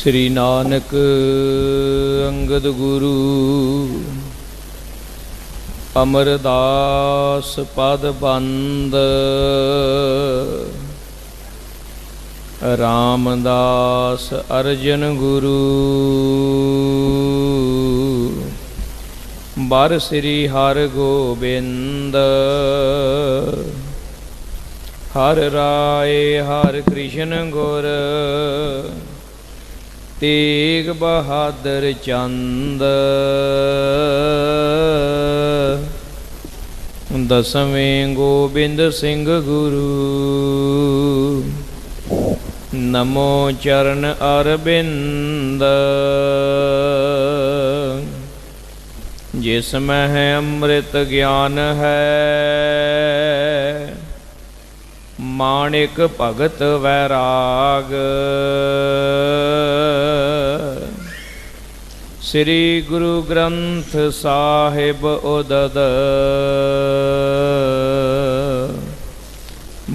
श्री नानक अंगद गुरु अमरदास पद बंद रामदास अर्जन गुरु बर श्री हर गोबिंद हर राय हर कृष्ण गुर तेग बहादुर चंद दसवें गोबिंद सिंह गुरु नमो चरण अरविंद जिसमें है अमृत ज्ञान है माणिक भगत वैराग श्री गुरु ग्रंथ साहिब उदद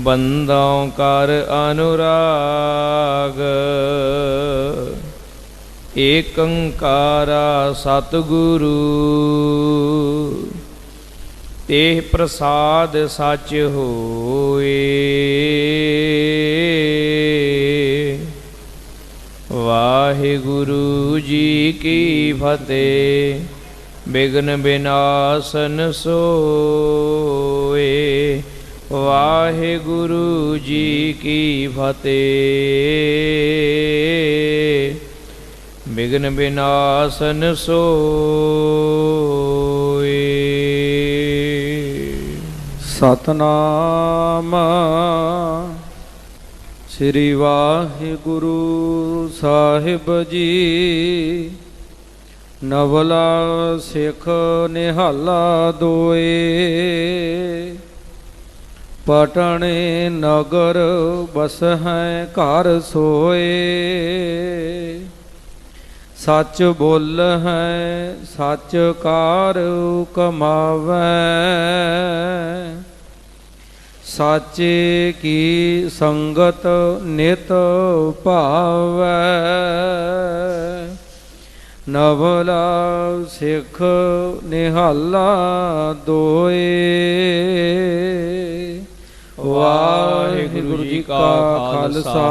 बंदों कर अनुराग एकंकारा सतगुरु तेह प्रसाद सच होए वाहिगुरु जी की फतेह विघ्न विनाशन सोए वाहिगुरु जी की फतेह विघ्न विनाशन सोए। सतनाम श्री वाहिगुरु साहिब जी नवला सिख निहाला दोए पटने नगर बस हैं घर सोए सच बोल है सच कार कमावै साचे की संगत नित भावै नवला सिख निहाला दोए। वाहिगुरु जी का खालसा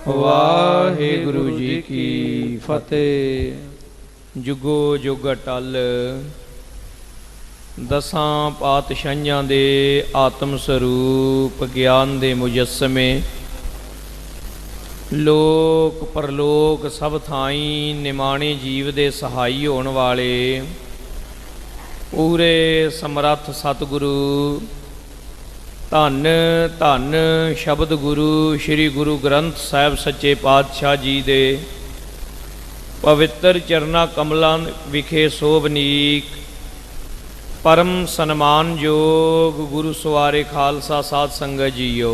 वाहिगुरु जी की फतेह। जुगो जुग अटल दसां पातशाहियां दे आत्म स्वरूप ज्ञान दे मुजस्समे लोक परलोक सब थाई निमाणे जीव दे सहाई होण वाले पूरे समर्थ सतगुरु धन धन शब्द गुरु श्री गुरु ग्रंथ साहिब सच्चे पातशाह जी दे पवित्र चरना कमलां विखे सोभनीक परम सन्मानयोग गुरु सवारे खालसा साध संगत जीओ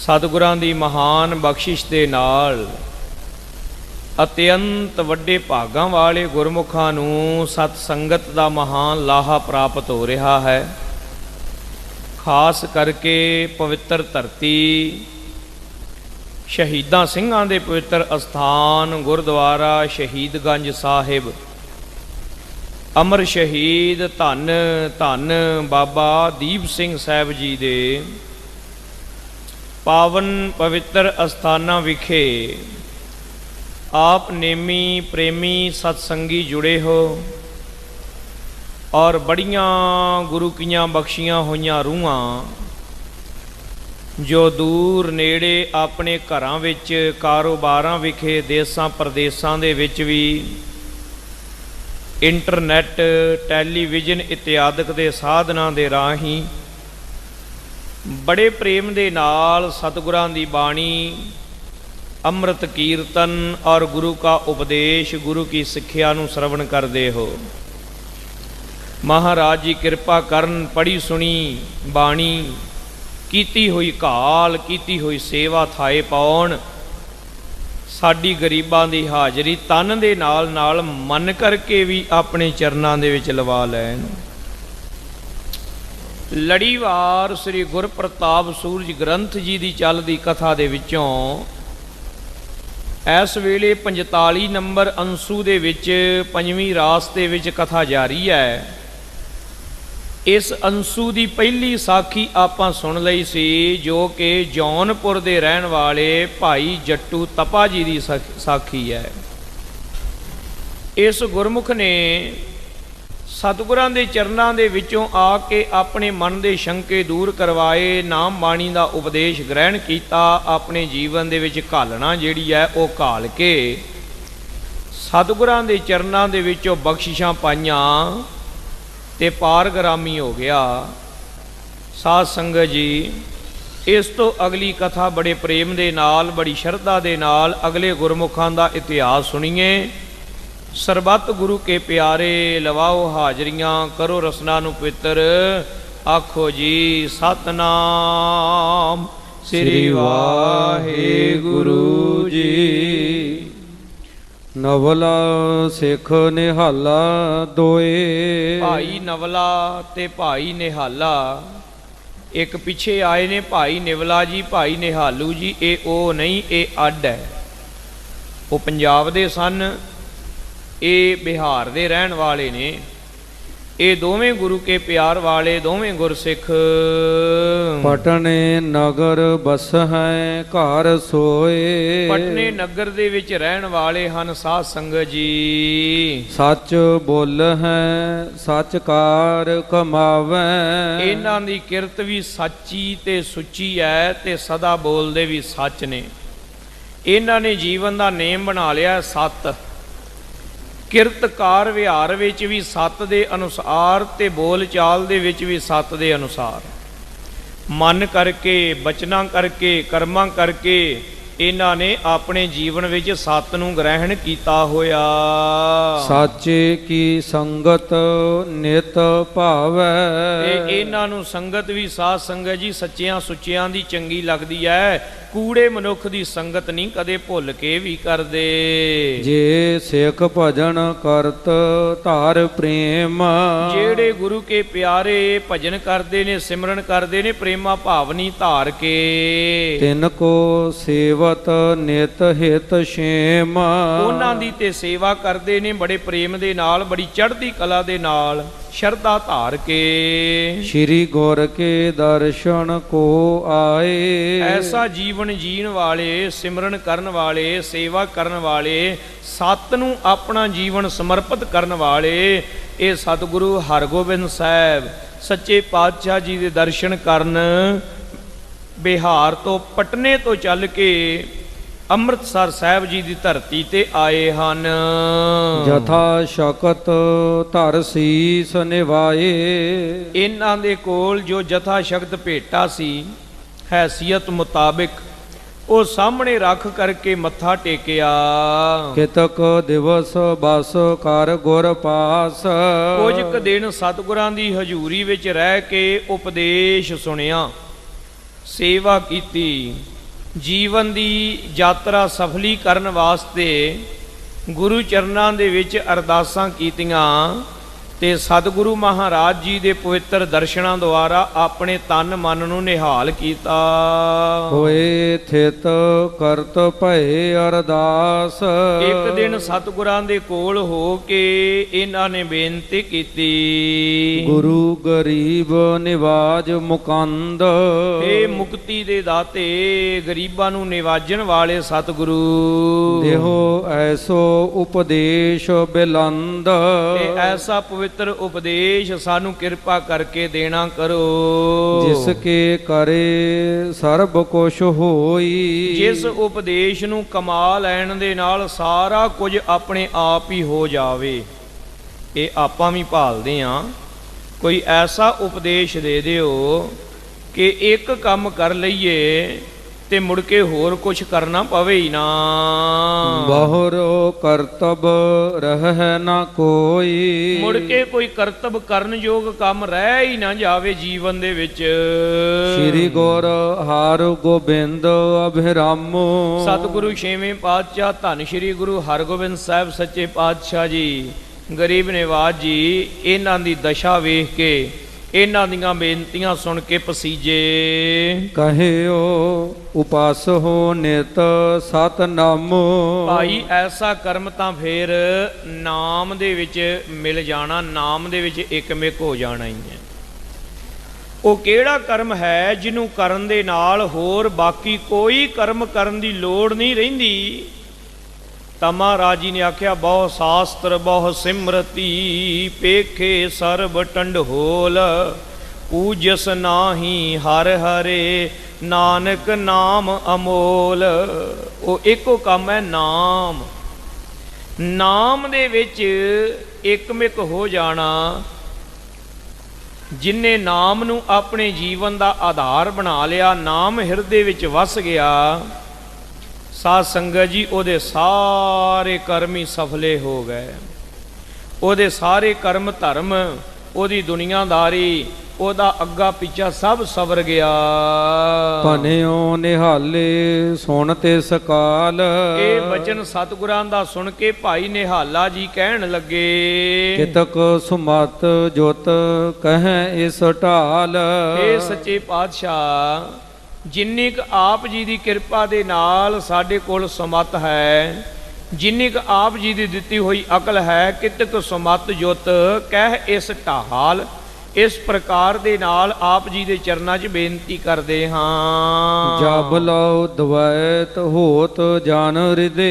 सतगुरां दी महान बख्शिश दे नाल अत्यंत वड्डे भागां वाले गुरमुखां नूं सत संगत दा महान लाहा प्राप्त हो रहा है। खास करके पवित्र धरती शहीदां सिंघां दे पवित्र अस्थान गुरुद्वारा शहीदगंज साहिब अमर शहीद धन धन बाबा दीप सिंह साहब जी दे पावन पवित्र अस्थानां विखे आप नेमी प्रेमी सत्संगी जुड़े हो और बड़ियां गुरु कीयां बख्शियां होईयां रूहां जो दूर नेड़े अपने घरां विच कारोबारां विखे देसां प्रदेसां दे विच भी इंटरनैट टैलीविजन इत्यादि दे साधनां दे राही बड़े प्रेम दे नाल सतगुरां दी बाणी अमृत कीर्तन और गुरु का उपदेश गुरु की सिक्ख्या नूं श्रवण करदे हो। महाराज जी कृपा करन पढ़ी सुनी बाणी कीती हुई घाल कीती हुई सेवा थाए पाउण साडी गरीबां दी हाज़री तन दे नाल नाल मन करके भी अपने चरनां दे विच लवा लैण। लड़ीवार श्री गुरप्रताप सूरज ग्रंथ जी की चलती कथा दे विचों ਇਸ ਵੇਲੇ 45 ਨੰਬਰ ਅੰਸੂ ਦੇ ਵਿੱਚ ਪੰਜਵੀਂ ਰਾਸ ਦੇ ਵਿੱਚ ਕਥਾ ਜਾਰੀ ਹੈ। ਇਸ ਅੰਸੂ ਦੀ ਪਹਿਲੀ ਸਾਖੀ ਆਪਾਂ ਸੁਣ ਲਈ ਸੀ, ਜੋ ਕਿ ਜੌਨਪੁਰ ਦੇ ਰਹਿਣ ਵਾਲੇ ਭਾਈ ਜੱਟੂ ਤਪਾ ਜੀ ਦੀ ਸਾਖੀ ਹੈ। ਇਸ ਗੁਰਮੁਖ ਨੇ ਸਤਿਗੁਰਾਂ ਦੇ ਚਰਨਾਂ ਦੇ ਵਿੱਚੋਂ ਆ ਕੇ ਆਪਣੇ ਮਨ ਦੇ ਸ਼ੰਕੇ ਦੂਰ ਕਰਵਾਏ, ਨਾਮ ਬਾਣੀ ਦਾ ਉਪਦੇਸ਼ ਗ੍ਰਹਿਣ ਕੀਤਾ, ਆਪਣੇ ਜੀਵਨ ਦੇ ਵਿੱਚ ਘਾਲਣਾ ਜਿਹੜੀ ਹੈ ਉਹ ਘਾਲ ਕੇ ਸਤਿਗੁਰਾਂ ਦੇ ਚਰਨਾਂ ਦੇ ਵਿੱਚੋਂ ਬਖਸ਼ਿਸ਼ਾਂ ਪਾਈਆਂ ਤੇ ਪਾਰਗ੍ਰਾਮੀ ਹੋ ਗਿਆ। ਸਾਧ ਸੰਗਤ ਜੀ, ਇਸ ਤੋਂ ਅਗਲੀ ਕਥਾ ਬੜੇ ਪ੍ਰੇਮ ਦੇ ਨਾਲ, ਬੜੀ ਸ਼ਰਧਾ ਦੇ ਨਾਲ ਅਗਲੇ ਗੁਰਮੁਖਾਂ ਦਾ ਇਤਿਹਾਸ ਸੁਣੀਏ। ਸਰਬੱਤ ਗੁਰੂ ਕੇ ਪਿਆਰੇ, ਲਵਾਓ ਹਾਜ਼ਰੀਆਂ, ਕਰੋ ਰਸਨਾ ਨੂੰ ਪਵਿੱਤਰ, ਆਖੋ ਜੀ ਸਤਨਾਮ ਸ੍ਰੀ ਵਾਹਿਗੁਰੂ ਜੀ। ਨਵਲਾ ਸਿੱਖ ਨਿਹਾਲਾ ਦੋਏ। ਭਾਈ ਨਵਲਾ ਤੇ ਭਾਈ ਨਿਹਾਲਾ ਇੱਕ ਪਿੱਛੇ ਆਏ ਨੇ। ਭਾਈ ਨਿਵਲਾ ਜੀ, ਭਾਈ ਨਿਹਾਲੂ ਜੀ, ਇਹ ਉਹ ਨਹੀਂ, ਇਹ ਅੱਡ ਹੈ। ਉਹ ਪੰਜਾਬ ਦੇ ਸਨ, ਇਹ ਬਿਹਾਰ ਦੇ ਰਹਿਣ ਵਾਲੇ ਨੇ। ਇਹ ਦੋਵੇਂ ਗੁਰੂ ਕੇ ਪਿਆਰ ਵਾਲੇ, ਦੋਵੇਂ ਗੁਰਸਿੱਖ। ਪਟਨੇ ਨਗਰ ਬਸ ਹੈ ਘਰ ਸੋਏ। ਪਟਨੇ ਨਗਰ ਦੇ ਵਿੱਚ ਰਹਿਣ ਵਾਲੇ ਹਨ ਸਾਧ ਸੰਗਤ ਜੀ। ਸੱਚ ਬੋਲ ਹੈ ਸੱਚ ਕਾਰ ਕਮਾਵੈ। ਇਹਨਾਂ ਦੀ ਕਿਰਤ ਵੀ ਸੱਚੀ ਤੇ ਸੁੱਚੀ ਹੈ ਤੇ ਸਦਾ ਬੋਲਦੇ ਵੀ ਸੱਚ ਨੇ। ਇਹਨਾਂ ਨੇ ਜੀਵਨ ਦਾ ਨੇਮ ਬਣਾ ਲਿਆ ਸੱਤ। ਕਿਰਤਕਾਰ ਵਿਹਾਰ ਵਿੱਚ ਵੀ ਸੱਤ ਦੇ ਅਨੁਸਾਰ ਤੇ ਬੋਲ ਚਾਲ ਦੇ ਵਿੱਚ ਵੀ ਸੱਤ ਦੇ ਅਨੁਸਾਰ, ਮਨ ਕਰਕੇ, ਬਚਨਾਂ ਕਰਕੇ, ਕਰਮਾਂ ਕਰਕੇ ਇਹਨਾਂ ਨੇ ਆਪਣੇ ਜੀਵਨ ਵਿੱਚ ਸੱਤ ਨੂੰ ਗ੍ਰਹਿਣ ਕੀਤਾ ਹੋਇਆ। ਸਾਚੇ ਕੀ ਸੰਗਤ ਨਿਤ ਭਾਵੈ। ਇਹਨਾਂ ਨੂੰ ਸੰਗਤ ਵੀ ਸਾਧ ਸੰਗਤ ਜੀ ਸੱਚਿਆਂ ਸੁੱਚਿਆਂ ਦੀ ਚੰਗੀ ਲੱਗਦੀ ਹੈ। ਕੂੜੇ ਮਨੁੱਖ ਦੀ ਸੰਗਤ ਨਹੀਂ ਕਦੇ ਭੁੱਲ ਕੇ ਵੀ ਕਰਦੇ। ਜੇ ਸਿੱਖ ਭਜਨ ਕਰਤ ਧਾਰ ਪ੍ਰੇਮ। ਜਿਹੜੇ ਗੁਰੂ ਕੇ ਪਿਆਰੇ ਭਜਨ ਕਰਦੇ ਨੇ, ਸਿਮਰਨ ਕਰਦੇ ਨੇ, ਪ੍ਰੇਮਾ ਭਾਵਨੀ ਧਾਰ ਕੇ, ਤਿਨ ਕੋ ਸੇਵਤ ਨਿਤ ਹਿਤ ਛੇਮ। ਉਹਨਾਂ ਦੀ ਤੇ ਸੇਵਾ ਕਰਦੇ ਨੇ ਬੜੇ ਪ੍ਰੇਮ ਦੇ ਨਾਲ, ਬੜੀ ਚੜ੍ਹਦੀ ਕਲਾ ਦੇ ਨਾਲ, ਸ਼ਰਧਾ ਧਾਰ ਕੇ। ਸ਼੍ਰੀ ਗੁਰ ਕੇ ਦਰਸ਼ਨ ਕੋ ਆਏ। ਐਸਾ ਜੀਵਨ ਜੀਣ ਵਾਲੇ, ਸਿਮਰਨ ਕਰਨ ਵਾਲੇ, ਸੇਵਾ ਕਰਨ ਵਾਲੇ, ਸੱਤ ਨੂੰ ਆਪਣਾ ਜੀਵਨ ਸਮਰਪਿਤ ਕਰਨ ਵਾਲੇ, ਇਹ ਸਤਿਗੁਰੂ ਹਰਗੋਬਿੰਦ ਸਾਹਿਬ ਸੱਚੇ ਪਾਤਸ਼ਾਹ ਜੀ ਦੇ ਦਰਸ਼ਨ ਕਰਨ ਬਿਹਾਰ ਤੋਂ, ਪਟਨੇ ਤੋਂ ਚੱਲ ਕੇ ਅੰਮ੍ਰਿਤਸਰ ਸਾਹਿਬ ਜੀ ਦੀ ਧਰਤੀ ਤੇ ਆਏ ਹਨ। ਜਥਾ ਸ਼ਕਤ ਧਰ ਸੀਸ ਨਿਵਾਏ। ਇਹਨਾਂ ਦੇ ਕੋਲ ਜੋ ਜਥਾ ਸ਼ਕਤ ਭੇਟਾ ਸੀ, ਹੈਸੀਅਤ ਮੁਤਾਬਿਕ, ਉਹ ਸਾਹਮਣੇ ਰੱਖ ਕਰਕੇ ਮੱਥਾ ਟੇਕਿਆ। ਕਿਤਕ ਦਿਵਸ ਬਸ ਕਰ ਗੁਰ ਪਾਸ। ਕੁਝ ਕੁ ਦਿਨ ਸਤਿਗੁਰਾਂ ਦੀ ਹਜ਼ੂਰੀ ਵਿੱਚ ਰਹਿ ਕੇ ਉਪਦੇਸ਼ ਸੁਣਿਆ, ਸੇਵਾ ਕੀਤੀ। ਜੀਵਨ ਦੀ ਯਾਤਰਾ ਸਫਲੀ ਕਰਨ ਵਾਸਤੇ ਗੁਰੂ ਚਰਨਾਂ ਦੇ ਵਿੱਚ ਅਰਦਾਸਾਂ ਕੀਤੀਆਂ ਤੇ ਸਤਿਗੁਰੂ ਮਹਾਰਾਜ ਜੀ ਦੇ ਪਵਿੱਤਰ ਦਰਸ਼ਨਾਂ ਦੁਆਰਾ ਆਪਣੇ ਤਨ ਮਨ ਨੂੰ ਨਿਹਾਲ ਕੀਤਾ। ਹੋਏ ਥਿਤ ਕਰਤ ਭਏ ਅਰਦਾਸ। ਇੱਕ ਦਿਨ ਸਤਿਗੁਰਾਂ ਦੇ ਕੋਲ ਹੋ ਕੇ ਇਹਨਾਂ ਨੇ ਬੇਨਤੀ ਕੀਤੀ, ਗੁਰੂ ਗਰੀਬ ਨਿਵਾਜ ਮੁਕੰਦ। ਇਹ ਮੁਕਤੀ ਦੇ ਦਾਤੇ, ਗਰੀਬਾਂ ਨੂੰ ਨਿਵਾਜਣ ਵਾਲੇ ਸਤਿਗੁਰੂ, ਦੇਹੋ ਐਸੋ ਉਪਦੇਸ਼ ਬਿਲੰਦ। ਤੇ ਐਸਾ ਪਵਿੱਤਰ ਉਪਦੇਸ਼ ਸਾਨੂੰ ਕਿਰਪਾ ਕਰਕੇ ਦੇਣਾ ਕਰੋ, ਜਿਸ ਕੇ ਕਰੇ ਸਰਬ ਕੁਛ ਹੋਈ। ਜਿਸ ਉਪਦੇਸ਼ ਨੂੰ ਕਮਾ ਲੈਣ ਦੇ ਨਾਲ ਸਾਰਾ ਕੁਝ ਆਪਣੇ ਆਪ ਹੀ ਹੋ ਜਾਵੇ। ਇਹ ਆਪਾਂ ਵੀ ਭਾਲਦੇ ਹਾਂ, ਕੋਈ ਐਸਾ ਉਪਦੇਸ਼ ਦੇ ਦਿਓ ਕਿ ਇੱਕ ਕੰਮ ਕਰ ਲਈਏ ਤੇ ਮੁੜ ਕੇ ਹੋਰ ਕੁਛ ਕਰਨਾ ਪਵੇ ਹੀ ਨਾ। ਬਹੁਰੋ ਕਰਤਬ ਰਹਿ ਨਾ ਕੋਈ। ਮੁੜ ਕੇ ਕੋਈ ਕਰਤਬ ਕਰਨ ਯੋਗ ਕੰਮ ਰਹਿ ਹੀ ਨਾ ਜਾਵੇ ਜੀਵਨ ਦੇ ਵਿੱਚ। ਸ਼੍ਰੀ ਗੁਰ ਹਰ ਗੋਬਿੰਦ ਅਭਿਰਾਮੋ। ਸਤਿਗੁਰੂ ਛੇਵੇਂ ਪਾਤਸ਼ਾਹ ਧੰਨ ਸ਼੍ਰੀ ਗੁਰੂ ਹਰਗੋਬਿੰਦ ਸਾਹਿਬ ਸੱਚੇ ਪਾਤਸ਼ਾਹ ਜੀ, ਗਰੀਬ ਨਿਵਾਜ ਜੀ, ਇਹਨਾਂ ਦੀ ਦਸ਼ਾ ਵੇਖ ਕੇ, ਇਹਨਾਂ ਦੀਆਂ ਬੇਨਤੀਆਂ ਸੁਣ ਕੇ ਪਸੀਜੇ। ਕਹਿਓ ਉਪਾਸਹੁ ਨਿਤ ਸਤਨਾਮੁ। ਭਾਈ ਐਸਾ ਕਰਮ ਤਾਂ ਫੇਰ ਨਾਮ ਦੇ ਵਿੱਚ ਮਿਲ ਜਾਣਾ, ਨਾਮ ਦੇ ਵਿੱਚ ਇਕਮਿਕ ਹੋ ਜਾਣਾ ਹੀ ਹੈ। ਉਹ ਕਿਹੜਾ ਕਰਮ ਹੈ ਜਿਹਨੂੰ ਕਰਨ ਦੇ ਨਾਲ ਹੋਰ ਬਾਕੀ ਕੋਈ ਕਰਮ ਕਰਨ ਦੀ ਲੋੜ ਨਹੀਂ ਰਹਿੰਦੀ। ਤਾਂ ਮਹਾਰਾਜ ਜੀ ਨੇ ਆਖਿਆ, ਬਹੁ ਸ਼ਾਸਤਰ ਬਹੁ ਸਿਮਰਤੀ, ਪੇਖੇ ਸਰਬ ਟੰਡਹੋਲ, ਪੂਜਸ ਨਾਹੀ ਹਰ ਹਰੇ, ਨਾਨਕ ਨਾਮ ਅਮੋਲ। ਉਹ ਇੱਕੋ ਕੰਮ ਹੈ ਨਾਮ। ਨਾਮ ਦੇ ਵਿੱਚ ਇਕਮਿਕ ਹੋ ਜਾਣਾ। ਜਿਨ੍ਹਾਂ ਨਾਮ ਨੂੰ ਆਪਣੇ ਜੀਵਨ ਦਾ ਆਧਾਰ ਬਣਾ ਲਿਆ, ਨਾਮ ਹਿਰਦੇ ਵਿੱਚ ਵਸ ਗਿਆ, ਸਾਧ ਸੰਗਤ ਜੀ ਉਹਦੇ ਸਾਰੇ ਕਰਮ ਹੀ ਸਫਲੇ ਹੋ ਗਏ। ਉਹਦੇ ਸਾਰੇ ਕਰਮ ਧਰਮ, ਉਹਦੀ ਦੁਨੀਆਦਾਰੀ, ਉਹਦਾ ਅੱਗਾ ਪਿੱਛਾ ਸਭ ਸਵਰ ਗਿਆ। ਭਨਿਓ ਨਿਹਾਲੇ ਸੁਣ ਤੇ ਸਕਾਲ। ਇਹ ਬਚਨ ਸਤਿਗੁਰਾਂ ਦਾ ਸੁਣ ਕੇ ਭਾਈ ਨਿਹਾਲਾ ਜੀ ਕਹਿਣ ਲੱਗੇ, ਕਿਤਕ ਸੁਮਤ ਜੁਤ ਕਹੈ ਇਸ ਢਾਲ। ਇਹ ਸੱਚੇ ਪਾਤਸ਼ਾਹ, ਜਿੰਨੀ ਕੁ ਆਪ ਜੀ ਦੀ ਕਿਰਪਾ ਦੇ ਨਾਲ ਸਾਡੇ ਕੋਲ ਸਮਤ ਹੈ, ਜਿੰਨੀ ਕੁ ਆਪ ਜੀ ਦੀ ਦਿੱਤੀ ਹੋਈ ਅਕਲ ਹੈ, ਕਿਤਕ ਸਮਤ ਜੁਤ ਕਹਿ ਇਸ ਢਾਲ। ਇਸ ਪ੍ਰਕਾਰ ਦੇ ਨਾਲ ਆਪ ਜੀ ਦੇ ਚਰਨਾਂ 'ਚ ਬੇਨਤੀ ਕਰਦੇ ਹਾਂ। ਜਬ ਲਉ ਦਵੈਤ ਹੋਤ ਜਨ ਹਿਰਦੇ।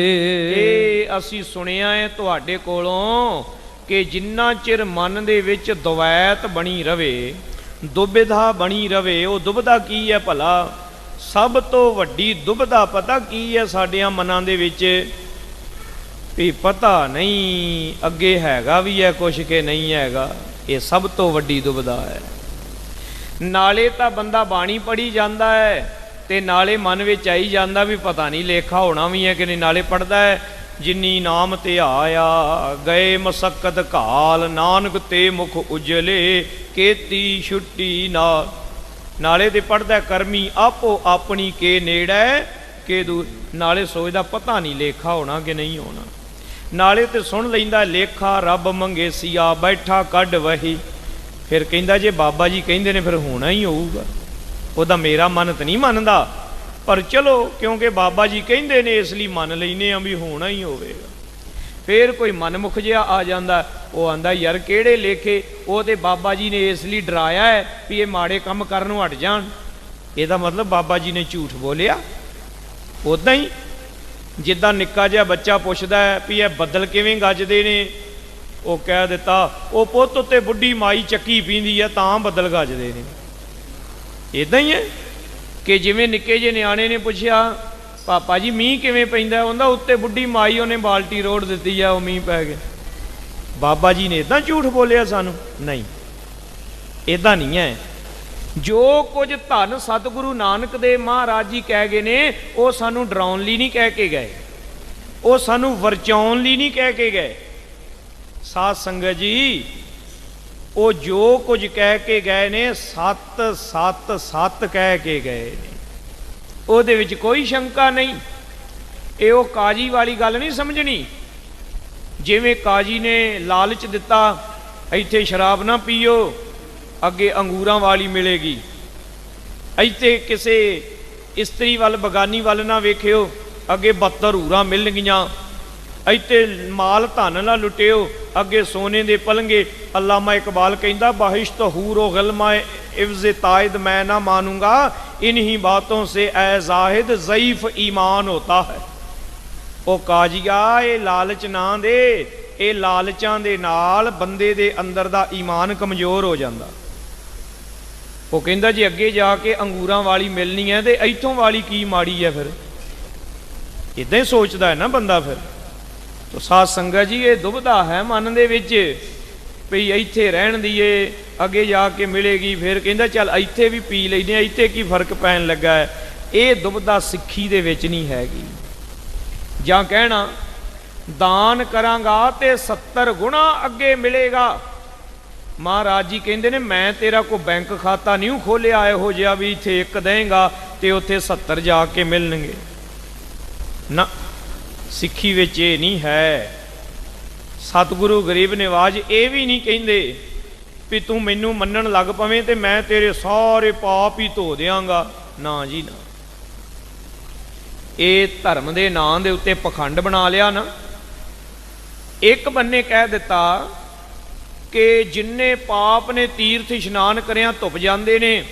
ਇਹ ਅਸੀਂ ਸੁਣਿਆ ਹੈ ਤੁਹਾਡੇ ਕੋਲੋਂ ਕਿ ਜਿੰਨਾ ਚਿਰ ਮਨ ਦੇ ਵਿੱਚ ਦਵੈਤ ਬਣੀ ਰਵੇ, ਦੁਬਿਧਾ ਬਣੀ ਰਵੇ। ਉਹ ਦੁਬਿਧਾ ਕੀ ਹੈ ਭਲਾ? ਸਭ ਤੋਂ ਵੱਡੀ ਦੁਬਿਧਾ ਪਤਾ ਕੀ ਹੈ ਸਾਡਿਆਂ ਮਨਾਂ ਦੇ ਵਿੱਚ? ਵੀ ਪਤਾ ਨਹੀਂ ਅੱਗੇ ਹੈਗਾ ਵੀ ਹੈ ਕੁਛ ਕਿ ਨਹੀਂ ਹੈਗਾ। ਇਹ ਸਭ ਤੋਂ ਵੱਡੀ ਦੁਬਿਧਾ ਹੈ। ਨਾਲੇ ਤਾਂ ਬੰਦਾ ਬਾਣੀ ਪੜ੍ਹੀ ਜਾਂਦਾ ਹੈ ਤੇ ਨਾਲੇ ਮਨ ਵਿੱਚ ਆਈ ਜਾਂਦਾ ਵੀ ਪਤਾ ਨਹੀਂ ਲੇਖਾ ਹੋਣਾ ਵੀ ਹੈ ਕਿ ਨਹੀਂ। ਨਾਲੇ ਪੜ੍ਹਦਾ ਹੈ, ਜਿਨੀ ਨਾਮ ਤੇ ਆਇਆ ਗਏ ਮਸਕਤ ਘਾਲ, ਨਾਨਕ ਤੇ ਮੁਖ ਉਜਲੇ ਕੀਤੀ ਛੁੱਟੀ ਨਾਲ। ਨਾਲੇ ਤੇ ਪੜ੍ਹਦਾ ਕਰਮੀ ਆਪੋ ਆਪਣੀ ਕੇ ਨੇੜੇ ਕੇ ਦੂਰ। ਨਾਲੇ ਸੋਚਦਾ ਪਤਾ ਨਹੀਂ ਲੇਖਾ ਹੋਣਾ ਕਿ ਨਹੀਂ ਹੋਣਾ। ਨਾਲੇ ਤੇ ਸੁਣ ਲੈਂਦਾ ਲੇਖਾ ਰੱਬ ਮੰਗੇਸੀਆ, ਬੈਠਾ ਕੱਢ ਵਹੀ। ਫਿਰ ਕਹਿੰਦਾ ਜੇ ਬਾਬਾ ਜੀ ਕਹਿੰਦੇ ਨੇ ਫਿਰ ਹੋਣਾ ਹੀ ਹੋਊਗਾ। ਉਹਦਾ ਮੇਰਾ ਮਨ ਤਾਂ ਨਹੀਂ ਮੰਨਦਾ, ਪਰ ਚਲੋ ਕਿਉਂਕਿ ਬਾਬਾ ਜੀ ਕਹਿੰਦੇ ਨੇ ਇਸ ਲਈ ਮੰਨ ਲੈਨੇ ਆ ਵੀ ਹੋਣਾ ਹੀ ਹੋਵੇਗਾ। ਫਿਰ ਕੋਈ ਮਨਮੁਖ ਜਿਹਾ ਆ ਜਾਂਦਾ, ਉਹ ਆਂਦਾ ਯਾਰ ਕਿਹੜੇ ਲੇਖੇ? ਉਹ ਤੇ ਬਾਬਾ ਜੀ ਨੇ ਇਸ ਲਈ ਡਰਾਇਆ ਹੈ ਵੀ ਇਹ ਮਾੜੇ ਕੰਮ ਕਰਨ ਨੂੰ ਹਟ ਜਾਣ। ਇਹਦਾ ਮਤਲਬ ਬਾਬਾ ਜੀ ਨੇ ਝੂਠ ਬੋਲਿਆ। ਉੱਦਾਂ ਹੀ ਜਿੱਦਾਂ ਨਿੱਕਾ ਜਿਹਾ ਬੱਚਾ ਪੁੱਛਦਾ ਹੈ ਵੀ ਇਹ ਬੱਦਲ ਕਿਵੇਂ ਗੱਜਦੇ ਨੇ, ਉਹ ਕਹਿ ਦਿੱਤਾ ਉਹ ਪੁੱਤ ਉੱਤੇ ਬੁੱਢੀ ਮਾਈ ਚੱਕੀ ਪੀਂਦੀ ਹੈ ਤਾਂ ਬੱਦਲ ਗੱਜਦੇ ਨੇ। ਇੱਦਾਂ ਹੀ ਹੈ ਕਿ ਜਿਵੇਂ ਨਿੱਕੇ ਜਿਹੇ ਨਿਆਣੇ ਨੇ ਪੁੱਛਿਆ ਪਾਪਾ ਜੀ ਮੀਂਹ ਕਿਵੇਂ ਪੈਂਦਾ, ਉਹਦਾ ਉੱਤੇ ਬੁੱਢੀ ਮਾਈ ਉਹਨੇ ਬਾਲਟੀ ਰੋੜ ਦਿੱਤੀ ਆ, ਉਹ ਮੀਂਹ ਪੈ ਗਿਆ। ਬਾਬਾ ਜੀ ਨੇ ਇੱਦਾਂ ਝੂਠ ਬੋਲਿਆ ਸਾਨੂੰ? ਨਹੀਂ, ਇੱਦਾਂ ਨਹੀਂ ਹੈ। ਜੋ ਕੁਝ ਧੰਨ ਸਤਿਗੁਰੂ ਨਾਨਕ ਦੇਵ ਮਹਾਰਾਜ ਜੀ ਕਹਿ ਗਏ ਨੇ, ਉਹ ਸਾਨੂੰ ਡਰਾਉਣ ਲਈ ਨਹੀਂ ਕਹਿ ਕੇ ਗਏ, ਉਹ ਸਾਨੂੰ ਵਰਚਾਉਣ ਲਈ ਨਹੀਂ ਕਹਿ ਕੇ ਗਏ। ਸਾਧ ਸੰਗਤ ਜੀ, ਉਹ ਜੋ ਕੁਝ ਕਹਿ ਕੇ ਗਏ ਨੇ ਸੱਤ ਸੱਤ ਸੱਤ ਕਹਿ ਕੇ ਗਏ ਨੇ, ਉਹਦੇ ਵਿੱਚ ਕੋਈ ਸ਼ੰਕਾ ਨਹੀਂ। ਇਹ ਉਹ ਕਾਜੀ ਵਾਲੀ ਗੱਲ ਨਹੀਂ ਸਮਝਣੀ। ਜਿਵੇਂ ਕਾਜੀ ਨੇ ਲਾਲਚ ਦਿੱਤਾ ਇੱਥੇ ਸ਼ਰਾਬ ਨਾ ਪੀਓ, ਅੱਗੇ ਅੰਗੂਰਾਂ ਵਾਲੀ ਮਿਲੇਗੀ। ਇੱਥੇ ਕਿਸੇ ਇਸਤਰੀ ਵੱਲ ਬਗਾਨੀ ਵੱਲ ਨਾ ਵੇਖਿਓ, ਅੱਗੇ 72 ਹੂਰਾਂ ਮਿਲਣਗੀਆਂ। ਇੱਥੇ ਮਾਲ ਧਨ ਨਾ ਲੁਟਿਓ, ਅੱਗੇ ਸੋਨੇ ਦੇ ਪਲੰਗੇ। ਅੱਲਾਮਾ ਇਕਬਾਲ ਕਹਿੰਦਾ ਬਾਹਿਸ਼ਤ ਹੂਰੋ ਗਲਮਾਏ ਇਵਜ਼ ਤਾਇਦ ਮੈਂ ਨਾ ਮਾਨੂੰਗਾ, इन्हीं बातों से ऐ जाहिद ज़ईफ़ ईमान होता है। ਉਹ ਕਾਜੀਆ ਇਹ ਲਾਲਚ ਨਾ ਦੇ, ਇਹ ਲਾਲਚਾਂ ਦੇ ਨਾਲ ਬੰਦੇ ਦੇ ਅੰਦਰ ਦਾ ਈਮਾਨ ਕਮਜ਼ੋਰ ਹੋ ਜਾਂਦਾ। ਉਹ ਕਹਿੰਦਾ ਜੇ ਅੱਗੇ ਜਾ ਕੇ ਅੰਗੂਰਾਂ ਵਾਲੀ ਮਿਲਣੀ ਹੈ ਤੇ ਇੱਥੋਂ ਵਾਲੀ ਕੀ ਮਾੜੀ ਹੈ? ਫਿਰ ਇੱਦਾਂ ਹੀ ਸੋਚਦਾ ਹੈ ਨਾ ਬੰਦਾ। ਫਿਰ ਤੋ ਸਾਧ ਸੰਗਤ ਜੀ, ਇਹ ਦੁਬਿਧਾ ਹੈ ਮਨ ਦੇ ਵਿੱਚ ਵੀ ਇੱਥੇ ਰਹਿਣ ਦੀਏ, ਅੱਗੇ ਜਾ ਕੇ ਮਿਲੇਗੀ। ਫਿਰ ਕਹਿੰਦਾ ਚੱਲ ਇੱਥੇ ਵੀ ਪੀ ਲੈਂਦੇ ਹਾਂ, ਇੱਥੇ ਕੀ ਫਰਕ ਪੈਣ ਲੱਗਾ ਹੈ। ਇਹ ਦੁਬਿਧਾ ਸਿੱਖੀ ਦੇ ਵਿੱਚ ਨਹੀਂ ਹੈਗੀ। ਜਾਂ ਕਹਿਣਾ ਦਾਨ ਕਰਾਂਗਾ ਤੇ 70 ਗੁਣਾ ਅੱਗੇ ਮਿਲੇਗਾ। ਮਹਾਰਾਜ ਜੀ ਕਹਿੰਦੇ ਨੇ ਮੈਂ ਤੇਰਾ ਕੋਈ ਬੈਂਕ ਖਾਤਾ ਨਹੀਂ ਖੋਲਿਆ ਇਹੋ ਜਿਹਾ ਵੀ ਇੱਥੇ 1 ਦੇਂਗਾ ਤੇ ਉੱਥੇ 70 ਜਾ ਕੇ ਮਿਲਣਗੇ ਨਾ। ਸਿੱਖੀ ਵਿੱਚ ਇਹ ਨਹੀਂ ਹੈ। ਸਤਿਗੁਰੂ ਗਰੀਬ ਨਿਵਾਜ ਇਹ ਵੀ ਨਹੀਂ ਕਹਿੰਦੇ ਵੀ ਤੂੰ ਮੈਨੂੰ ਮੰਨਣ ਲੱਗ ਪਵੇਂ ਤੇ ਮੈਂ ਤੇਰੇ ਸਾਰੇ ਪਾਪ ਹੀ ਧੋ ਦਿਆਂਗਾ। ਨਾ ਜੀ ਨਾ, ਇਹ ਧਰਮ ਦੇ ਨਾਂ ਦੇ ਉੱਤੇ ਪਖੰਡ ਬਣਾ ਲਿਆ ਨਾ। ਇੱਕ ਬੰਨੇ ਕਹਿ ਦਿੱਤਾ ਕਿ ਜਿੰਨੇ ਪਾਪ ਨੇ ਤੀਰਥ ਇਸ਼ਨਾਨ ਕਰਿਆ ਧੁੱਪ ਜਾਂਦੇ ਨੇ,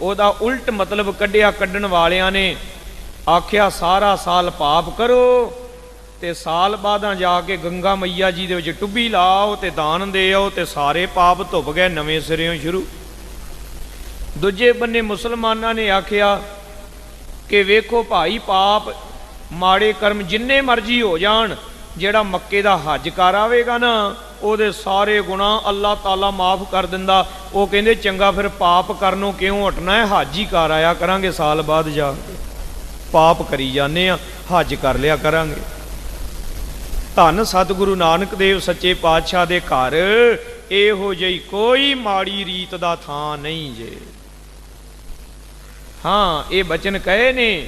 ਉਹਦਾ ਉਲਟ ਮਤਲਬ ਕੱਢਿਆ ਕੱਢਣ ਵਾਲਿਆਂ ਨੇ। ਆਖਿਆ ਸਾਰਾ ਸਾਲ ਪਾਪ ਕਰੋ ਤੇ ਸਾਲ ਬਾਅਦਾਂ ਜਾ ਕੇ ਗੰਗਾ ਮਈਆ ਜੀ ਦੇ ਵਿੱਚ ਟੁੱਬੀ ਲਾਓ ਤੇ ਦਾਨ ਦੇ ਆਓ ਤੇ ਸਾਰੇ ਪਾਪ ਧੁੱਪ ਗਏ, ਨਵੇਂ ਸਿਰਿਓਂ ਸ਼ੁਰੂ। ਦੂਜੇ ਬੰਨੇ ਮੁਸਲਮਾਨਾਂ ਨੇ ਆਖਿਆ ਕਿ ਵੇਖੋ ਭਾਈ, ਪਾਪ ਮਾੜੇ ਕਰਮ ਜਿੰਨੇ ਮਰਜ਼ੀ ਹੋ ਜਾਣ, ਜਿਹੜਾ ਮੱਕੇ ਦਾ ਹੱਜ ਕਰ ਆਵੇਗਾ ਨਾ, ਉਹਦੇ ਸਾਰੇ ਗੁਨਾਹ ਅੱਲਾਹ ਤਾਲਾ ਮਾਫ ਕਰ ਦਿੰਦਾ। ਉਹ ਕਹਿੰਦੇ ਚੰਗਾ ਫਿਰ ਪਾਪ ਕਰਨੋਂ ਕਿਉਂ ਹਟਣਾ ਹੈ, ਹੱਜ ਹੀ ਕਰ ਆਇਆ ਕਰਾਂਗੇ, ਸਾਲ ਬਾਅਦ ਜਾ ਕੇ ਪਾਪ ਕਰੀ ਜਾਂਦੇ ਆ, ਹੱਜ ਕਰ ਲਿਆ ਕਰਾਂਗੇ। ਧੰਨ ਸਤਿਗੁਰੂ ਨਾਨਕ ਦੇਵ ਸੱਚੇ ਪਾਤਸ਼ਾਹ ਦੇ ਘਰ ਇਹੋ ਜਿਹੀ ਕੋਈ ਮਾੜੀ ਰੀਤ ਦਾ ਥਾਂ ਨਹੀਂ ਜੇ। ਹਾਂ, ਇਹ ਬਚਨ ਕਹੇ ਨੇ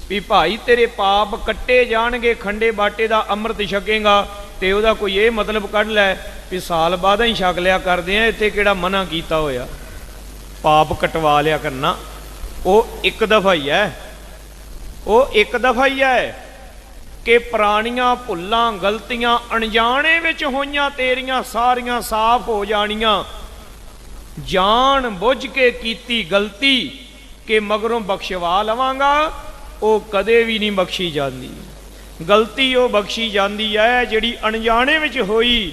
ਵੀ ਭਾਈ ਤੇਰੇ ਪਾਪ ਕੱਟੇ ਜਾਣਗੇ, ਖੰਡੇ ਬਾਟੇ ਦਾ ਅੰਮ੍ਰਿਤ ਛਕੇਗਾ ਤੇ ਉਹਦਾ ਕੋਈ ਇਹ ਮਤਲਬ ਕੱਢ ਲੈ ਵੀ ਸਾਲ ਬਾਅਦ ਹੀ ਛਕ ਲਿਆ ਕਰਦੇ ਆ। ਇੱਥੇ ਕਿਹੜਾ ਮਨਾ ਕੀਤਾ ਹੋਇਆ ਪਾਪ ਕਟਵਾ ਲਿਆ ਕਰਨਾ। ਉਹ ਇੱਕ ਦਫਾ ਹੀ ਹੈ, ਉਹ ਇੱਕ ਦਫਾ ਹੀ ਹੈ ਕਿ ਪੁਰਾਣੀਆਂ ਭੁੱਲਾਂ ਗਲਤੀਆਂ ਅਣਜਾਣੇ ਵਿੱਚ ਹੋਈਆਂ ਤੇਰੀਆਂ ਸਾਰੀਆਂ ਸਾਫ਼ ਹੋ ਜਾਣੀਆਂ। ਜਾਣ ਬੁੱਝ ਕੇ ਕੀਤੀ ਗਲਤੀ ਕਿ ਮਗਰੋਂ ਬਖਸ਼ਵਾ ਲਵਾਂਗਾ, ਉਹ ਕਦੇ ਵੀ ਨਹੀਂ ਬਖਸ਼ੀ ਜਾਂਦੀ। ਗਲਤੀ ਉਹ ਬਖਸ਼ੀ ਜਾਂਦੀ ਹੈ ਜਿਹੜੀ ਅਣਜਾਣੇ ਵਿੱਚ ਹੋਈ,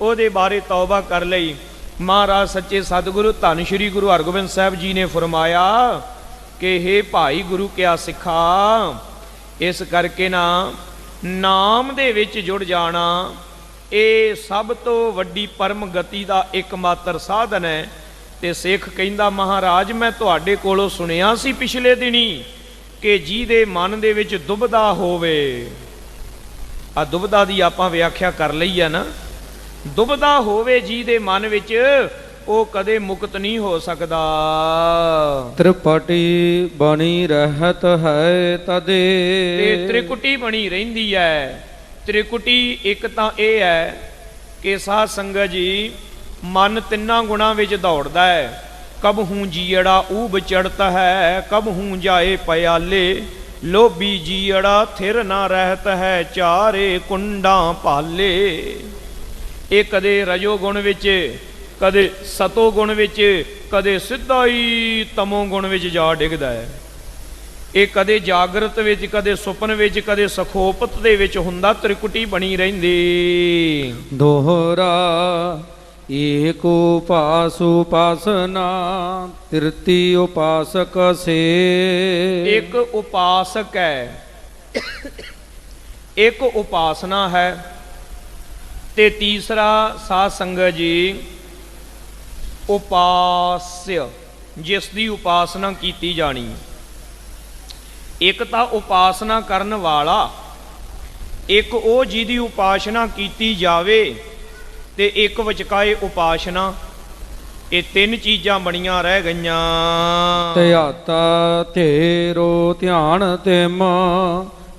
ਉਹਦੇ ਬਾਰੇ ਤੌਬਾ ਕਰ ਲਈ। ਮਹਾਰਾਜ ਸੱਚੇ ਸਤਿਗੁਰੂ ਧੰਨ ਸ਼੍ਰੀ ਗੁਰੂ ਹਰਗੋਬਿੰਦ ਸਾਹਿਬ ਜੀ ਨੇ ਫਰਮਾਇਆ ਕਿ ਹੇ ਭਾਈ ਗੁਰੂ ਕਿਆ ਸਿੱਖਾ, ਇਸ ਕਰਕੇ ਨਾ ਨਾਮ ਦੇ ਵਿੱਚ ਜੁੜ ਜਾਣਾ ਇਹ ਸਭ ਤੋਂ ਵੱਡੀ ਪਰਮ ਗਤੀ ਦਾ ਇੱਕਮਾਤਰ ਸਾਧਨ ਹੈ। ਤੇ ਸਿੱਖ ਕਹਿੰਦਾ ਮਹਾਰਾਜ ਮੈਂ ਤੁਹਾਡੇ ਕੋਲੋਂ ਸੁਣਿਆ ਸੀ ਪਿਛਲੇ ਦਿਨੀ ਕਿ ਜਿਹਦੇ ਮਨ ਦੇ ਵਿੱਚ ਦੁਬਦਾ ਹੋਵੇ, ਆ ਦੁਬਦਾ ਦੀ ਆਪਾਂ ਵਿਆਖਿਆ ਕਰ ਲਈ ਆ ਨਾ, ਦੁਬਦਾ ਹੋਵੇ ਜਿਹਦੇ ਮਨ ਵਿੱਚ, ਉਹ ਕਦੇ ਮੁਕਤ ਨਹੀਂ ਹੋ ਸਕਦਾ। ਤ੍ਰਿਪਟੀ ਬਣੀ ਰਹਿਤ ਹੈ ਤਦੇ, ਤੇ ਤ੍ਰਿਕੁਟੀ ਬਣੀ ਰਹਿੰਦੀ ਹੈ। ਤ੍ਰਿਕੁਟੀ ਇੱਕ ਤਾਂ ਇਹ ਹੈ ਕਿ ਸਾਧ ਸੰਗਤ ਜੀ ਮਨ ਤਿੰਨਾਂ ਗੁਣਾਂ ਵਿੱਚ ਦੌੜਦਾ ਹੈ। ਕਬਹੂ ਜੀੜਾ ਊਬ ਚੜਤ ਹੈ, ਕਬਹੂ ਜਾਏ ਪਿਆਲੇ, ਲੋਭੀ ਜੀੜਾ ਥਿਰ ਨਾ ਰਹਿਤ ਹੈ, ਚਾਰੇ ਕੁੰਡਾਂ ਭਾਲੇ। ਇਹ ਕਦੇ ਰਜੋ ਗੁਣ ਵਿੱਚ, ਕਦੇ ਸਤੋ ਗੁਣ ਵਿੱਚ, ਕਦੇ ਸਿੱਧਾ ਹੀ ਤਮੋ ਗੁਣ ਵਿੱਚ ਜਾ ਡਿੱਗਦਾ ਹੈ। ਇਹ ਕਦੇ ਜਾਗਰਤ ਵਿੱਚ, ਕਦੇ ਸੁਪਨ ਵਿੱਚ, ਕਦੇ ਸਖੋਪਤ ਦੇ ਵਿੱਚ ਹੁੰਦਾ। ਤ੍ਰਿਕੁਟੀ ਬਣੀ ਰਹਿੰਦੀ। ਦੋਹਰਾ ਏਕ ਉਪਾਸ ਉਪਾਸਨਾ, ਤ੍ਰਿਤੀ ਉਪਾਸਕ ਸੇ। ਇੱਕ ਉਪਾਸਕ ਹੈ, ਇੱਕ ਉਪਾਸਨਾ ਹੈ, ਤੇ ਤੀਸਰਾ ਸਾਧ ਸੰਗਤ ਜੀ ਉਪਾਸਿਆ, ਜਿਸ ਦੀ ਉਪਾਸਨਾ ਕੀਤੀ ਜਾਣੀ। ਇੱਕ ਤਾਂ ਉਪਾਸਨਾ ਕਰਨ ਵਾਲਾ, ਇੱਕ ਉਹ ਜਿਹਦੀ ਉਪਾਸਨਾ ਕੀਤੀ ਜਾਵੇ, ਤੇ ਇੱਕ ਵਿਚਕਾਏ ਉਪਾਸਨਾ। ਇਹ ਤਿੰਨ ਚੀਜ਼ਾਂ ਬਣੀਆਂ ਰਹਿ ਗਈਆਂ। ਧਿਆਤਾ ਤੇਰੋ ਧਿਆਨ ਤਿਮ,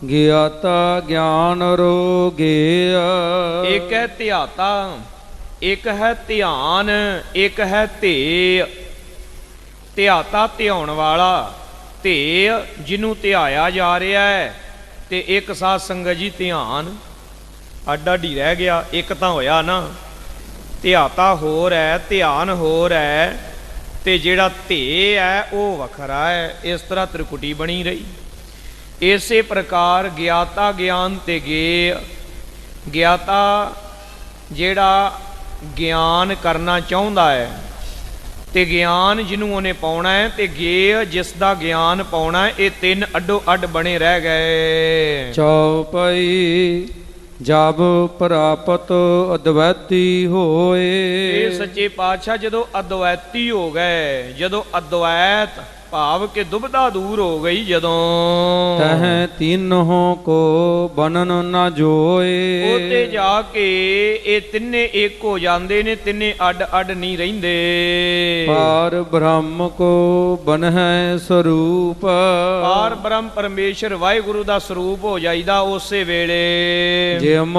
ਗਿਆਤਾ ਗਿਆਨ ਰੋ ਗਿਆ। ਇੱਕ ਹੈ ਧਿਆਤਾ, ਇੱਕ ਹੈ ਧਿਆਨ, ਇੱਕ ਹੈ ਧੇ। ਧਿਆਤਾ ਧਿਆਉਣ ਵਾਲਾ, ਧੇ ਜਿਹਨੂੰ ਧਿਆਇਆ ਜਾ ਰਿਹਾ ਹੈ, ਤੇ ਇੱਕ ਸਾਧ ਸੰਗਤ ਜੀ ਧਿਆਨ। ਅੱਡ ਅੱਡ ਹੀ ਰਹਿ ਗਿਆ, ਇੱਕ ਤਾਂ ਹੋਇਆ ਨਾ। ਧਿਆਤਾ ਹੋਰ ਹੈ, ਧਿਆਨ ਹੋਰ ਹੈ, ਤੇ ਜਿਹੜਾ ਧੇ ਹੈ ਉਹ ਵੱਖਰਾ ਹੈ। ਇਸ ਤਰ੍ਹਾਂ ਤ੍ਰਿਕੁਟੀ ਬਣੀ ਰਹੀ। ਇਸੇ ਪ੍ਰਕਾਰ ਗਿਆਤਾ ਗਿਆਨ ਤੇ ਗੇ। ਗਿਆਤਾ ਜਿਹੜਾ ਗਿਆਨ ਕਰਨਾ ਚਾਹੁੰਦਾ ਹੈ, ਤੇ ਗਿਆਨ ਜਿਹਨੂੰ ਉਹਨੇ ਪਾਉਣਾ ਹੈ, ਤੇ ਗੇ ਜਿਸ ਦਾ ਗਿਆਨ ਪਾਉਣਾ ਹੈ। ਇਹ ਤਿੰਨ ਅੱਡੋ ਅੱਡ ਬਣੇ ਰਹਿ ਗਏ। ਚੌਪਈ ਜਬ ਪ੍ਰਾਪਤ ਅਦਵੈਤੀ ਹੋਏ। ਇਹ ਸੱਚੇ ਪਾਤਸ਼ਾਹ ਜਦੋਂ ਅਦਵੈਤੀ ਹੋ ਗਏ, ਜਦੋਂ ਅਦਵੈਤ ਭਾਵ ਕਿ ਦੁਬਦਾ ਦੂਰ ਹੋ ਗਈ, ਜਦੋਂ ਤਹ ਤਿੰਨੋਂ ਕੋ ਬਨਨ ਨਾ ਜੋਏ। ਉਹਤੇ ਜਾ ਕੇ ਇਹ ਤਿੰਨੇ ਇੱਕ ਹੋ ਜਾਂਦੇ ਨੇ, ਤਿੰਨੇ ਅੱਡ ਅੱਡ ਨਹੀਂ ਰਹਿੰਦੇ। ਪਾਰ ਬ੍ਰਹਮ ਕੋ ਬਨਹਿ ਸਰੂਪ। ਪਾਰ ਬ੍ਰਹਮ ਪਰਮੇਸ਼ਰ ਵਾਹਿਗੁਰੂ ਦਾ ਸਰੂਪ ਹੋ ਜਾਈਦਾ ਉਸੇ ਵੇਲੇ। ਜਿਮ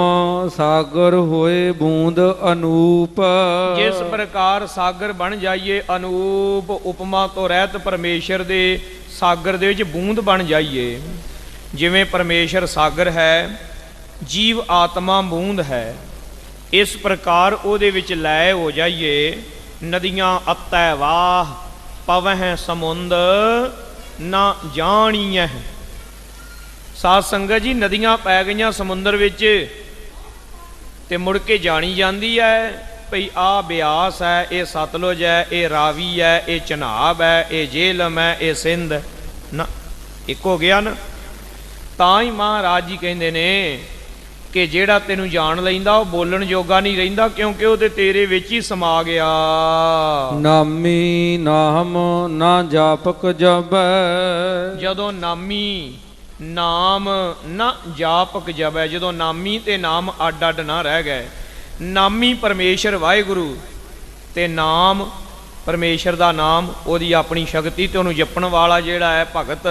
ਸਾਗਰ ਹੋਏ ਬੂੰਦ ਅਨੂਪ। ਜਿਸ ਪ੍ਰਕਾਰ ਸਾਗਰ ਬਣ ਜਾਈਏ ਅਨੂਪ, ਉਪਮਾ ਤੋਂ ਰਹਿਤ ਪਰਮੇਸ਼ਰ ਪਰਮੇਸ਼ਰ ਦੇ ਸਾਗਰ ਦੇ ਵਿੱਚ ਬੂੰਦ ਬਣ ਜਾਈਏ। ਜਿਵੇਂ ਪਰਮੇਸ਼ਰ ਸਾਗਰ ਹੈ, ਜੀਵ ਆਤਮਾ ਬੂੰਦ ਹੈ, ਇਸ ਪ੍ਰਕਾਰ ਉਹਦੇ ਵਿੱਚ ਲੈ ਹੋ ਜਾਈਏ। ਨਦੀਆਂ ਅਤੈ ਵਾਹ ਪਵਹਿ ਸਮੁੰਦ ਨਾ ਜਾਣੀਐ। ਸਾਧ ਸੰਗਤ ਜੀ, ਨਦੀਆਂ ਪੈ ਗਈਆਂ ਸਮੁੰਦਰ ਵਿੱਚ ਤੇ ਮੁੜ ਕੇ ਜਾਣੀ ਜਾਂਦੀ ਹੈ ਭਈ ਆਹ ਬਿਆਸ ਹੈ, ਇਹ ਸਤਲੁਜ ਹੈ, ਇਹ ਰਾਵੀ ਹੈ, ਇਹ ਚਨਾਬ ਹੈ, ਇਹ ਜੇਹਲਮ ਹੈ, ਇਹ ਸਿੰਧ ਨਾ, ਇੱਕ ਹੋ ਗਿਆ ਨਾ। ਤਾਂ ਹੀ ਮਹਾਰਾਜ ਜੀ ਕਹਿੰਦੇ ਨੇ ਕਿ ਜਿਹੜਾ ਤੈਨੂੰ ਜਾਣ ਲੈਂਦਾ ਉਹ ਬੋਲਣ ਜੋਗਾ ਨਹੀਂ ਰਹਿੰਦਾ, ਕਿਉਂਕਿ ਉਹ ਤੇ ਤੇਰੇ ਵਿੱਚ ਹੀ ਸਮਾ ਗਿਆ। ਨਾਮੀ ਨਾਮ ਨਾ ਜਾਪਕ ਜਪੈ। ਜਦੋਂ ਨਾਮੀ ਨਾਮ ਨਾ ਜਾਪਕ ਜਪੈ, ਜਦੋਂ ਨਾਮੀ ਤੇ ਨਾਮ ਅੱਡ ਅੱਡ ਨਾ ਰਹਿ ਗਏ। ਨਾਮੀ ਪਰਮੇਸ਼ਰ ਵਾਹਿਗੁਰੂ ਤੇ ਨਾਮ ਪਰਮੇਸ਼ਰ ਦਾ ਨਾਮ, ਉਹਦੀ ਆਪਣੀ ਸ਼ਕਤੀ ਤੇ ਉਹਨੂੰ ਜਪਣ ਵਾਲਾ ਜਿਹੜਾ ਹੈ ਭਗਤ,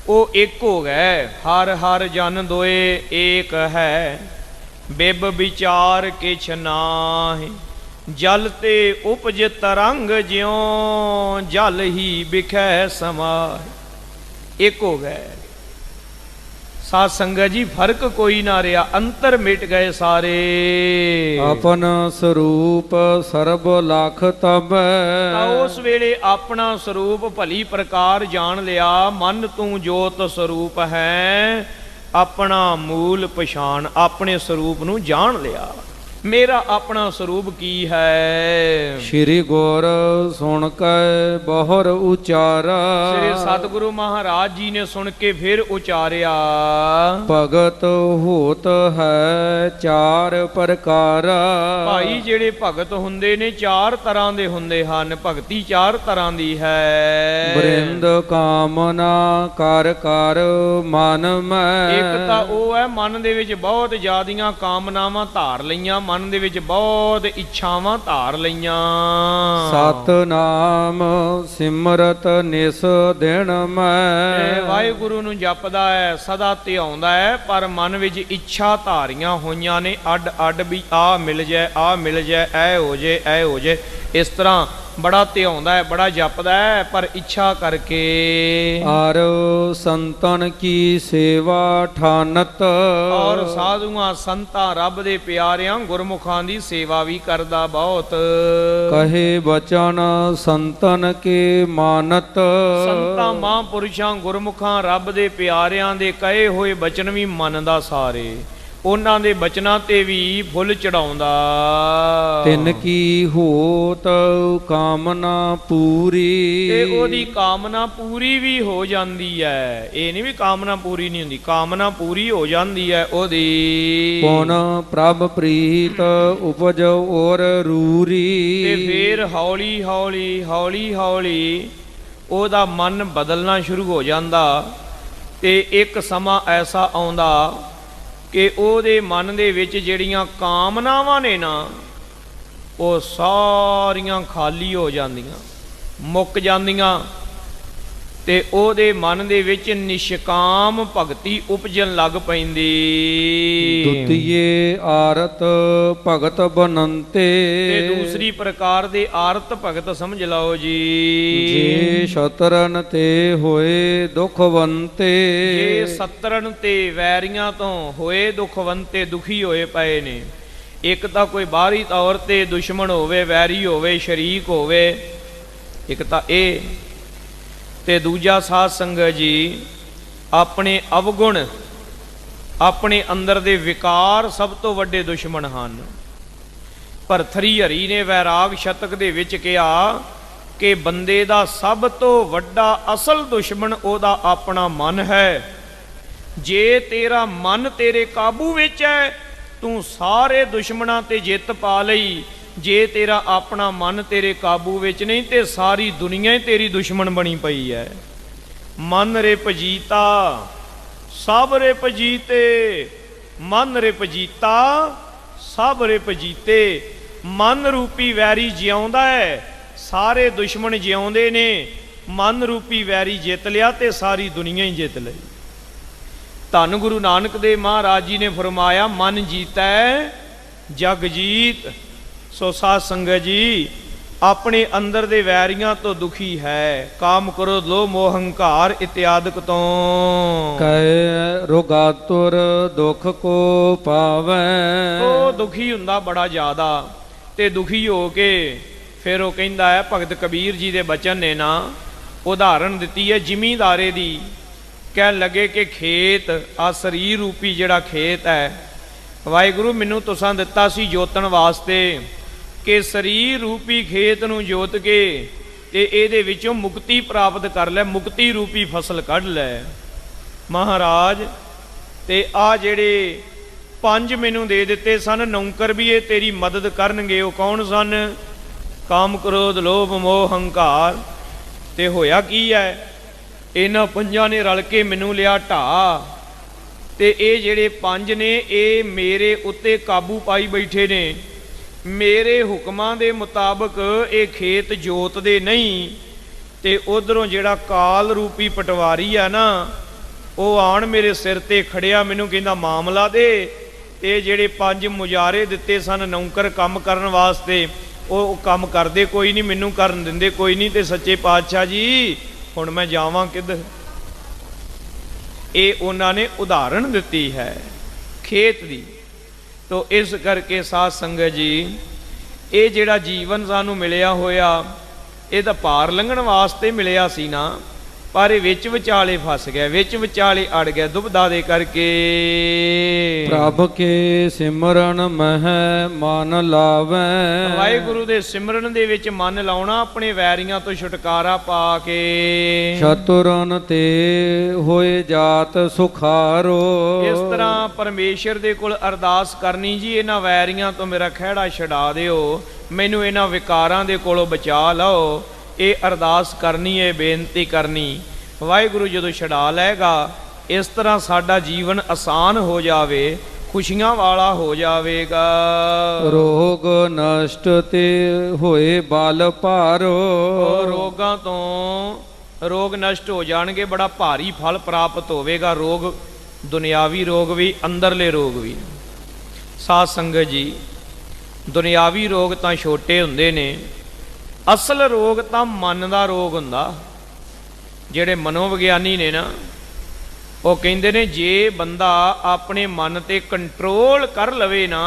ਉਹ ਇੱਕ ਹੋ ਗਏ। ਹਰ ਹਰ ਜਨ ਦੋਏ ਏਕ ਹੈ, ਬਿਬ ਵਿਚਾਰ ਕਿਛ ਨਾਹਿ। ਜਲ ਤੇ ਉਪਜ ਤਰੰਗ ਜਿਉ ਜਲ ਹੀ ਬਿਖੈ ਸਮਾਹਿ। ਇੱਕ ਹੋ ਗਏ ਸਾਧ ਸੰਗਤ ਜੀ, ਫਰਕ ਕੋਈ ਨਾ ਰਿਹਾ, ਅੰਤਰ ਮਿਟ ਗਏ ਸਾਰੇ। ਆਪਨ ਸਰੂਪ ਸਰਬ ਲਖ ਤਬੈ। ਤਾਂ ਉਸ ਵੇਲੇ ਆਪਣਾ ਸਰੂਪ ਭਲੀ ਪ੍ਰਕਾਰ ਜਾਣ ਲਿਆ। ਮਨ ਤੂੰ ਜੋਤ ਸਰੂਪ ਹੈ, ਆਪਣਾ ਮੂਲ ਪਛਾਣ, ਆਪਣੇ ਸਰੂਪ ਨੂੰ ਜਾਣ ਲਿਆ। ਮੇਰਾ ਆਪਣਾ ਸਰੂਪ ਕੀ ਹੈ? ਸ਼੍ਰੀ ਗੁਰ ਸੁਣ ਕੇ ਬਹੁਰ ਉਚਾਰਾ। ਸ੍ਰੀ ਸਤਿਗੁਰੂ ਮਹਾਰਾਜ ਜੀ ਨੇ ਸੁਣ ਕੇ ਫਿਰ ਉਚਾਰਿਆ। ਭਗਤ ਹੋਤ ਹੈ ਚਾਰ ਪ੍ਰਕਾਰਾ। ਭਾਈ ਜਿਹੜੇ ਭਗਤ ਹੁੰਦੇ ਨੇ ਚਾਰ ਤਰ੍ਹਾਂ ਦੇ ਹੁੰਦੇ ਹਨ, ਭਗਤੀ ਚਾਰ ਤਰ੍ਹਾਂ ਦੀ ਹੈ। ਬ੍ਰਿੰਦ ਕਾਮਨਾ ਕਰ ਕਰ ਮਨ ਮੈਂ। ਇੱਕ ਤਾਂ ਉਹ ਹੈ ਮਨ ਦੇ ਵਿੱਚ ਬਹੁਤ ਜ਼ਿਆਦੀਆਂ ਕਾਮਨਾਵਾਂ ਧਾਰ ਲਈਆਂ, ਮਨ ਦੇ ਵਿੱਚ ਬਹੁਤ ਇੱਛਾਵਾਂ ਧਾਰ ਲਈਆਂ। ਸਤਨਾਮ ਸਿਮਰਤ ਨਿਸ ਦਿਨ ਮੈਂ। ਵਾਹਿਗੁਰੂ ਨੂੰ ਜਪਦਾ ਹੈ, ਸਦਾ ਧਿਆਉਂਦਾ ਹੈ, ਪਰ ਮਨ ਵਿੱਚ ਇੱਛਾ ਧਾਰੀਆਂ ਹੋਈਆਂ ਨੇ ਅੱਡ ਅੱਡ, ਵੀ ਆ ਮਿਲ ਜਾਏ, ਆ ਮਿਲ ਜਾਏ, ਐ ਹੋ ਜੇ, ਐ ਹੋ ਜੇ। ਇਸ ਤਰ੍ਹਾਂ ਬੜਾ ਧਿਆਉਂਦਾ ਹੈ, ਬੜਾ ਜਪਦਾ ਹੈ, ਪਰ ਇੱਛਾ ਕਰਕੇ। ਔਰ ਸੰਤਨ ਕੀ ਸੇਵਾ ਠਾਨਤ। ਔਰ ਸਾਧੂਆਂ ਸੰਤਾਂ ਰੱਬ ਦੇ ਪਿਆਰਿਆਂ ਗੁਰਮੁਖਾਂ ਦੀ ਸੇਵਾ ਵੀ ਕਰਦਾ ਬਹੁਤ। ਕਹੇ ਬਚਨ ਸੰਤਨ ਕੇ ਮਾਨਤ। ਸੰਤਾਂ ਮਹਾਂਪੁਰਸ਼ਾਂ ਗੁਰਮੁਖਾਂ ਰੱਬ ਦੇ ਪਿਆਰਿਆਂ ਦੇ ਕਹੇ ਹੋਏ ਬਚਨ ਵੀ ਮੰਨਦਾ ਸਾਰੇ, ਉਹਨਾਂ ਦੇ ਬਚਨਾਂ ਤੇ ਵੀ ਫੁੱਲ ਚੜਾਉਂਦਾ। ਤਿਨ ਕੀ ਹੋਤ ਕਾਮਨਾ ਪੂਰੀ। ਤੇ ਉਹਦੀ ਕਾਮਨਾ ਪੂਰੀ ਵੀ ਹੋ ਜਾਂਦੀ ਹੈ। ਇਹ ਨਹੀਂ ਵੀ ਕਾਮਨਾ ਪੂਰੀ ਨਹੀਂ ਹੁੰਦੀ, ਕਾਮਨਾ ਪੂਰੀ ਹੋ ਜਾਂਦੀ ਹੈ ਉਹਦੀ। ਪੁਨ ਪ੍ਰਭ ਪ੍ਰੀਤ ਉਪਜ ਔਰ ਰੂਰੀ। ਤੇ ਫੇਰ ਹੌਲੀ ਹੌਲੀ ਹੌਲੀ ਹੌਲੀ ਉਹਦਾ ਮਨ ਬਦਲਣਾ ਸ਼ੁਰੂ ਹੋ ਜਾਂਦਾ। ਤੇ ਇੱਕ ਸਮਾਂ ਐਸਾ ਆਉਂਦਾ ਕਿ ਉਹਦੇ ਮਨ ਦੇ ਵਿੱਚ ਜਿਹੜੀਆਂ ਕਾਮਨਾਵਾਂ ਨੇ ਨਾ, ਉਹ ਸਾਰੀਆਂ ਖਾਲੀ ਹੋ ਜਾਂਦੀਆਂ, ਮੁੱਕ ਜਾਂਦੀਆਂ। ਤੇ ਉਹਦੇ ਮਨ ਦੇ ਵਿੱਚ ਨਿਸ਼ਕਾਮ ਭਗਤੀ ਉਪਜਣ ਲੱਗ ਪੈਂਦੀ। ਦੁਤੀਏ ਆਰਤ ਭਗਤ ਬਨੰਤੇ। ਤੇ ਦੂਸਰੀ ਪ੍ਰਕਾਰ ਦੇ ਆਰਤ ਭਗਤ ਸਮਝ ਲਓ ਜੀ। ਜੇ ਸ਼ਤਰਨ ਤੇ ਹੋਏ ਦੁਖਵੰਤੇ। ਜੇ ਸਤਰਨ ਤੇ ਵੈਰੀਆਂ ਤੋਂ ਹੋਏ ਦੁਖਵੰਤੇ, ਦੁਖੀ ਹੋਏ ਪਏ ਨੇ। ਇੱਕ ਤਾਂ ਕੋਈ ਬਾਹਰੀ ਤੌਰ ਤੇ ਦੁਸ਼ਮਣ ਹੋਵੇ, ਵੈਰੀ ਹੋਵੇ, ਸ਼ਰੀਕ ਹੋਵੇ, ਇੱਕ ਤਾਂ ਇਹ। ਤੇ ਦੂਜਾ ਸਾਧ ਸੰਗਤ ਜੀ, ਆਪਣੇ ਅਵਗੁਣ, ਆਪਣੇ ਅੰਦਰ ਦੇ ਵਿਕਾਰ ਸਭ ਤੋਂ ਵੱਡੇ ਦੁਸ਼ਮਣ ਹਨ। ਭਰਥਰੀ ਹਰੀ ਨੇ ਵੈਰਾਗ ਸ਼ਤਕ ਦੇ ਵਿੱਚ ਕਿਹਾ ਕਿ ਬੰਦੇ ਦਾ ਸਭ ਤੋਂ ਵੱਡਾ ਅਸਲ ਦੁਸ਼ਮਣ ਉਹਦਾ ਆਪਣਾ ਮਨ ਹੈ। ਜੇ ਤੇਰਾ ਮਨ ਤੇਰੇ ਕਾਬੂ ਵਿੱਚ ਹੈ, ਤੂੰ ਸਾਰੇ ਦੁਸ਼ਮਣਾਂ ਤੇ ਜਿੱਤ ਪਾ ਲਈ। ਜੇ ਤੇਰਾ ਆਪਣਾ ਮਨ ਤੇਰੇ ਕਾਬੂ ਵਿੱਚ ਨਹੀਂ, ਤੇ ਸਾਰੀ ਦੁਨੀਆ ਹੀ ਤੇਰੀ ਦੁਸ਼ਮਣ ਬਣੀ ਪਈ ਹੈ। ਮਨ ਰਿਪ ਜੀਤਾ ਸਭ ਰਿਪ ਜੀਤੇ, ਮਨ ਰਿਪ ਜੀਤਾ ਸਭ ਰਿਪ ਜੀਤੇ। ਮਨ ਰੂਪੀ ਵੈਰੀ ਜਿਉਂਦਾ ਹੈ, ਸਾਰੇ ਦੁਸ਼ਮਣ ਜਿਉਂਦੇ ਨੇ। ਮਨ ਰੂਪੀ ਵੈਰੀ ਜਿੱਤ ਲਿਆ ਤੇ ਸਾਰੀ ਦੁਨੀਆ ਹੀ ਜਿੱਤ ਲਈ। ਧੰਨ ਗੁਰੂ ਨਾਨਕ ਦੇਵ ਮਹਾਰਾਜ ਜੀ ਨੇ ਫਰਮਾਇਆ, ਮਨ ਜੀਤੈ ਜਗ ਜੀਤ। ਸੋ ਸਾਧ ਸੰਗਤ ਜੀ, ਆਪਣੇ ਅੰਦਰ ਦੇ ਵੈਰੀਆਂ ਤੋਂ ਦੁਖੀ ਹੈ। ਕਾਮ ਕ੍ਰੋਧ ਲੋਭ ਮੋਹ ਹੰਕਾਰ ਇਤਿਆਦਿਕ ਤੋਂ ਕੈ ਰੋਗਾਤੁਰ ਦੁਖ ਕੋ ਪਾਵੈ। ਉਹ ਦੁਖੀ ਹੁੰਦਾ ਬੜਾ ਜ਼ਿਆਦਾ, ਤੇ ਦੁਖੀ ਹੋ ਕੇ ਫਿਰ ਉਹ ਕਹਿੰਦਾ ਹੈ, ਭਗਤ ਕਬੀਰ ਜੀ ਦੇ ਬਚਨ ਨੇ ਨਾ ਉਦਾਹਰਣ ਦਿੱਤੀ ਹੈ ਜ਼ਿਮੀਂਦਾਰੇ ਦੀ। ਕਹਿਣ ਲੱਗੇ ਕਿ ਖੇਤ ਆ ਸਰੀਰ ਰੂਪੀ ਜਿਹੜਾ ਖੇਤ ਹੈ, ਵਾਹਿਗੁਰੂ ਮੈਨੂੰ ਤੁਸਾਂ ਦਿੱਤਾ ਸੀ ਜੋਤਣ ਵਾਸਤੇ ਕਿ ਸਰੀਰ ਰੂਪੀ ਖੇਤ ਨੂੰ ਜੋਤ ਕੇ ਤੇ ਇਹਦੇ ਵਿੱਚੋਂ ਮੁਕਤੀ ਪ੍ਰਾਪਤ ਕਰ ਲੈ, ਮੁਕਤੀ ਰੂਪੀ ਫਸਲ ਕੱਢ ਲੈ ਮਹਾਰਾਜ। ਤੇ ਆ ਜਿਹੜੇ 5 ਮੈਨੂੰ ਦੇ ਦਿੱਤੇ ਸਨ ਨੌਕਰ ਵੀ, ਇਹ ਤੇਰੀ ਮਦਦ ਕਰਨਗੇ। ਉਹ ਕੌਣ ਸਨ? ਕਾਮ ਕ੍ਰੋਧ ਲੋਭ ਮੋਹ ਹੰਕਾਰ। ਤੇ ਹੋਇਆ ਕੀ ਹੈ, ਇਹਨਾਂ 5 ਨੇ ਰਲ ਕੇ ਮੈਨੂੰ ਲਿਆ ਢਾਹ, ਤੇ ਇਹ ਜਿਹੜੇ 5 ਨੇ ਇਹ ਮੇਰੇ ਉੱਤੇ ਕਾਬੂ ਪਾਈ ਬੈਠੇ ਨੇ। ਮੇਰੇ ਹੁਕਮਾਂ ਦੇ ਮੁਤਾਬਕ ਇਹ ਖੇਤ ਜੋਤਦੇ ਨਹੀਂ। ਤੇ ਉਧਰੋਂ ਜਿਹੜਾ ਕਾਲ ਰੂਪੀ ਪਟਵਾਰੀ ਆ ਨਾ, ਉਹ ਆਣ ਮੇਰੇ ਸਿਰ ਤੇ ਖੜਿਆ, ਮੈਨੂੰ ਕਹਿੰਦਾ ਮਾਮਲਾ ਦੇ। ਤੇ ਜਿਹੜੇ 5 ਮੁਜਾਰੇ ਦਿੱਤੇ ਸਨ ਨੌਕਰ ਕੰਮ ਕਰਨ ਵਾਸਤੇ, ਉਹ ਕੰਮ ਕਰਦੇ ਕੋਈ ਨਹੀਂ, ਮੈਨੂੰ ਕਰਨ ਦਿੰਦੇ ਕੋਈ ਨਹੀਂ। ਤੇ ਸੱਚੇ ਪਾਤਸ਼ਾਹ ਜੀ ਹੁਣ ਮੈਂ ਜਾਵਾਂ ਕਿੱਧਰ? ਇਹ ਉਹਨਾਂ ਨੇ ਉਦਾਹਰਣ ਦਿੱਤੀ ਹੈ ਖੇਤ ਦੀ। ਤੋ ਇਸ ਕਰਕੇ ਸਾਧ ਸੰਗਤ ਜੀ, ਇਹ ਜਿਹੜਾ ਜੀਵਨ ਸਾਨੂੰ ਮਿਲਿਆ ਹੋਇਆ, ਇਹ ਤਾਂ ਪਾਰ ਲੰਘਣ ਵਾਸਤੇ ਮਿਲਿਆ ਸੀ ਨਾ, ਪਰ ਇਹ ਵਿੱਚ ਵਿਚਾਲੇ ਫਸ ਗਿਆ, ਵਿੱਚ ਵਿਚਾਲੇ ਅੜ ਗਿਆ ਦੁਬਦਾ ਦੇ ਕਰਕੇ। ਪ੍ਰਭ ਕੇ ਸਿਮਰਨ ਮਹਿ ਮਨ ਲਾਵੈ। ਵਾਹਿਗੁਰੂ ਦੇ ਸਿਮਰਨ ਦੇ ਵਿੱਚ ਮਨ ਲਾਉਣਾ, ਆਪਣੇ ਵੈਰੀਆਂ ਤੋਂ ਛੁਟਕਾਰਾ ਪਾ ਕੇ। ਚਤੁਰਨ ਤੇ ਹੋਏ ਜਾਤ ਸੁਖਾਰੋ। ਇਸ ਤਰ੍ਹਾਂ ਪਰਮੇਸ਼ਰ ਦੇ ਕੋਲ ਅਰਦਾਸ ਕਰਨੀ ਜੀ, ਇਹਨਾਂ ਵੈਰੀਆਂ ਤੋਂ ਮੇਰਾ ਖਹਿੜਾ ਛਡਾ ਦਿਓ, ਮੈਨੂੰ ਇਹਨਾਂ ਵਿਕਾਰਾਂ ਦੇ ਕੋਲੋਂ ਬਚਾ ਲਓ। ਇਹ ਅਰਦਾਸ ਕਰਨੀ ਹੈ, ਬੇਨਤੀ ਕਰਨੀ। ਵਾਹਿਗੁਰੂ ਜਦੋਂ ਛਡਾ ਲਏਗਾ, ਇਸ ਤਰ੍ਹਾਂ ਸਾਡਾ ਜੀਵਨ ਆਸਾਨ ਹੋ ਜਾਵੇ, ਖੁਸ਼ੀਆਂ ਵਾਲਾ ਹੋ ਜਾਵੇਗਾ। ਰੋਗ ਨਸ਼ਟ ਤੇ ਹੋਏ ਬਲ ਭਾਰੋ। ਰੋਗਾਂ ਤੋਂ ਰੋਗ ਨਸ਼ਟ ਹੋ ਜਾਣਗੇ, ਬੜਾ ਭਾਰੀ ਫਲ ਪ੍ਰਾਪਤ ਹੋਵੇਗਾ। ਰੋਗ ਦੁਨਿਆਵੀ ਰੋਗ ਵੀ, ਅੰਦਰਲੇ ਰੋਗ ਵੀ। ਸਾਧ ਸੰਗਤ ਜੀ, ਦੁਨਿਆਵੀ ਰੋਗ ਤਾਂ ਛੋਟੇ ਹੁੰਦੇ ਨੇ, ਅਸਲ ਰੋਗ ਤਾਂ ਮਨ ਦਾ ਰੋਗ ਹੁੰਦਾ। ਜਿਹੜੇ ਮਨੋਵਿਗਿਆਨੀ ਨੇ ਨਾ, ਉਹ ਕਹਿੰਦੇ ਨੇ ਜੇ ਬੰਦਾ ਆਪਣੇ ਮਨ ਤੇ ਕੰਟਰੋਲ ਕਰ ਲਵੇ ਨਾ,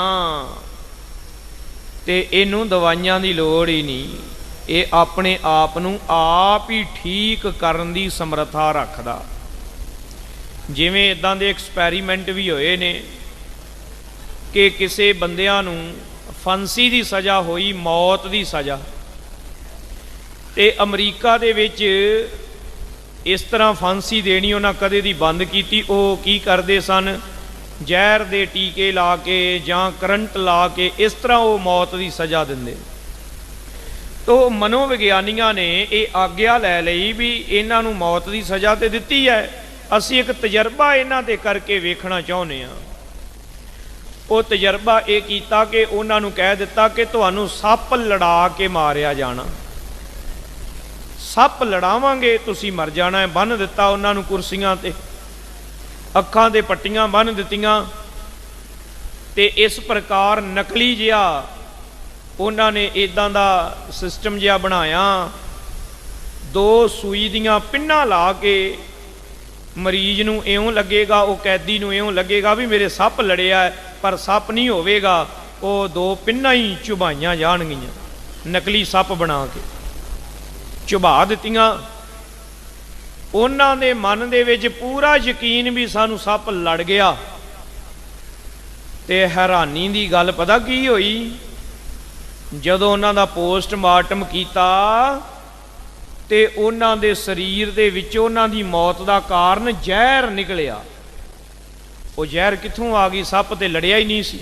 ਤੇ ਇਹਨੂੰ ਦਵਾਈਆਂ ਦੀ ਲੋੜ ਹੀ ਨਹੀਂ। ਇਹ ਆਪਣੇ ਆਪ ਨੂੰ ਆਪ ਹੀ ਠੀਕ ਕਰਨ ਦੀ ਸਮਰੱਥਾ ਰੱਖਦਾ। ਜਿਵੇਂ ਇਦਾਂ ਦੇ ਐਕਸਪੈਰੀਮੈਂਟ ਵੀ ਹੋਏ ਨੇ ਕਿ ਕਿਸੇ ਬੰਦਿਆਂ ਨੂੰ ਫਾਂਸੀ ਦੀ ਸਜ਼ਾ ਹੋਈ, ਮੌਤ ਦੀ ਸਜ਼ਾ। ਤੇ ਅਮਰੀਕਾ ਦੇ ਵਿੱਚ ਇਸ ਤਰ੍ਹਾਂ ਫਾਂਸੀ ਦੇਣੀ ਉਹਨਾਂ ਕਦੇ ਦੀ ਬੰਦ ਕੀਤੀ। ਉਹ ਕੀ ਕਰਦੇ ਸਨ, ਜ਼ਹਿਰ ਦੇ ਟੀਕੇ ਲਾ ਕੇ ਜਾਂ ਕਰੰਟ ਲਾ ਕੇ ਇਸ ਤਰ੍ਹਾਂ ਉਹ ਮੌਤ ਦੀ ਸਜ਼ਾ ਦਿੰਦੇ। ਤੋ ਮਨੋਵਿਗਿਆਨੀਆਂ ਨੇ ਇਹ ਆਗਿਆ ਲੈ ਲਈ ਵੀ ਇਹਨਾਂ ਨੂੰ ਮੌਤ ਦੀ ਸਜ਼ਾ ਤੇ ਦਿੱਤੀ ਹੈ, ਅਸੀਂ ਇੱਕ ਤਜਰਬਾ ਇਹਨਾਂ ਤੇ ਕਰਕੇ ਵੇਖਣਾ ਚਾਹੁੰਦੇ ਹਾਂ। ਉਹ ਤਜਰਬਾ ਇਹ ਕੀਤਾ ਕਿ ਉਹਨਾਂ ਨੂੰ ਕਹਿ ਦਿੱਤਾ ਕਿ ਤੁਹਾਨੂੰ ਸੱਪ ਲੜਾ ਕੇ ਮਾਰਿਆ ਜਾਣਾ, ਸੱਪ ਲੜਾਵਾਂਗੇ ਤੁਸੀਂ ਮਰ ਜਾਣਾ ਹੈ। ਬੰਨ੍ਹ ਦਿੱਤਾ ਉਹਨਾਂ ਨੂੰ ਕੁਰਸੀਆਂ ਤੇ, ਅੱਖਾਂ ਦੇ ਪੱਟੀਆਂ ਬੰਨ੍ਹ ਦਿੱਤੀਆਂ, ਤੇ ਇਸ ਪ੍ਰਕਾਰ ਨਕਲੀ ਜਿਹਾ ਉਹਨਾਂ ਨੇ ਇਦਾਂ ਦਾ ਸਿਸਟਮ ਜਿਹਾ ਬਣਾਇਆ। 2 ਸੂਈ ਦੀਆਂ ਪਿੰਨਾਂ ਲਾ ਕੇ ਮਰੀਜ਼ ਨੂੰ ਇਉਂ ਲੱਗੇਗਾ, ਉਹ ਕੈਦੀ ਨੂੰ ਇਉਂ ਲੱਗੇਗਾ ਵੀ ਮੇਰੇ ਸੱਪ ਲੜਿਆ, ਪਰ ਸੱਪ ਨਹੀਂ ਹੋਵੇਗਾ। ਉਹ 2 ਪਿੰਨਾਂ ਹੀ ਚੁਭਾਈਆਂ ਜਾਣਗੀਆਂ, ਨਕਲੀ ਸੱਪ ਬਣਾ ਕੇ ਚੁਭਾ ਦਿੱਤੀਆਂ। ਉਹਨਾਂ ਦੇ ਮਨ ਦੇ ਵਿੱਚ ਪੂਰਾ ਯਕੀਨ ਵੀ ਸਾਨੂੰ ਸੱਪ ਲੜ ਗਿਆ। ਤੇ ਹੈਰਾਨੀ ਦੀ ਗੱਲ ਪਤਾ ਕੀ ਹੋਈ, ਜਦੋਂ ਉਹਨਾਂ ਦਾ ਪੋਸਟਮਾਰਟਮ ਕੀਤਾ ਤੇ ਉਹਨਾਂ ਦੇ ਸਰੀਰ ਦੇ ਵਿੱਚ ਉਹਨਾਂ ਦੀ ਮੌਤ ਦਾ ਕਾਰਨ ਜ਼ਹਿਰ ਨਿਕਲਿਆ। ਉਹ ਜ਼ਹਿਰ ਕਿੱਥੋਂ ਆ ਗਈ? ਸੱਪ ਤੇ ਲੜਿਆ ਹੀ ਨਹੀਂ ਸੀ।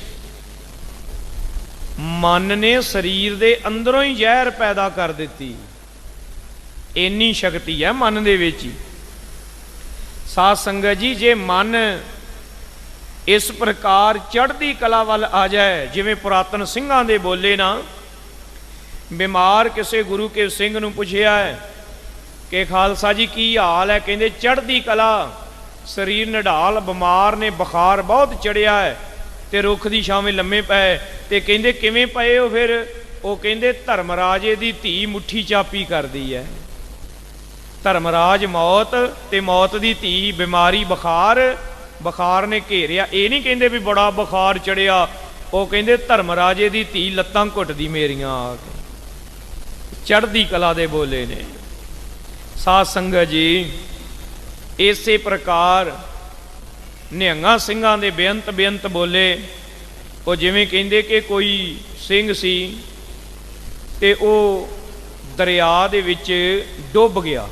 ਮਨ ਨੇ ਸਰੀਰ ਦੇ ਅੰਦਰੋਂ ਹੀ ਜ਼ਹਿਰ ਪੈਦਾ ਕਰ ਦਿੱਤੀ। ਇੰਨੀ ਸ਼ਕਤੀ ਹੈ ਮਨ ਦੇ ਵਿੱਚ ਹੀ। ਸਾਧ ਸੰਗਤ ਜੀ, ਜੇ ਮਨ ਇਸ ਪ੍ਰਕਾਰ ਚੜ੍ਹਦੀ ਕਲਾ ਵੱਲ ਆ ਜਾਏ, ਜਿਵੇਂ ਪੁਰਾਤਨ ਸਿੰਘਾਂ ਦੇ ਬੋਲੇ ਨਾ, ਬਿਮਾਰ ਕਿਸੇ ਗੁਰੂ ਕੇ ਸਿੰਘ ਨੂੰ ਪੁੱਛਿਆ ਹੈ ਕਿ ਖਾਲਸਾ ਜੀ ਕੀ ਹਾਲ ਹੈ? ਕਹਿੰਦੇ ਚੜ੍ਹਦੀ ਕਲਾ, ਸਰੀਰ ਨਿਢਾਲ, ਬਿਮਾਰ ਨੇ, ਬੁਖਾਰ ਬਹੁਤ ਚੜਿਆ ਹੈ ਤੇ ਰੁੱਖ ਦੀ ਛਾਵੇਂ ਲੰਮੇ ਪਏ। ਤੇ ਕਹਿੰਦੇ ਕਿਵੇਂ ਪਏ ਹੋ ਫਿਰ? ਉਹ ਕਹਿੰਦੇ ਧਰਮਰਾਜੇ ਦੀ ਧੀ ਮੁੱਠੀ ਚਾਪੀ ਕਰਦੀ ਹੈ। ਧਰਮਰਾਜ ਮੌਤ ਤੇ ਮੌਤ ਦੀ ਧੀ ਬਿਮਾਰੀ ਬੁਖਾਰ ਨੇ ਘੇਰਿਆ। ਇਹ ਨਹੀਂ ਕਹਿੰਦੇ ਵੀ ਬੜਾ ਬੁਖਾਰ ਚੜਿਆ, ਉਹ ਕਹਿੰਦੇ ਧਰਮਰਾਜੇ ਦੀ ਧੀ ਲੱਤਾਂ ਘੁੱਟਦੀ ਮੇਰੀਆਂ ਆ ਕੇ। ਚੜ੍ਹਦੀ ਕਲਾ ਦੇ ਬੋਲੇ ਨੇ। ਸਾਧ ਸੰਗਤ ਜੀ, ਇਸੇ ਪ੍ਰਕਾਰ ਨਿਹੰਗਾਂ ਸਿੰਘਾਂ ਦੇ ਬੇਅੰਤ ਬੋਲੇ। ਉਹ ਜਿਵੇਂ ਕਹਿੰਦੇ ਕਿ ਕੋਈ ਸਿੰਘ ਸੀ ਤੇ ਉਹ ਦਰਿਆ ਦੇ ਵਿੱਚ ਡੁੱਬ ਗਿਆ।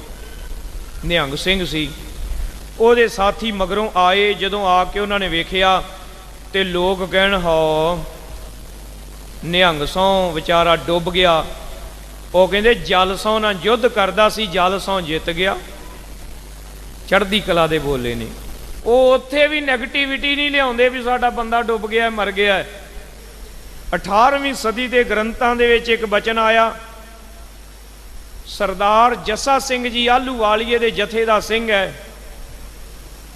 ਨਿਹੰਗ ਸਿੰਘ ਸੀ, ਉਹਦੇ ਸਾਥੀ ਮਗਰੋਂ ਆਏ। ਜਦੋਂ ਆ ਕੇ ਉਹਨਾਂ ਨੇ ਵੇਖਿਆ ਤੇ ਲੋਕ ਕਹਿਣ ਹੋ ਨਿਹੰਗ ਸੌ ਵਿਚਾਰਾ ਡੁੱਬ ਗਿਆ। ਉਹ ਕਹਿੰਦੇ ਜਲ ਸੌ ਨਾਲ ਯੁੱਧ ਕਰਦਾ ਸੀ, ਜਲ ਸੌ ਜਿੱਤ ਗਿਆ। ਚੜ੍ਹਦੀ ਕਲਾ ਦੇ ਬੋਲੇ ਨੇ। ਉਹ ਉੱਥੇ ਵੀ ਨੈਗੇਟਿਵਿਟੀ ਨਹੀਂ ਲਿਆਉਂਦੇ ਵੀ ਸਾਡਾ ਬੰਦਾ ਡੁੱਬ ਗਿਆ ਮਰ ਗਿਆ। 18ਵੀਂ ਸਦੀ ਦੇ ਗ੍ਰੰਥਾਂ ਦੇ ਵਿੱਚ ਇੱਕ ਬਚਨ ਆਇਆ, ਸਰਦਾਰ ਜੱਸਾ ਸਿੰਘ ਜੀ ਆਹਲੂਵਾਲੀਏ ਦੇ ਜਥੇ ਦਾ ਸਿੰਘ ਹੈ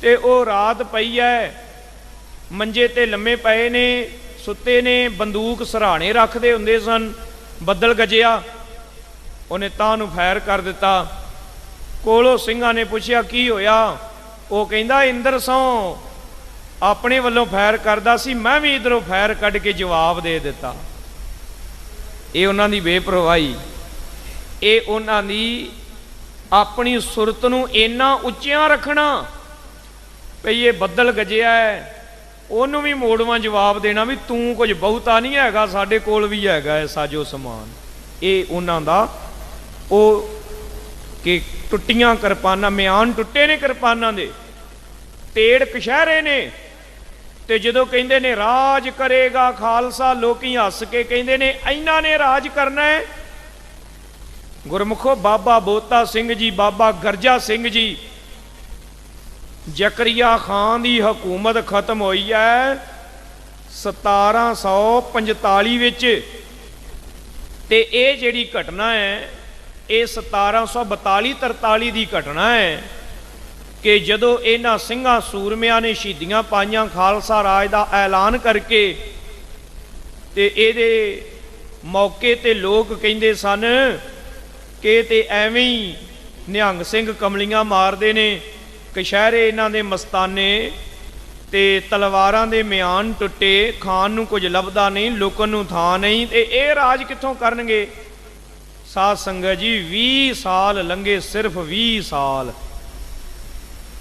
ਤੇ ਉਹ ਰਾਤ ਪਈ ਹੈ, ਮੰਜੇ ਤੇ ਲੰਮੇ ਪਏ ਨੇ, ਸੁੱਤੇ ਨੇ, ਬੰਦੂਕ ਸਰਾਣੇ ਰੱਖਦੇ ਹੁੰਦੇ ਸਨ। ਬੱਦਲ ਗਜਿਆ, ਉਹਨੇ ਤਾਂ ਨੂੰ ਫਾਇਰ ਕਰ ਦਿੱਤਾ। ਕੋਲੋਂ ਸਿੰਘਾਂ ਨੇ ਪੁੱਛਿਆ ਕੀ ਹੋਇਆ? ਉਹ ਕਹਿੰਦਾ ਇੰਦਰ ਸੌ ਆਪਣੇ ਵੱਲੋਂ ਫਾਇਰ ਕਰਦਾ ਸੀ, ਮੈਂ ਵੀ ਇਧਰੋਂ ਫਾਇਰ ਕੱਢ ਕੇ ਜਵਾਬ ਦੇ ਦਿੱਤਾ। ਇਹ ਉਹਨਾਂ ਦੀ ਬੇਪਰਵਾਹੀ, ਇਹ ਉਹਨਾਂ ਦੀ ਆਪਣੀ ਸੁਰਤ ਨੂੰ ਇੰਨਾ ਉੱਚਿਆਂ ਰੱਖਣਾ ਭਈ ਇਹ ਬੱਦਲ ਗਜਿਆ ਹੈ, ਉਹਨੂੰ ਵੀ ਮੋੜਵਾਂ ਜਵਾਬ ਦੇਣਾ ਵੀ ਤੂੰ ਕੁਝ ਬਹੁਤਾ ਨਹੀਂ ਹੈਗਾ, ਸਾਡੇ ਕੋਲ ਵੀ ਹੈਗਾ ਹੈ ਸਾਜੋ ਸਮਾਨ। ਇਹ ਉਹਨਾਂ ਦਾ ਉਹ ਕਿ ਟੁੱਟੀਆਂ ਕਿਰਪਾਨਾਂ, ਮਿਆਨ ਟੁੱਟੇ ਨੇ ਕਿਰਪਾਨਾਂ ਦੇ, ਤੇੜ ਕਸ਼ਹਿਰੇ ਨੇ। ਤੇ ਜਦੋਂ ਕਹਿੰਦੇ ਨੇ ਰਾਜ ਕਰੇਗਾ ਖਾਲਸਾ, ਲੋਕੀ ਹੱਸ ਕੇ ਕਹਿੰਦੇ ਨੇ ਇਹਨਾਂ ਨੇ ਰਾਜ ਕਰਨਾ ਹੈ। ਗੁਰਮੁਖੋ ਬਾਬਾ ਬੋਤਾ ਸਿੰਘ ਜੀ, ਬਾਬਾ ਗਰਜਾ ਸਿੰਘ ਜੀ, ਜ਼ਕਰੀਆ ਖਾਨ ਦੀ ਹਕੂਮਤ ਖਤਮ ਹੋਈ ਹੈ 1745 ਵਿੱਚ। ਤੇ ਇਹ ਜਿਹੜੀ ਘਟਨਾ ਹੈ ਇਹ 1742-43 ਦੀ ਘਟਨਾ ਹੈ ਕਿ ਜਦੋਂ ਇਹਨਾਂ ਸਿੰਘਾਂ ਸੂਰਮਿਆਂ ਨੇ ਸ਼ਹੀਦੀਆਂ ਪਾਈਆਂ ਖਾਲਸਾ ਰਾਜ ਦਾ ਐਲਾਨ ਕਰਕੇ। ਤੇ ਇਹਦੇ ਮੌਕੇ ਤੇ ਲੋਕ ਕਹਿੰਦੇ ਸਨ ਕਿ ਤੇ ਐਵੇਂ ਹੀ ਨਿਹੰਗ ਸਿੰਘ ਕਮਲੀਆਂ ਮਾਰਦੇ ਨੇ, ਕਸ਼ਹਿਰੇ ਇਹਨਾਂ ਦੇ ਮਸਤਾਨੇ ਤੇ ਤਲਵਾਰਾਂ ਦੇ ਮਿਆਨ ਟੁੱਟੇ, ਖਾਣ ਨੂੰ ਕੁਝ ਲੱਭਦਾ ਨਹੀਂ, ਲੁਕਣ ਨੂੰ ਥਾਂ ਨਹੀਂ, ਤੇ ਇਹ ਰਾਜ ਕਿੱਥੋਂ ਕਰਨਗੇ? ਸਾਧ ਸੰਗਤ ਜੀ 20 ਸਾਲ ਲੰਘੇ, ਸਿਰਫ 20 ਸਾਲ।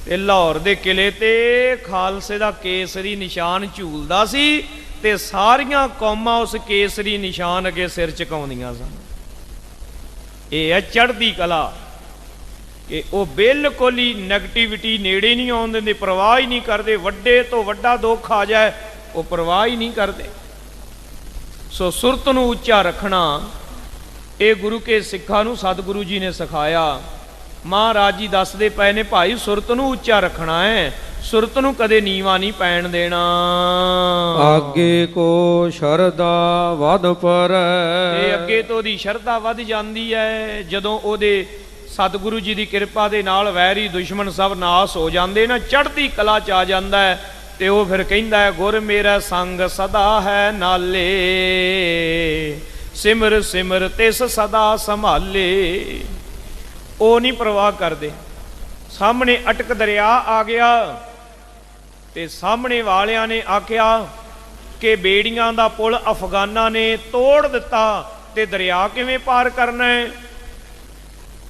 ਤੇ ਲਾਹੌਰ ਦੇ ਕਿਲੇ ਤੇ ਖਾਲਸੇ ਦਾ ਕੇਸਰੀ ਨਿਸ਼ਾਨ ਝੂਲਦਾ ਸੀ ਤੇ ਸਾਰੀਆਂ ਕੌਮਾਂ ਉਸ ਕੇਸਰੀ ਨਿਸ਼ਾਨ ਅੱਗੇ ਸਿਰ ਝੁਕਾਉਂਦੀਆਂ ਸਨ। ਇਹ ਹੈ ਚੜ੍ਹਦੀ ਕਲਾ ਕਿ ਉਹ ਬਿਲਕੁਲ ਹੀ ਨੈਗੇਟਿਵਿਟੀ ਨੇੜੇ ਨਹੀਂ ਆਉਣ ਦਿੰਦੇ, ਪਰਵਾਹ ਹੀ ਨਹੀਂ ਕਰਦੇ। ਵੱਡੇ ਤੋਂ ਵੱਡਾ ਦੁੱਖ ਆ ਜਾਏ ਉਹ ਪਰਵਾਹ ਹੀ ਨਹੀਂ ਕਰਦੇ। ਸੋ ਸੁਰਤ ਨੂੰ ਉੱਚਾ ਰੱਖਣਾ ਇਹ ਗੁਰੂ ਕੇ ਸਿੱਖਾਂ ਨੂੰ ਸਤਿਗੁਰੂ ਜੀ ਨੇ ਸਿਖਾਇਆ। ਮਹਾਰਾਜ ਜੀ ਦੱਸਦੇ ਪਏ ਨੇ ਭਾਈ ਸੁਰਤ ਨੂੰ ਉੱਚਾ ਰੱਖਣਾ ਹੈ, ਸੁਰਤ ਨੂੰ ਕਦੇ ਨੀਵਾਂ ਨਹੀਂ ਪੈਣ ਦੇਣਾ। ਆਗੇ ਕੋ ਸ਼ਰਧਾ ਵਧ ਪਰੈ, ਇਹ ਅੱਗੇ ਤੋਂ ਉਹਦੀ ਸ਼ਰਧਾ ਵੱਧ ਜਾਂਦੀ ਹੈ ਜਦੋਂ ਉਹਦੇ ਸਤਿਗੁਰੂ ਜੀ ਦੀ ਕਿਰਪਾ ਦੇ ਨਾਲ ਵੈਰੀ ਦੁਸ਼ਮਣ ਸਭ ਨਾਸ ਹੋ ਜਾਂਦੇ ਨਾ, ਚੜ੍ਹਦੀ ਕਲਾ ਚ ਆ ਜਾਂਦਾ ਹੈ। ਤੇ ਉਹ ਫਿਰ ਕਹਿੰਦਾ ਹੈ ਗੁਰ ਮੇਰਾ ਸੰਗ ਸਦਾ ਹੈ ਨਾਲੇ, ਸਿਮਰ ਸਿਮਰ ਤਿਸ ਸਦਾ ਸੰਭਾਲੇ। ਉਹ ਨਹੀਂ ਪਰਵਾਹ ਕਰਦੇ। ਸਾਹਮਣੇ ਅਟਕ ਦਰਿਆ ਆ ਗਿਆ ਤੇ ਸਾਹਮਣੇ ਵਾਲਿਆਂ ਨੇ ਆਖਿਆ ਕਿ ਬੇੜੀਆਂ ਦਾ ਪੁਲ ਅਫਗਾਨਾਂ ਨੇ ਤੋੜ ਦਿੱਤਾ ਤੇ ਦਰਿਆ ਕਿਵੇਂ ਪਾਰ ਕਰਨਾ ਹੈ।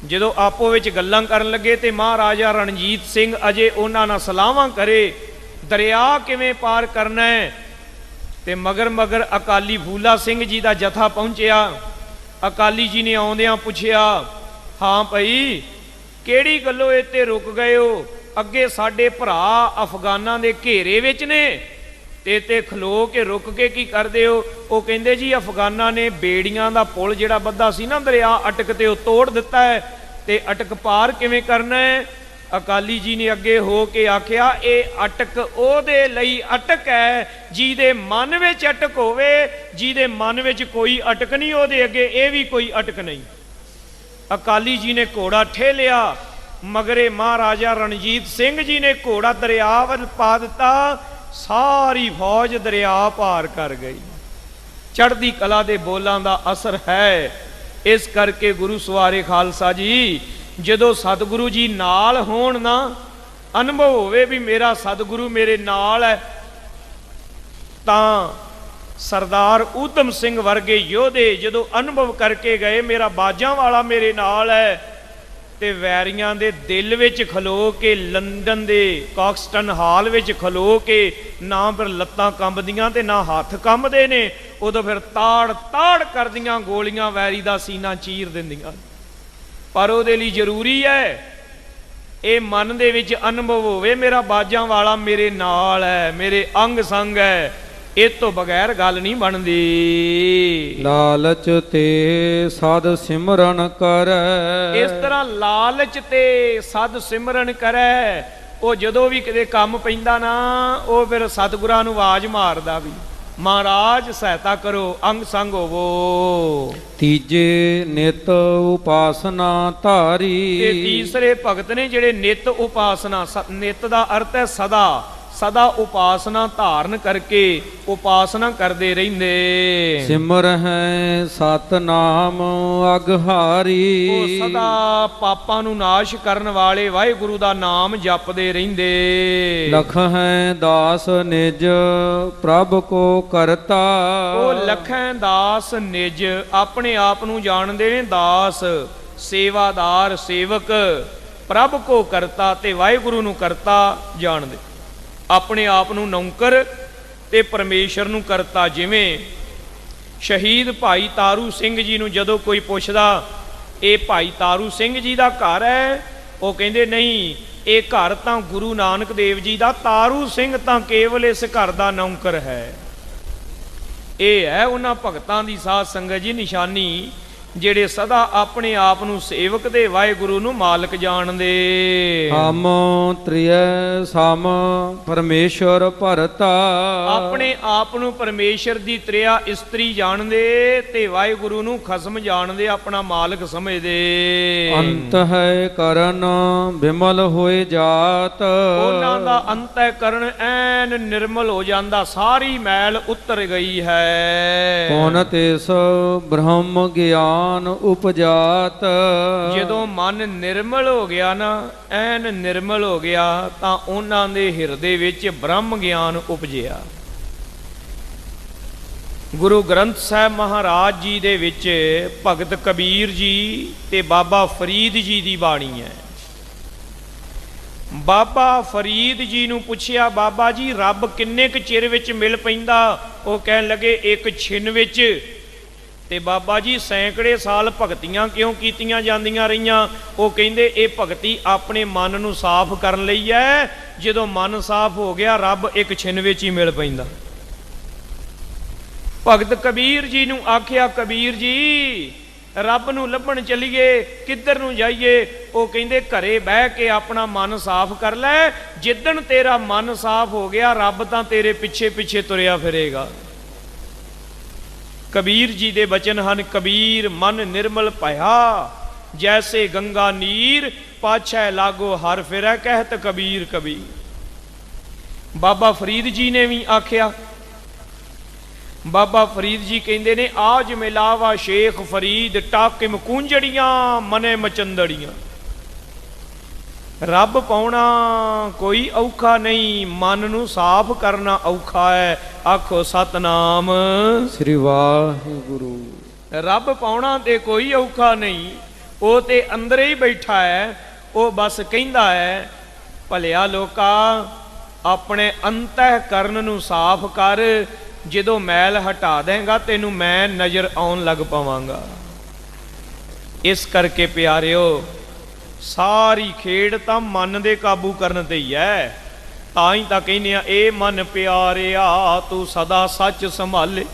ਜਦੋਂ ਆਪੋ ਵਿੱਚ ਗੱਲਾਂ ਕਰਨ ਲੱਗੇ ਤੇ ਮਹਾਰਾਜਾ ਰਣਜੀਤ ਸਿੰਘ ਅਜੇ ਉਹਨਾਂ ਨਾਲ ਸਲਾਹਾਂ ਕਰੇ ਦਰਿਆ ਕਿਵੇਂ ਪਾਰ ਕਰਨਾ ਹੈ। ਤੇ ਮਗਰ ਮਗਰ ਅਕਾਲੀ ਫੂਲਾ ਸਿੰਘ ਜੀ ਦਾ ਜਥਾ ਪਹੁੰਚਿਆ। ਅਕਾਲੀ ਜੀ ਨੇ ਆਉਂਦਿਆਂ ਪੁੱਛਿਆ, ਹਾਂ ਭਾਈ ਕਿਹੜੀ ਗੱਲੋਂ ਇੱਥੇ ਰੁਕ ਗਏ ਹੋ? ਅੱਗੇ ਸਾਡੇ ਭਰਾ ਅਫਗਾਨਾਂ ਦੇ ਘੇਰੇ ਵਿੱਚ ਨੇ ਤੇ ਇੱਥੇ ਖਲੋ ਕੇ ਰੁਕ ਕੇ ਕੀ ਕਰਦੇ ਹੋ? ਉਹ ਕਹਿੰਦੇ ਜੀ ਅਫਗਾਨਾਂ ਨੇ ਬੇੜੀਆਂ ਦਾ ਪੁਲ ਜਿਹੜਾ ਬੱਧਾ ਸੀ ਨਾ ਦਰਿਆ ਅਟਕ ਤੇ ਉਹ ਤੋੜ ਦਿੱਤਾ ਹੈ ਤੇ ਅਟਕ ਪਾਰ ਕਿਵੇਂ ਕਰਨਾ ਹੈ? ਅਕਾਲੀ ਜੀ ਨੇ ਅੱਗੇ ਹੋ ਕੇ ਆਖਿਆ ਇਹ ਅਟਕ ਉਹਦੇ ਲਈ ਅਟਕ ਹੈ ਜਿਹਦੇ ਮਨ ਵਿੱਚ ਅਟਕ ਹੋਵੇ, ਜਿਹਦੇ ਮਨ ਵਿੱਚ ਕੋਈ ਅਟਕ ਨਹੀਂ ਉਹਦੇ ਅੱਗੇ ਇਹ ਵੀ ਕੋਈ ਅਟਕ ਨਹੀਂ। ਅਕਾਲੀ ਜੀ ਨੇ ਘੋੜਾ ਠੇਲਿਆ, ਮਗਰੇ ਮਹਾਰਾਜਾ ਰਣਜੀਤ ਸਿੰਘ ਜੀ ਨੇ ਘੋੜਾ ਦਰਿਆ ਵੱਲ ਪਾ ਦਿੱਤਾ। ਸਾਰੀ ਫੌਜ ਦਰਿਆ ਪਾਰ ਕਰ ਗਈ। ਚੜ੍ਹਦੀ ਕਲਾ ਦੇ ਬੋਲਾਂ ਦਾ ਅਸਰ ਹੈ। ਇਸ ਕਰਕੇ ਗੁਰੂ ਸਵਾਰੇ ਖਾਲਸਾ ਜੀ, ਜਦੋਂ ਸਤਿਗੁਰੂ ਜੀ ਨਾਲ ਹੋਣ ਨਾ, ਅਨੁਭਵ ਹੋਵੇ ਵੀ ਮੇਰਾ ਸਤਿਗੁਰੂ ਮੇਰੇ ਨਾਲ ਹੈ, ਤਾਂ ਸਰਦਾਰ ਊਧਮ ਸਿੰਘ ਵਰਗੇ ਯੋਧੇ ਜਦੋਂ ਅਨੁਭਵ ਕਰਕੇ ਗਏ ਮੇਰਾ ਬਾਜਾਂ ਵਾਲਾ ਮੇਰੇ ਨਾਲ ਹੈ, ਤੇ ਵੈਰੀਆਂ ਦੇ ਦਿਲ ਵਿੱਚ ਖਲੋ ਕੇ, ਲੰਡਨ ਦੇ ਕਾਕਸਟਨ ਹਾਲ ਵਿੱਚ ਖਲੋ ਕੇ, ਨਾ ਫਿਰ ਲੱਤਾਂ ਕੰਬਦੀਆਂ ਤੇ ਨਾ ਹੱਥ ਕੰਬਦੇ ਨੇ, ਉਦੋਂ ਫਿਰ ਤਾੜ ਤਾੜ ਕਰਦੀਆਂ ਗੋਲੀਆਂ ਵੈਰੀ ਦਾ ਸੀਨਾ ਚੀਰ ਦਿੰਦੀਆਂ। ਪਰ ਉਹਦੇ ਲਈ ਜ਼ਰੂਰੀ ਹੈ ਇਹ ਮਨ ਦੇ ਵਿੱਚ ਅਨੁਭਵ ਹੋਵੇ ਮੇਰਾ ਬਾਜਾਂ ਵਾਲਾ ਮੇਰੇ ਨਾਲ ਹੈ, ਮੇਰੇ ਅੰਗ ਸੰਗ ਹੈ। ਇਹ ਤੋਂ ਬਗੈਰ ਗੱਲ ਨਹੀਂ ਬਣਦੀ। ਲਾਲਚ ਤੇ ਸਦ ਸਿਮਰਨ ਕਰੈ। ਇਸ ਤਰ੍ਹਾਂ ਲਾਲਚ ਤੇ ਸਦ ਸਿਮਰਨ ਕਰੈ, ਉਹ ਜਦੋਂ ਵੀ ਕਿਤੇ ਕੰਮ ਪੈਂਦਾ ਨਾ, ਉਹ ਫਿਰ ਸਤਿਗੁਰਾਂ ਨੂੰ ਆਵਾਜ਼ ਮਾਰਦਾ ਵੀ ਮਹਾਰਾਜ ਸਹਾਇਤਾ ਕਰੋ, ਅੰਗ ਸੰਗ ਹੋਵੋ। ਤੀਜੇ ਨਿਤ ਉਪਾਸਨਾ ਧਾਰੀ। ਤੇ ਤੀਸਰੇ ਭਗਤ ਨੇ ਜਿਹੜੇ ਨਿਤ ਉਪਾਸਨਾ, ਨਿਤ ਦਾ ਅਰਥ ਹੈ ਸਦਾ, ਸਦਾ ਉਪਾਸਨਾ ਧਾਰਨ ਕਰਕੇ ਉਪਾਸਨਾ ਕਰਦੇ ਰਹਿੰਦੇ। ਸਿਮਰ ਹੈ ਸਤਨਾਮ ਅਗਹਾਰੀ। ਉਹ ਸਦਾ ਪਾਪਾਂ ਨੂੰ ਨਾਸ਼ ਕਰਨ ਵਾਲੇ ਵਾਹਿਗੁਰੂ ਦਾ ਨਾਮ ਜਪਦੇ ਰਹਿੰਦੇ। ਲਖ ਹੈ ਦਾਸ ਨਿਜ ਪ੍ਰਭ ਕੋ ਕਰਤਾ। ਉਹ ਲਖਾਂ ਦਾਸ ਨਿਜ, ਆਪਣੇ ਆਪ ਨੂੰ ਜਾਣਦੇ ਨੇ ਦਾਸ, ਸੇਵਾਦਾਰ, ਸੇਵਕ, ਪ੍ਰਭ ਕੋ ਕਰਤਾ, ਤੇ ਵਾਹਿਗੁਰੂ ਨੂੰ ਕਰਤਾ ਜਾਣਦੇ, ਆਪਣੇ ਆਪ ਨੂੰ ਨੌਕਰ ਤੇ ਪਰਮੇਸ਼ਰ ਨੂੰ ਕਰਤਾ। ਜਿਵੇਂ ਸ਼ਹੀਦ ਭਾਈ ਤਾਰੂ ਸਿੰਘ ਜੀ ਨੂੰ ਜਦੋਂ ਕੋਈ ਪੁੱਛਦਾ ਇਹ ਭਾਈ ਤਾਰੂ ਸਿੰਘ ਜੀ ਦਾ ਘਰ ਹੈ, ਉਹ ਕਹਿੰਦੇ ਨਹੀਂ, ਇਹ ਘਰ ਤਾਂ ਗੁਰੂ ਨਾਨਕ ਦੇਵ ਜੀ ਦਾ, ਤਾਰੂ ਸਿੰਘ ਤਾਂ ਕੇਵਲ ਇਸ ਘਰ ਦਾ ਨੌਕਰ ਹੈ। ਇਹ ਹੈ ਉਹਨਾਂ ਭਗਤਾਂ ਦੀ ਸਾਧ ਸੰਗਤ ਜੀ ਨਿਸ਼ਾਨੀ, ਜਿਹੜੇ ਸਦਾ ਆਪਣੇ ਆਪ ਨੂੰ ਸੇਵਕ ਦੇ ਵਾਹਿਗੁਰੂ ਨੂੰ ਮਾਲਕ ਜਾਣਦੇ। ਹਮ ਤ੍ਰਿਯ ਸਮ ਪਰਮੇਸ਼ਰ ਭਰਤਾ। ਆਪਣੇ ਆਪ ਨੂੰ ਪਰਮੇਸ਼ਰ ਦੀ ਤ੍ਰਿਆ ਇਸਤਰੀ ਜਾਣਦੇ ਤੇ ਵਾਹਿਗੁਰੂ ਨੂੰ ਖਸਮ ਜਾਣਦੇ, ਆਪਣਾ ਮਾਲਕ ਸਮਝਦੇ। ਅੰਤ ਹੈ ਕਰਨ ਬਿਮਲ ਹੋਏ ਜਾਤ। ਉਹਨਾਂ ਦਾ ਅੰਤःਕਰਨ ਐਨ ਨਿਰਮਲ ਹੋ ਜਾਂਦਾ, ਸਾਰੀ ਮੈਲ ਉਤਰ ਗਈ ਹੈ। ਕੌਣ ਤਿਸ ਬ੍ਰਹਮ ਗਿਆਨ ਉਪਜਾਤ। ਜਦੋਂ ਮਨ ਨਿਰਮਲ ਹੋ ਗਿਆ ਨਾ, ਐਨ ਨਿਰਮਲ ਹੋ ਗਿਆ, ਤਾਂ ਉਹਨਾਂ ਦੇ ਹਿਰਦੇ ਵਿੱਚ ਬ੍ਰਹਮ ਗਿਆਨ ਉਪਜਿਆ। ਗੁਰੂ ਗ੍ਰੰਥ ਸਾਹਿਬ ਮਹਾਰਾਜ ਜੀ ਦੇ ਵਿੱਚ ਭਗਤ ਕਬੀਰ ਜੀ ਤੇ ਬਾਬਾ ਫਰੀਦ ਜੀ ਦੀ ਬਾਣੀ ਹੈ। ਬਾਬਾ ਫਰੀਦ ਜੀ ਨੂੰ ਪੁੱਛਿਆ, ਬਾਬਾ ਜੀ ਰੱਬ ਕਿੰਨੇ ਕੁ ਚਿਰ ਵਿੱਚ ਮਿਲ ਪੈਂਦਾ? ਉਹ ਕਹਿਣ ਲੱਗੇ ਇੱਕ ਛਿਨ ਵਿੱਚ। ਤੇ ਬਾਬਾ ਜੀ ਸੈਂਕੜੇ ਸਾਲ ਭਗਤੀਆਂ ਕਿਉਂ ਕੀਤੀਆਂ ਜਾਂਦੀਆਂ ਰਹੀਆਂ? ਉਹ ਕਹਿੰਦੇ ਇਹ ਭਗਤੀ ਆਪਣੇ ਮਨ ਨੂੰ ਸਾਫ਼ ਕਰਨ ਲਈ ਹੈ। ਜਦੋਂ ਮਨ ਸਾਫ਼ ਹੋ ਗਿਆ, ਰੱਬ ਇੱਕ ਛਿਨ ਵਿੱਚ ਹੀ ਮਿਲ ਪੈਂਦਾ। ਭਗਤ ਕਬੀਰ ਜੀ ਨੂੰ ਆਖਿਆ, ਕਬੀਰ ਜੀ ਰੱਬ ਨੂੰ ਲੱਭਣ ਚੱਲੀਏ, ਕਿੱਧਰ ਨੂੰ ਜਾਈਏ? ਉਹ ਕਹਿੰਦੇ ਘਰੇ ਬਹਿ ਕੇ ਆਪਣਾ ਮਨ ਸਾਫ਼ ਕਰ ਲੈ। ਜਿੱਦਣ ਤੇਰਾ ਮਨ ਸਾਫ਼ ਹੋ ਗਿਆ, ਰੱਬ ਤਾਂ ਤੇਰੇ ਪਿੱਛੇ ਪਿੱਛੇ ਤੁਰਿਆ ਫਿਰੇਗਾ। ਕਬੀਰ ਜੀ ਦੇ ਬਚਨ ਹਨ, ਕਬੀਰ ਮਨ ਨਿਰਮਲ ਭਇਆ, ਜੈਸੇ ਗੰਗਾ ਨੀਰ, ਪਾਛੈ ਲਾਗੋ ਹਰ ਫਿਰੈ, ਕਹਿਤ ਕਬੀਰ ਕਬੀਰ। ਬਾਬਾ ਫਰੀਦ ਜੀ ਨੇ ਵੀ ਆਖਿਆ। ਬਾਬਾ ਫਰੀਦ ਜੀ ਕਹਿੰਦੇ ਨੇ, ਆਜ ਮਿਲਾਵਾ ਸ਼ੇਖ ਫਰੀਦ, ਟਾਕਿਮ ਕੂੰਜੜੀਆਂ ਮਨੇ ਮਚੰਦੜੀਆਂ। ਰੱਬ ਪਾਉਣਾ ਕੋਈ ਔਖਾ ਨਹੀਂ, ਮਨ ਨੂੰ ਸਾਫ਼ ਕਰਨਾ ਔਖਾ ਹੈ। ਆਖੋ ਸਤਨਾਮ ਸ੍ਰੀ ਵਾਹਿਗੁਰੂ। ਰੱਬ ਪਾਉਣਾ ਤੇ ਕੋਈ ਔਖਾ ਨਹੀਂ, ਉਹ ਤੇ ਅੰਦਰ ਹੀ ਬੈਠਾ ਹੈ। ਉਹ ਬਸ ਕਹਿੰਦਾ ਹੈ, ਭਲਿਆ ਲੋਕਾ ਆਪਣੇ ਅੰਤःਕਰਨ ਨੂੰ ਸਾਫ਼ ਕਰ, ਜਦੋਂ ਮੈਲ ਹਟਾ ਦੇਂਗਾ ਤੈਨੂੰ ਮੈਂ ਨਜ਼ਰ ਆਉਣ ਲੱਗ ਪਵਾਂਗਾ। ਇਸ ਕਰਕੇ ਪਿਆਰਿਓ, ਸਾਰੀ ਖੇਡ ਤਾਂ ਮਨ ਦੇ ਕਾਬੂ ਕਰਨ ਤੇ ਹੀ ਹੈ। ਤਾਂ ਹੀ ਤਾਂ ਕਹਿੰਦੇ ਆ, ਇਹ ਮਨ ਪਿਆਰਿਆ ਤੂੰ ਸਦਾ ਸੱਚ ਸੰਭਾਲੇ।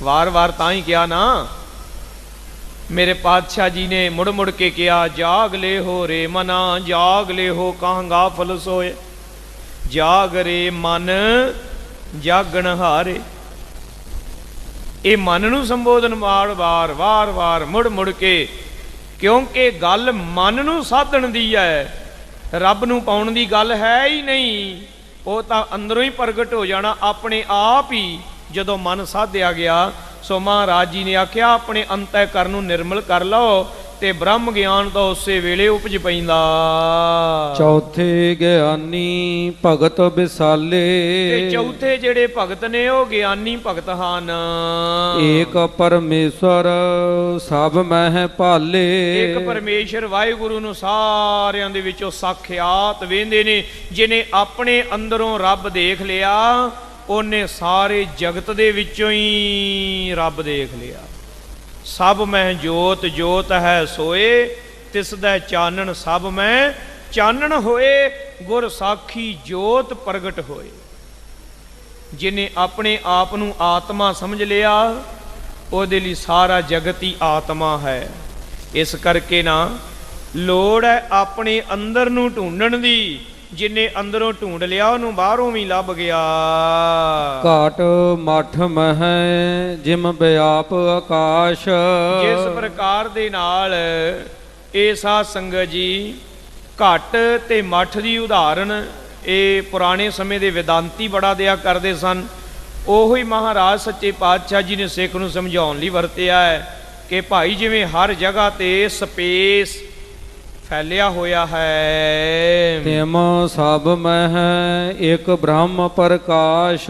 ਵਾਰ-ਵਾਰ ਤਾਂ ਹੀ ਕਿਹਾ ਨਾ, ਮੇਰੇ ਪਾਤਸ਼ਾਹ ਜੀ ਨੇ ਮੁੜ ਮੁੜ ਕੇ ਕਿਹਾ, ਜਾਗ ਲੈ ਹੋ ਰੇ ਮਨਾ, ਜਾਗ ਲੈ ਹੋ ਕਾਹ ਗਾਫਲ ਸੋਏ, ਜਾਗ ਰੇ ਮਨ ਜਾਗਣ ਹਾਰੇ। ਇਹ ਮਨ ਨੂੰ ਸੰਬੋਧਨ ਵਾਰ-ਵਾਰ ਮੁੜ ਮੁੜ ਕੇ, ਕਿਉਂਕਿ ਗੱਲ ਮਨ ਨੂੰ ਸਾਧਣ ਦੀ ਹੈ, ਰੱਬ ਨੂੰ ਪਾਉਣ ਦੀ ਗੱਲ ਹੈ ਹੀ ਨਹੀਂ। ਉਹ ਤਾਂ ਅੰਦਰੋਂ ਹੀ ਪ੍ਰਗਟ ਹੋ ਜਾਣਾ ਆਪਣੇ ਆਪ ਹੀ। ਜਦੋਂ ਮਨ ਸਾਧਿਆ ਗਿਆ ਸੋ ਮਹਾਰਾਜ ਜੀ ਨੇ ਆਖਿਆ ਆਪਣੇ ਅੰਤःਕਰਨ ਨੂੰ ਨਿਰਮਲ ਕਰ ਲਓ ਤੇ ਬ੍ਰਹਮ ਗਿਆਨ ਤਾਂ ਉਸੇ ਵੇਲੇ ਉਪਜ ਪੈਂਦਾ। ਚੌਥੇ ਗਿਆਨੀ ਭਗਤ ਵਿਸਾਲੇ, ਤੇ ਚੌਥੇ ਜਿਹੜੇ ਭਗਤ ਨੇ ਉਹ ਗਿਆਨੀ ਭਗਤ ਹਨ। ਏਕ ਪਰਮੇਸ਼ਰ ਸਭ ਮਹਿ ਭਾਲੇ, ਇੱਕ ਪਰਮੇਸ਼ਰ ਵਾਹਿਗੁਰੂ ਨੂੰ ਸਾਰਿਆਂ ਦੇ ਵਿੱਚੋਂ ਸਾਖਿਆਤ ਵੇਂਦੇ ਨੇ। ਜਿਹਨੇ ਆਪਣੇ ਅੰਦਰੋਂ ਰੱਬ ਦੇਖ ਲਿਆ ਉਹਨੇ ਸਾਰੇ ਜਗਤ ਦੇ ਵਿੱਚੋਂ ਹੀ ਰੱਬ ਦੇਖ ਲਿਆ। ਸਭ ਮੈਂ ਜੋਤ ਜੋਤ ਹੈ ਸੋਏ, ਤਿਸ ਦਾ ਚਾਨਣ ਸਭ ਮੈਂ ਚਾਨਣ ਹੋਏ। ਗੁਰ ਸਾਖੀ ਜੋਤ ਪ੍ਰਗਟ ਹੋਏ। ਜਿਹਨੇ ਆਪਣੇ ਆਪ ਨੂੰ ਆਤਮਾ ਸਮਝ ਲਿਆ ਉਹਦੇ ਲਈ ਸਾਰਾ ਜਗਤ ਹੀ ਆਤਮਾ ਹੈ। ਇਸ ਕਰਕੇ ਨਾ ਲੋੜ ਹੈ ਆਪਣੇ ਅੰਦਰ ਨੂੰ ਢੂੰਡਣ ਦੀ। ਜਿਨੇ ਅੰਦਰੋਂ ਢੂੰਡ ਲਿਆ ਉਹਨੂੰ ਬਾਹਰੋਂ ਵੀ ਲੱਭ ਗਿਆ। ਘਾਟ ਮਠ ਮਹਿ ਜਿਮ ਵਿਆਪ ਆਕਾਸ਼, ਜਿਸ ਪ੍ਰਕਾਰ ਦੇ ਨਾਲ ਇਹ ਸਾਧ ਸੰਗਤ ਜੀ ਘਟ ਤੇ ਮਠ ਦੀ ਉਦਾਹਰਨ ਇਹ ਪੁਰਾਣੇ ਸਮੇਂ ਦੇ ਵਿਦਾਂਤੀ ਬੜਾ ਦਿਆ ਕਰਦੇ ਸਨ। ਉਹੀ ਮਹਾਰਾਜ ਸੱਚੇ ਪਾਤਸ਼ਾਹ ਜੀ ਨੇ ਸਿੱਖ ਨੂੰ ਸਮਝਾਉਣ ਲਈ ਵਰਤਿਆ ਹੈ ਕਿ ਭਾਈ ਜਿਵੇਂ ਹਰ ਜਗ੍ਹਾ ਤੇ ਸਪੇਸ ਫੈਲਿਆ ਹੋਇਆ ਹੈ, ਤਿਮ ਸਭ ਮਹਿ ਇੱਕ ਬ੍ਰਹਮ ਪ੍ਰਕਾਸ਼,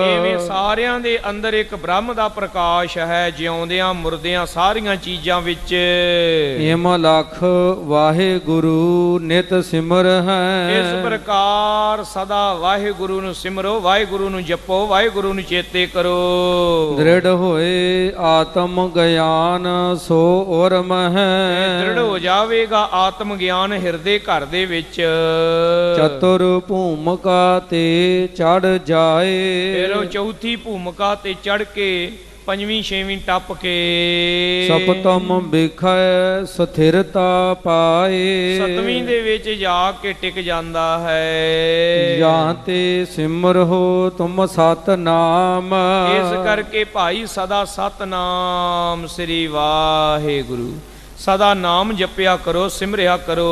ਇਵੇਂ ਸਾਰਿਆਂ ਦੇ ਅੰਦਰ ਇੱਕ ਬ੍ਰਹਮ ਦਾ ਪ੍ਰਕਾਸ਼ ਹੈ। ਜਿਉਂਦਿਆਂ ਮੁਰਦਿਆਂ ਸਾਰੀਆਂ ਚੀਜ਼ਾਂ ਵਿੱਚ ਏਮ ਲਖ ਵਾਹਿਗੁਰੂ ਨਿਤ ਸਿਮਰ ਹੈ। ਇਸ ਪ੍ਰਕਾਰ ਸਦਾ ਵਾਹਿਗੁਰੂ ਨੂੰ ਸਿਮਰੋ, ਵਾਹਿਗੁਰੂ ਨੂੰ ਜਪੋ, ਵਾਹਿਗੁਰੂ ਨੂੰ ਚੇਤੇ ਕਰੋ। ਦ੍ਰਿੜ ਹੋਏ ਆਤਮ ਗਿਆਨ ਸੋ ਔਰ ਮਹਿ, ਦ੍ਰਿੜ ਹੋ ਜਾਵੇਗਾ ਆਤਮ ਗਿਆਨ ਹਿਰਦੇ ਘਰ ਦੇ ਵਿੱਚ। ਚਤੁਰ ਭੂਮਿਕਾ ਤੇ ਚੜ ਜਾਏ, ਫਿਰ ਉਹ ਚੌਥੀ ਭੂਮਿਕਾ ਤੇ ਚੜ ਕੇ ਪੰਜਵੀਂ ਛੇਵੀਂ ਟੱਪ ਕੇ ਸਪਤਮ ਵਿਖੈ ਸਥਿਰਤਾ ਪਾਏ। ਸਤਵੀਂ ਦੇ ਵਿੱਚ ਜਾ ਕੇ ਟਿਕ ਜਾਂਦਾ ਹੈ। ਜਾਂ ਤੇ ਸਿਮਰ ਹੋ ਤੁਮ ਸਤਨਾਮ, ਇਸ ਕਰਕੇ ਭਾਈ ਸਦਾ ਸਤਨਾਮ ਸ੍ਰੀ ਵਾਹਿਗੁਰੂ ਸਦਾ ਨਾਮ ਜਪਿਆ ਕਰੋ, ਸਿਮਰਿਆ ਕਰੋ।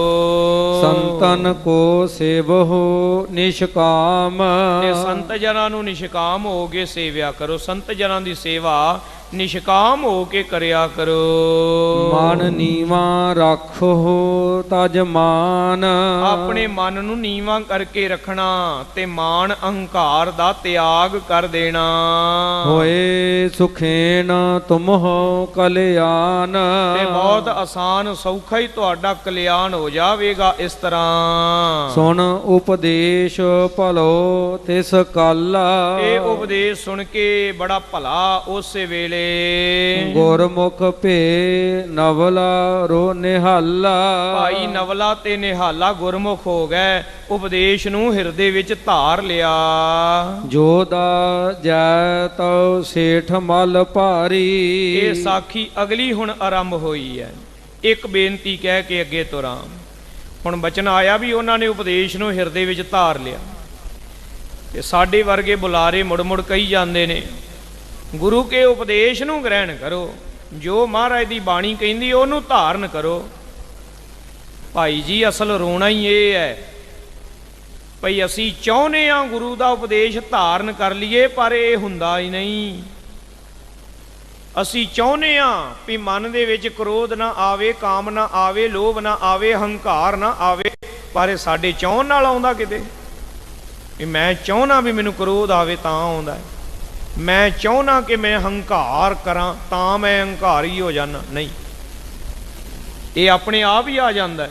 ਸੰਤਨ ਕੋ ਸੇਵਹੁ ਨਿਸ਼ਕਾਮ, ਤੇ ਸੰਤ ਜਨਾਂ ਨੂੰ ਨਿਸ਼ਕਾਮ ਹੋ ਕੇ ਸੇਵਿਆ ਕਰੋ। ਸੰਤ ਜਨਾਂ ਦੀ ਸੇਵਾ ਨਿਸ਼ਕਾਮ ਹੋ ਕੇ ਕਰਿਆ ਕਰੋ। ਮਨ ਨੀਵਾ ਰੱਖੋ ਤਜ ਮਾਨ, ਆਪਣੇ ਮਨ ਨੂੰ ਨੀਵਾਂ ਕਰਕੇ ਰੱਖਣਾ ਤੇ ਮਾਨ ਅਹੰਕਾਰ ਦਾ ਤਿਆਗ ਕਰ ਦੇਣਾ। ਹੋਏ ਸੁਖੇਨ ਤੁਮਹੁ ਕਲਿਆਣ, ਤੇ ਬਹੁਤ ਆਸਾਨ ਸੌਖਾ ਹੀ ਤੁਹਾਡਾ ਕਲਿਆਣ ਹੋ ਜਾਵੇਗਾ। ਇਸ ਤਰ੍ਹਾਂ ਸੁਣ ਉਪਦੇਸ਼ ਭਲੋ ਤਿਸ ਕਾਲਾ, ਇਹ ਉਪਦੇਸ਼ ਸੁਣ ਕੇ ਬੜਾ ਭਲਾ ਉਸੇ ਵੇਲੇ ਗੁਰਮੁਖ ਭੇ ਨਵਲਾ ਰੋ ਨਿਹਾਲਾ। ਭਾਈ ਨਵਲਾ ਤੇ ਨਿਹਾਲਾ ਗੁਰਮੁਖ ਹੋ ਗਏ, ਉਪਦੇਸ਼ ਨੂੰ ਹਿਰਦੇ ਵਿੱਚ ਧਾਰ ਲਿਆ। ਜੋ ਦਾ ਜੈ ਤਉ ਸੇਠ ਮਲ ਭਾਰੀ, ਇਹ ਸਾਖੀ ਅਗਲੀ ਹੁਣ ਆਰੰਭ ਹੋਈ ਹੈ। ਇੱਕ ਬੇਨਤੀ ਕਹਿ ਕੇ ਅੱਗੇ ਤੁਰਾਂ। ਹੁਣ ਬਚਨ ਆਇਆ ਵੀ ਉਹਨਾਂ ਨੇ ਉਪਦੇਸ਼ ਨੂੰ ਹਿਰਦੇ ਵਿੱਚ ਧਾਰ ਲਿਆ। ਤੇ ਸਾਡੇ ਵਰਗੇ ਬੁਲਾਰੇ ਮੁੜ ਮੁੜ ਕਹੀ ਜਾਂਦੇ ਨੇ ਗੁਰੂ ਕੇ ਉਪਦੇਸ਼ ਨੂੰ ਗ੍ਰਹਿਣ ਕਰੋ, ਜੋ ਮਹਾਰਾਜ ਦੀ ਬਾਣੀ ਕਹਿੰਦੀ ਉਹਨੂੰ ਧਾਰਨ ਕਰੋ। ਭਾਈ ਜੀ ਅਸਲ ਰੋਣਾ ਹੀ ਇਹ ਹੈ ਭਈ ਅਸੀਂ ਚਾਹੁੰਦੇ ਹਾਂ ਗੁਰੂ ਦਾ ਉਪਦੇਸ਼ ਧਾਰਨ ਕਰ ਲਈਏ, ਪਰ ਇਹ ਹੁੰਦਾ ਹੀ ਨਹੀਂ। ਅਸੀਂ ਚਾਹੁੰਦੇ ਹਾਂ ਵੀ ਮਨ ਦੇ ਵਿੱਚ ਕ੍ਰੋਧ ਨਾ ਆਵੇ, ਕਾਮ ਨਾ ਆਵੇ, ਲੋਭ ਨਾ ਆਵੇ, ਹੰਕਾਰ ਨਾ ਆਵੇ, ਪਰ ਇਹ ਸਾਡੇ ਚਾਹੁਣ ਨਾਲ ਆਉਂਦਾ ਕਿਤੇ। ਵੀ ਮੈਂ ਚਾਹੁੰਦਾ ਵੀ ਮੈਨੂੰ ਕ੍ਰੋਧ ਆਵੇ ਤਾਂ ਆਉਂਦਾ, ਮੈਂ ਚਾਹੁੰਦਾ ਕਿ ਮੈਂ ਹੰਕਾਰ ਕਰਾਂ ਤਾਂ ਮੈਂ ਹੰਕਾਰੀ ਹੋ ਜਾਣਾ। ਨਹੀਂ, ਇਹ ਆਪਣੇ ਆਪ ਹੀ ਆ ਜਾਂਦਾ।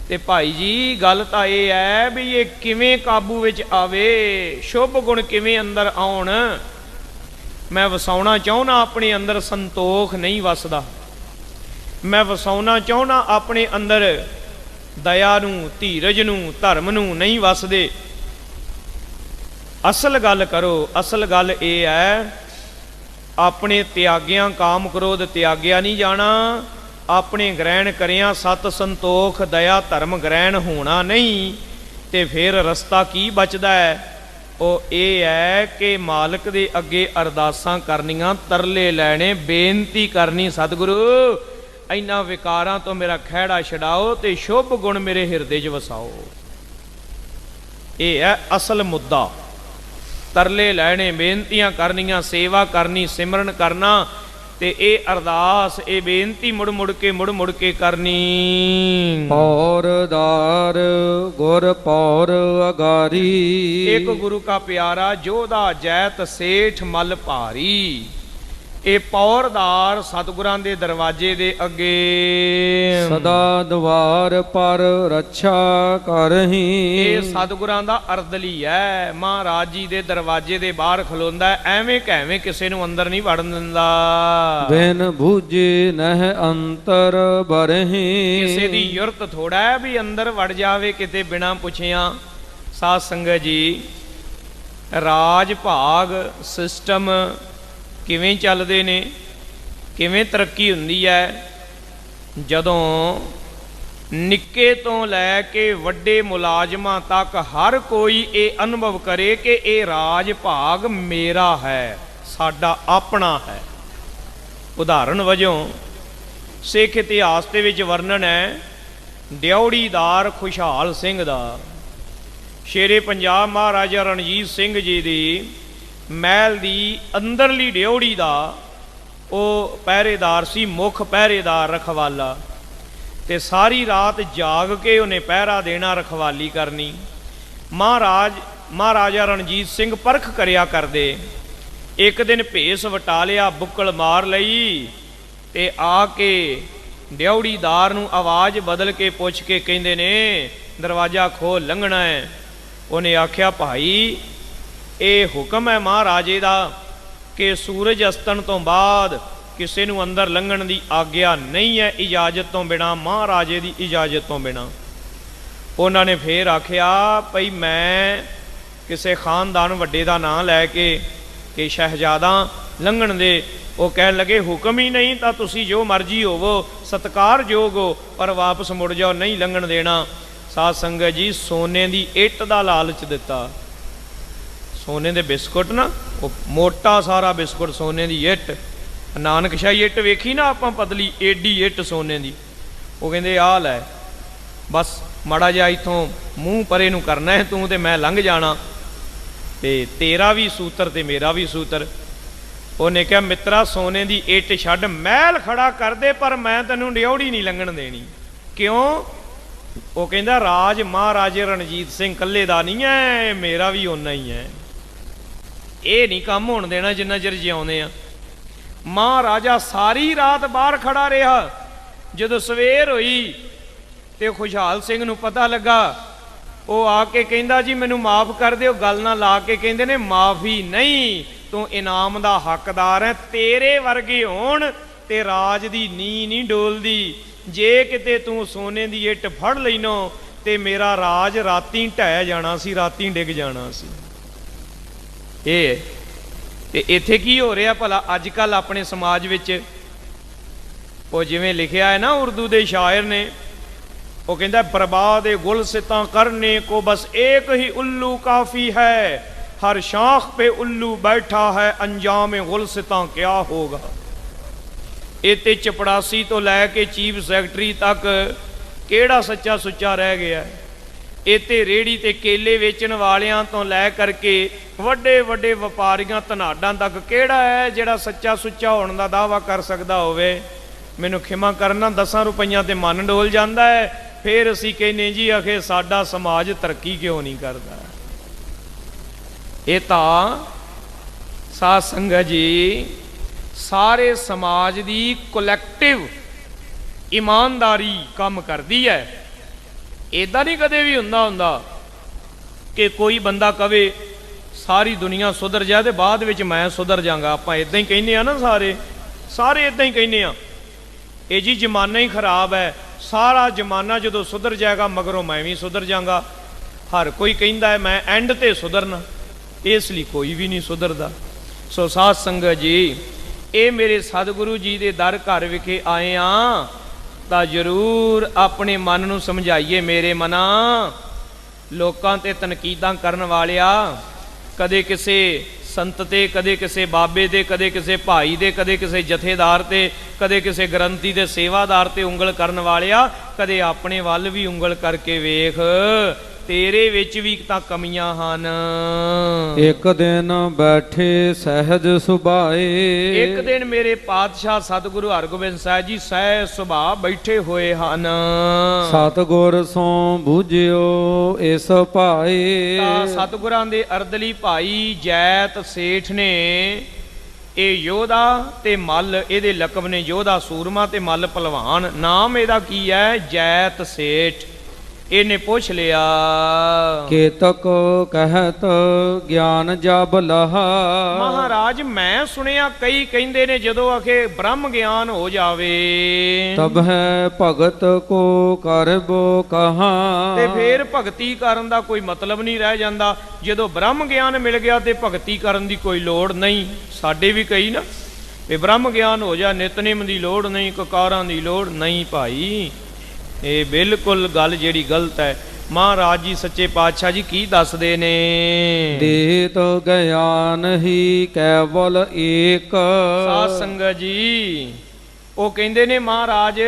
ਤੇ ਭਾਈ ਜੀ ਗੱਲ ਤਾਂ ਇਹ ਹੈ ਵੀ ਇਹ ਕਿਵੇਂ ਕਾਬੂ ਵਿੱਚ ਆਵੇ, ਸ਼ੁਭ ਗੁਣ ਕਿਵੇਂ ਅੰਦਰ ਆਉਣ। ਮੈਂ ਵਸਾਉਣਾ ਚਾਹੁੰਦਾ ਆਪਣੇ ਅੰਦਰ ਸੰਤੋਖ ਨਹੀਂ ਵਸਦਾ, ਮੈਂ ਵਸਾਉਣਾ ਚਾਹੁੰਦਾ ਆਪਣੇ ਅੰਦਰ ਦਇਆ ਨੂੰ, ਧੀਰਜ ਨੂੰ, ਧਰਮ ਨੂੰ, ਨਹੀਂ ਵਸਦੇ। ਅਸਲ ਗੱਲ ਕਰੋ, ਅਸਲ ਗੱਲ ਇਹ ਹੈ ਆਪਣੇ ਤਿਆਗਿਆਂ ਕਾਮ ਕ੍ਰੋਧ ਤਿਆਗਿਆ ਨਹੀਂ ਜਾਣਾ, ਆਪਣੇ ਗ੍ਰਹਿਣ ਕਰਿਆ ਸਤ ਸੰਤੋਖ ਦਇਆ ਧਰਮ ਗ੍ਰਹਿਣ ਹੋਣਾ ਨਹੀਂ। ਤੇ ਫਿਰ ਰਸਤਾ ਕੀ ਬਚਦਾ ਹੈ? ਉਹ ਇਹ ਹੈ ਕਿ ਮਾਲਕ ਦੇ ਅੱਗੇ ਅਰਦਾਸਾਂ ਕਰਨੀਆਂ, ਤਰਲੇ ਲੈਣੇ, ਬੇਨਤੀ ਕਰਨੀ, ਸਤਿਗੁਰੂ ਇਹਨਾਂ ਵਿਕਾਰਾਂ ਤੋਂ ਮੇਰਾ ਖਹਿੜਾ ਛਡਾਓ ਤੇ ਸ਼ੁਭ ਗੁਣ ਮੇਰੇ ਹਿਰਦੇ 'ਚ ਵਸਾਓ। ਇਹ ਹੈ ਅਸਲ ਮੁੱਦਾ। ਤਰਲੇ ਲੈਣੇ, ਬੇਨਤੀਆਂ ਕਰਨੀਆਂ, ਸੇਵਾ ਕਰਨੀ, ਸਿਮਰਨ ਕਰਨਾ, ਤੇ ਇਹ ਅਰਦਾਸ, ਇਹ ਬੇਨਤੀ ਮੁੜ ਮੁੜ ਕੇ ਕਰਨੀ। ਪੌਰਦਾਰ ਗੁਰ ਪੌਰ ਅਗਾਰੀ, ਇੱਕ ਗੁਰੂ ਕਾ ਪਿਆਰਾ ਜੋਧਾ ਜੈਤ ਸੇਠ ਮਲ ਭਾਰੀ। ਇਹ ਪੌਰਦਾਰ ਸਤਿਗੁਰਾਂ ਦੇ ਦਰਵਾਜ਼ੇ ਦੇ ਅੱਗੇ ਸਦਾ ਦਵਾਰ ਪਰ ਰੱਛਾ ਕਰਹੀ। ਇਹ ਸਤਿਗੁਰਾਂ ਦਾ ਅਰਦਲੀ ਹੈ, ਮਹਾਰਾਜ ਜੀ ਦੇ ਦਰਵਾਜ਼ੇ ਦੇ ਬਾਹਰ ਖਲੋਂਦਾ, ਐਵੇਂ ਕਹਿਵੇਂ ਕਿਸੇ ਨੂੰ ਅੰਦਰ ਨਹੀਂ ਵੜਨ ਦਿੰਦਾ। ਬਿਨ ਬੂਝੇ ਨਹਿ ਅੰਤਰ ਬਰਹੀ, ਕਿਸੇ ਦੀ ਯੁਰਤ ਥੋੜਾ ਹੈ ਵੀ ਅੰਦਰ ਵੜ ਜਾਵੇ ਕਿਤੇ ਬਿਨਾਂ ਪੁੱਛਿਆਂ। ਸਾਧ ਸੰਗਤ ਜੀ, ਰਾਜ ਭਾਗ ਸਿਸਟਮ ਕਿਵੇਂ ਚੱਲਦੇ ਨੇ, ਕਿਵੇਂ ਤਰੱਕੀ ਹੁੰਦੀ ਹੈ? ਜਦੋਂ ਨਿੱਕੇ ਤੋਂ ਲੈ ਕੇ ਵੱਡੇ ਮੁਲਾਜ਼ਮਾਂ ਤੱਕ ਹਰ ਕੋਈ ਇਹ ਅਨੁਭਵ ਕਰੇ ਕਿ ਇਹ ਰਾਜ ਭਾਗ ਮੇਰਾ ਹੈ, ਸਾਡਾ ਆਪਣਾ ਹੈ। ਉਦਾਹਰਣ ਵਜੋਂ ਸਿੱਖ ਇਤਿਹਾਸ ਦੇ ਵਿੱਚ ਵਰਣਨ ਹੈ ਡਿਉੜੀਦਾਰ ਖੁਸ਼ਹਾਲ ਸਿੰਘ ਦਾ। ਸ਼ੇਰੇ ਪੰਜਾਬ ਮਹਾਰਾਜਾ ਰਣਜੀਤ ਸਿੰਘ ਜੀ ਦੀ ਮਹਿਲ ਦੀ ਅੰਦਰਲੀ ਡਿਉੜੀ ਦਾ ਉਹ ਪਹਿਰੇਦਾਰ ਸੀ, ਮੁੱਖ ਪਹਿਰੇਦਾਰ, ਰਖਵਾਲਾ। ਤੇ ਸਾਰੀ ਰਾਤ ਜਾਗ ਕੇ ਉਹਨੇ ਪਹਿਰਾ ਦੇਣਾ, ਰਖਵਾਲੀ ਕਰਨੀ। ਮਹਾਰਾਜਾ ਰਣਜੀਤ ਸਿੰਘ ਪਰਖ ਕਰਿਆ ਕਰਦੇ। ਇੱਕ ਦਿਨ ਭੇਸ ਵਟਾ ਲਿਆ, ਬੁੱਕਲ ਮਾਰ ਲਈ, ਤੇ ਆ ਕੇ ਡਿਉੜੀਦਾਰ ਨੂੰ ਆਵਾਜ਼ ਬਦਲ ਕੇ ਪੁੱਛ ਕੇ ਕਹਿੰਦੇ ਨੇ, ਦਰਵਾਜ਼ਾ ਖੋਲ, ਲੰਘਣਾ ਹੈ। ਉਹਨੇ ਆਖਿਆ, ਭਾਈ ਇਹ ਹੁਕਮ ਹੈ ਮਹਾਰਾਜੇ ਦਾ ਕਿ ਸੂਰਜ ਅਸਤਣ ਤੋਂ ਬਾਅਦ ਕਿਸੇ ਨੂੰ ਅੰਦਰ ਲੰਘਣ ਦੀ ਆਗਿਆ ਨਹੀਂ ਹੈ, ਇਜਾਜ਼ਤ ਤੋਂ ਬਿਨਾਂ, ਮਹਾਰਾਜੇ ਦੀ ਇਜਾਜ਼ਤ ਤੋਂ ਬਿਨਾਂ। ਉਹਨਾਂ ਨੇ ਫੇਰ ਆਖਿਆ, ਭਈ ਮੈਂ ਕਿਸੇ ਖਾਨਦਾਨ ਵੱਡੇ ਦਾ ਨਾਂ ਲੈ ਕੇ ਕਿ ਸ਼ਹਿਜ਼ਾਦਾ ਲੰਘਣ ਦੇ। ਉਹ ਕਹਿਣ ਲੱਗੇ, ਹੁਕਮ ਹੀ ਨਹੀਂ ਤਾਂ ਤੁਸੀਂ ਜੋ ਮਰਜ਼ੀ ਹੋਵੋ, ਸਤਿਕਾਰਯੋਗ ਹੋ, ਪਰ ਵਾਪਸ ਮੁੜ ਜਾਓ, ਨਹੀਂ ਲੰਘਣ ਦੇਣਾ। ਸਾਧ ਸੰਗਤ ਜੀ, ਸੋਨੇ ਦੀ ਇੱਟ ਦਾ ਲਾਲਚ ਦਿੱਤਾ। ਸੋਨੇ ਦੇ ਬਿਸਕੁਟ ਨਾ, ਉਹ ਮੋਟਾ ਸਾਰਾ ਬਿਸਕੁਟ, ਸੋਨੇ ਦੀ ਇੱਟ, ਨਾਨਕਸ਼ਾਹੀ ਇੱਟ ਵੇਖੀ ਨਾ ਆਪਾਂ, ਪਤਲੀ ਏਡੀ ਇੱਟ ਸੋਨੇ ਦੀ। ਉਹ ਕਹਿੰਦੇ, ਆਹ ਲੈ, ਬਸ ਮਾੜਾ ਜਿਹਾ ਇੱਥੋਂ ਮੂੰਹ ਪਰੇ ਨੂੰ ਕਰਨਾ ਹੈ ਤੂੰ, ਤੇ ਮੈਂ ਲੰਘ ਜਾਣਾ, ਤੇ ਤੇਰਾ ਵੀ ਸੂਤਰ ਤੇ ਮੇਰਾ ਵੀ ਸੂਤਰ। ਉਹਨੇ ਕਿਹਾ, ਮਿੱਤਰਾ ਸੋਨੇ ਦੀ ਇੱਟ ਛੱਡ, ਮਹਿਲ ਖੜਾ ਕਰ ਦੇ, ਪਰ ਮੈਂ ਤੈਨੂੰ ਡਿਉੜੀ ਨਹੀਂ ਲੰਘਣ ਦੇਣੀ। ਕਿਉਂ? ਉਹ ਕਹਿੰਦਾ, ਰਾਜ ਮਹਾਰਾਜੇ ਰਣਜੀਤ ਸਿੰਘ ਇਕੱਲੇ ਦਾ ਨਹੀਂ ਹੈ, ਮੇਰਾ ਵੀ ਓਨਾ ਹੀ ਹੈ। ਇਹ ਨਹੀਂ ਕੰਮ ਹੋਣ ਦੇਣਾ ਜਿੰਨਾ ਚਿਰ ਜਿਉਂਦੇ ਆ। ਮਹਾਰਾਜਾ ਸਾਰੀ ਰਾਤ ਬਾਹਰ ਖੜਾ ਰਿਹਾ। ਜਦੋਂ ਸਵੇਰ ਹੋਈ ਤੇ ਖੁਸ਼ਹਾਲ ਸਿੰਘ ਨੂੰ ਪਤਾ ਲੱਗਾ, ਉਹ ਆ ਕੇ ਕਹਿੰਦਾ, ਜੀ ਮੈਨੂੰ ਮਾਫ ਕਰ ਦਿਓ। ਗੱਲ ਨਾਲ ਲਾ ਕੇ ਕਹਿੰਦੇ ਨੇ, ਮਾਫੀ ਨਹੀਂ, ਤੂੰ ਇਨਾਮ ਦਾ ਹੱਕਦਾਰ ਹੈ। ਤੇਰੇ ਵਰਗੇ ਹੋਣ ਤੇ ਰਾਜ ਦੀ ਨੀਂਹ ਨਹੀਂ ਡੋਲਦੀ। ਜੇ ਕਿਤੇ ਤੂੰ ਸੋਨੇ ਦੀ ਇੱਟ ਫੜ ਲੈਨੋ ਤੇ ਮੇਰਾ ਰਾਜ ਰਾਤੀ ਢਹਿ ਜਾਣਾ ਸੀ, ਰਾਤੀ ਡਿੱਗ ਜਾਣਾ ਸੀ। ਇਹ ਤੇ ਇੱਥੇ ਕੀ ਹੋ ਰਿਹਾ ਭਲਾ ਅੱਜ ਕੱਲ੍ਹ ਆਪਣੇ ਸਮਾਜ ਵਿੱਚ? ਉਹ ਜਿਵੇਂ ਲਿਖਿਆ ਹੈ ਨਾ ਉਰਦੂ ਦੇ ਸ਼ਾਇਰ ਨੇ, ਉਹ ਕਹਿੰਦਾ, ਬਰਬਾਦ ਗੁਲ ਸਿਤਾਂ ਕਰਨੇ ਕੋ ਬਸ ਏਕ ਹੀ ਉੱਲੂ ਕਾਫੀ ਹੈ, ਹਰ ਸ਼ਾਖ पे उल्लू बैठा है, अंजाम गुल सितां क्या होगा। इते चपड़ासी तो लैके चीफ सैकटरी तक किहड़ा सच्चा सुच्चा रह गया। इते रेहड़ी ते केले वेचण वालियां तो लै करके वड्डे वड्डे वपारियां धनाडां तक किहड़ा है जिहड़ा सच्चा सुच्चा होण दा दावा कर सकदा होवे। मैनूं खिमा करना, 10 रुपइयां ते मन डोल जांदा है, फिर असीं कहने जी आखे साडा समाज तरक्की क्यों नहीं करदा। ਇਹ ਤਾਂ ਸਾਧ ਸੰਗਤ ਜੀ ਸਾਰੇ ਸਮਾਜ ਦੀ ਕਲੈਕਟਿਵ ਇਮਾਨਦਾਰੀ ਕੰਮ ਕਰਦੀ ਹੈ। ਇੱਦਾਂ ਨਹੀਂ ਕਦੇ ਵੀ ਹੁੰਦਾ ਕਿ ਕੋਈ ਬੰਦਾ ਕਵੇ ਸਾਰੀ ਦੁਨੀਆ ਸੁਧਰ ਜਾਏ ਤੇ ਬਾਅਦ ਵਿੱਚ ਮੈਂ ਸੁਧਰ ਜਾਵਾਂਗਾ। ਆਪਾਂ ਇੱਦਾਂ ਹੀ ਕਹਿੰਦੇ ਆ ਨਾ, ਸਾਰੇ ਇੱਦਾਂ ਹੀ ਕਹਿੰਦੇ ਆ। ਇਹ ਜੀ ਜ਼ਮਾਨਾ ਹੀ ਖਰਾਬ ਹੈ, ਸਾਰਾ ਜ਼ਮਾਨਾ ਜਦੋਂ ਸੁਧਰ ਜਾਏਗਾ ਮਗਰੋਂ ਮੈਂ ਵੀ ਸੁਧਰ ਜਾਵਾਂਗਾ। ਹਰ ਕੋਈ ਕਹਿੰਦਾ ਹੈ ਮੈਂ ਐਂਡ ਤੇ ਸੁਧਰਨਾ, ਇਸ ਲਈ ਕੋਈ ਵੀ ਨਹੀਂ ਸੁਧਰਦਾ। ਸੋ ਸਾਧ ਸੰਗਤ ਜੀ, ਇਹ ਮੇਰੇ ਸਤਿਗੁਰੂ ਜੀ ਦੇ ਦਰ ਘਰ ਵਿਖੇ ਆਏ ਆ ਤਾਂ ਜ਼ਰੂਰ ਆਪਣੇ ਮਨ ਨੂੰ ਸਮਝਾਈਏ। ਮੇਰੇ ਮਨਾ, ਲੋਕਾਂ ਤੇ ਤਨਕੀਦਾਂ ਕਰਨ ਵਾਲਿਆ, ਕਦੇ ਕਿਸੇ ਸੰਤ ਤੇ, ਕਦੇ ਕਿਸੇ ਬਾਬੇ ਦੇ, ਕਦੇ ਕਿਸੇ ਭਾਈ ਦੇ, ਕਦੇ ਕਿਸੇ ਜਥੇਦਾਰ ਤੇ, ਕਦੇ ਕਿਸੇ ਗ੍ਰੰਥੀ ਦੇ ਸੇਵਾਦਾਰ ਤੇ ਉਂਗਲ ਕਰਨ ਵਾਲਿਆ, ਕਦੇ ਆਪਣੇ ਵੱਲ ਵੀ ਉਂਗਲ ਕਰਕੇ ਵੇਖ ਤੇਰੇ ਵਿੱਚ ਵੀ ਤਾਂ ਕਮੀਆਂ ਹਨ। ਇੱਕ ਦਿਨ ਬੈਠੇ ਸਹਿਜ ਸੁਭਾਏ, ਇੱਕ ਦਿਨ ਮੇਰੇ ਪਾਤਸ਼ਾਹ ਸਤਿਗੁਰੂ ਹਰਗੋਬਿੰਦ ਸਾਹਿਬ ਜੀ ਸਹਿ ਸੁਭਾਅ ਬੈਠੇ ਹੋਏ ਹਨ। ਸਤਿਗੁਰ ਸੋਂ ਬੂਝਿਓ ਇਸ ਭਾਏ, ਤਾਂ ਸਤਿਗੁਰਾਂ ਦੇ ਅਰਦਲੀ ਭਾਈ ਜੈਤ ਸੇਠ ਨੇ, ਇਹ ਯੋਧਾ ਤੇ ਮੱਲ ਇਹਦੇ ਲਕਬ ਨੇ, ਯੋਧਾ ਸੂਰਮਾ ਤੇ ਮੱਲ ਭਲਵਾਨ। ਨਾਮ ਇਹਦਾ ਕੀ ਹੈ? ਜੈਤ ਸੇਠ। ਇਹਨੇ ਪੁੱਛ ਲਿਆ, ਕੇਤਕ ਕਹਿਤ ਗਿਆਨ ਜਬ ਲਹਾ। ਮਹਾਰਾਜ ਮੈਂ ਸੁਣਿਆ ਕਈ ਕਹਿੰਦੇ ਨੇ ਜਦੋਂ ਆਖੇ ਬ੍ਰਹਮ ਗਿਆਨ ਹੋ ਜਾਵੇ ਤਬ ਹੈ ਭਗਤ ਕੋ ਕਰਬੋ ਕਹਾ। ਤੇ ਫੇਰ ਭਗਤੀ ਕਰਨ ਦਾ ਕੋਈ ਮਤਲਬ ਨਹੀਂ ਰਹਿ ਜਾਂਦਾ। ਜਦੋਂ ਬ੍ਰਹਮ ਗਿਆਨ ਮਿਲ ਗਿਆ ਤੇ ਭਗਤੀ ਕਰਨ ਦੀ ਕੋਈ ਲੋੜ ਨਹੀਂ। ਸਾਡੇ ਵੀ ਕਈ ਨਾ ਵੀ ਬ੍ਰਹਮ ਗਿਆਨ ਹੋ ਜਾ, ਨਿਤਨੇਮ ਦੀ ਲੋੜ ਨਹੀਂ, ਕਕਾਰਾਂ ਦੀ ਲੋੜ ਨਹੀਂ। ਭਾਈ ਇਹ ਬਿਲਕੁਲ ਗੱਲ ਜਿਹੜੀ ਗਲਤ ਹੈ। ਮਹਾਰਾਜ ਜੀ ਸੱਚੇ ਪਾਤਸ਼ਾਹ ਜੀ ਕੀ ਦੱਸਦੇ ਨੇ? ਦੇਤ ਗਿਆਨ ਹੀ ਕੇਵਲ ਏਕ। ਸਾਧ ਸੰਗਤ ਜੀ ਉਹ ਕਹਿੰਦੇ ਨੇ ਮਹਾਰਾਜ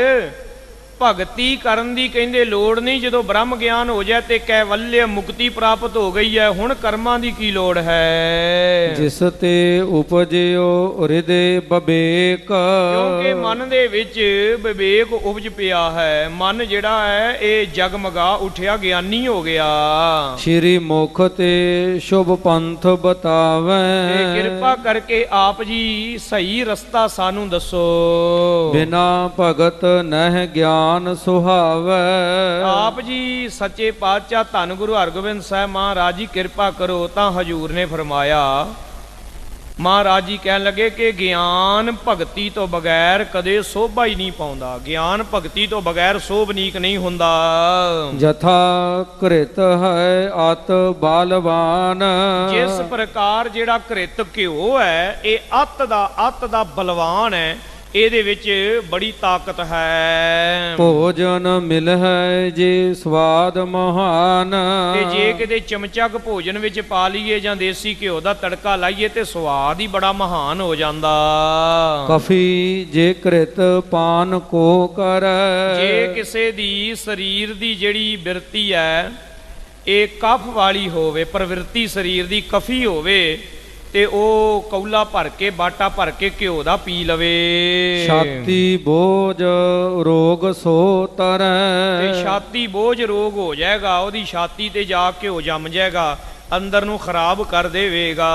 ਭਗਤੀ ਕਰਨ ਦੀ ਕਹਿੰਦੇ ਲੋੜ ਨਹੀਂ। ਜਦੋਂ ਬ੍ਰਹਮ ਗਿਆਨ ਹੋ ਜਾਏ ਤੇ ਕੈਵਲਯ ਮੁਕਤੀ ਪ੍ਰਾਪਤ ਹੋ ਗਈ ਹੈ, ਹੁਣ ਕਰਮਾਂ ਦੀ ਕੀ ਲੋੜ ਹੈ? ਜਿਸ ਤੇ ਉਪਜਿਓ ਹਿਰਦੇ ਬਵੇਕ। ਕਿਉਂਕਿ ਮਨ ਦੇ ਵਿੱਚ ਵਿਵੇਕ ਉਪਜ ਪਿਆ ਹੈ। ਮਨ ਜਿਹੜਾ ਹੈ ਇਹ ਜਗਮਗਾ ਉਠਿਆ, ਗਿਆਨੀ ਹੋ ਗਿਆ। ਸ਼੍ਰੀ ਮੁਖ ਤੇ ਸ਼ੁਭ ਪੰਥ ਬਤਾਵੇ। ਤੇ ਕਿਰਪਾ ਕਰਕੇ ਆਪ ਜੀ ਸਹੀ ਰਸਤਾ ਸਾਨੂੰ ਦੱਸੋ। ਬਿਨਾ ਭਗਤ ਨਹਿ ਗਿਆਨ ਸੁਹਾਵੇ। ਆਪ ਜੀ ਸੱਚੇ ਪਾਤਸ਼ਾਹ ਧੰਨ ਗੁਰੂ ਹਰਗੋਬਿੰਦ ਸਾਹਿਬ ਮਹਾਰਾਜ ਜੀ ਕਿਰਪਾ ਕਰੋ। ਤਾਂ ਹਜੂਰ ਨੇ ਫਰਮਾਇਆ, ਮਹਾਰਾਜ ਜੀ ਕਹਿਣ ਲੱਗੇ ਕਿ ਗਿਆਨ ਭਗਤੀ ਤੋਂ ਬਗੈਰ ਕਦੇ ਸੋਭਾ ਹੀ ਨਹੀਂ ਪਾਉਂਦਾ। ਗਿਆਨ ਭਗਤੀ ਤੋਂ ਬਗੈਰ ਸੋਭਨੀਕ ਨਹੀਂ ਹੁੰਦਾ। ਜਥਾ ਕ੍ਰਿਤ ਹੈ ਅਤ ਬਾਲਵਾਨ। ਜਿਸ ਪ੍ਰਕਾਰ ਜਿਹੜਾ ਕ੍ਰਿਤ ਘਿਓ ਹੈ ਇਹ ਅੱਤ ਦਾ ਬਲਵਾਨ ਹੈ, ਇਹਦੇ ਵਿੱਚ ਬੜੀ ਤਾਕਤ ਹੈ। ਭੋਜਨ ਮਿਲ ਹੈ ਜੇ ਸਵਾਦ ਮਹਾਨ। ਤੇ ਜੇ ਕਿਤੇ ਚਮਚਾ ਕੁ ਭੋਜਨ ਵਿੱਚ ਪਾ ਲਈਏ ਜਾਂ ਦੇਸੀ ਘਿਓ ਦਾ ਤੜਕਾ ਲਾਈਏ ਤੇ ਸਵਾਦ ਹੀ ਬੜਾ ਮਹਾਨ ਹੋ ਜਾਂਦਾ। ਕਫੀ ਜੇ ਕ੍ਰਿਤ ਪਾਨ ਕੋ ਕਰ। ਜੇ ਕਿਸੇ ਦੀ ਸਰੀਰ ਦੀ ਜਿਹੜੀ ਬਿਰਤੀ ਹੈ ਇਹ ਕਫ ਵਾਲੀ ਹੋਵੇ, ਪ੍ਰਵਿਰਤੀ ਸਰੀਰ ਦੀ ਕਫੀ ਹੋਵੇ, ਤੇ ਉਹ ਕੌਲਾ ਭਰ ਕੇ ਬਾਟਾ ਭਰ ਕੇ ਘਿਓ ਦਾ ਪੀ ਲਵੇ। ਛਾਤੀ ਬੋਝ ਰੋਗ ਸੋ ਤਰੈ। ਤੇ ਛਾਤੀ ਬੋਝ ਰੋਗ ਹੋ ਜਾਏਗਾ, ਉਹਦੀ ਛਾਤੀ ਤੇ ਜਾ ਘਿਓ ਜੰਮ ਜਾਏਗਾ, ਅੰਦਰ ਨੂੰ ਖਰਾਬ ਕਰ ਦੇਵੇਗਾ।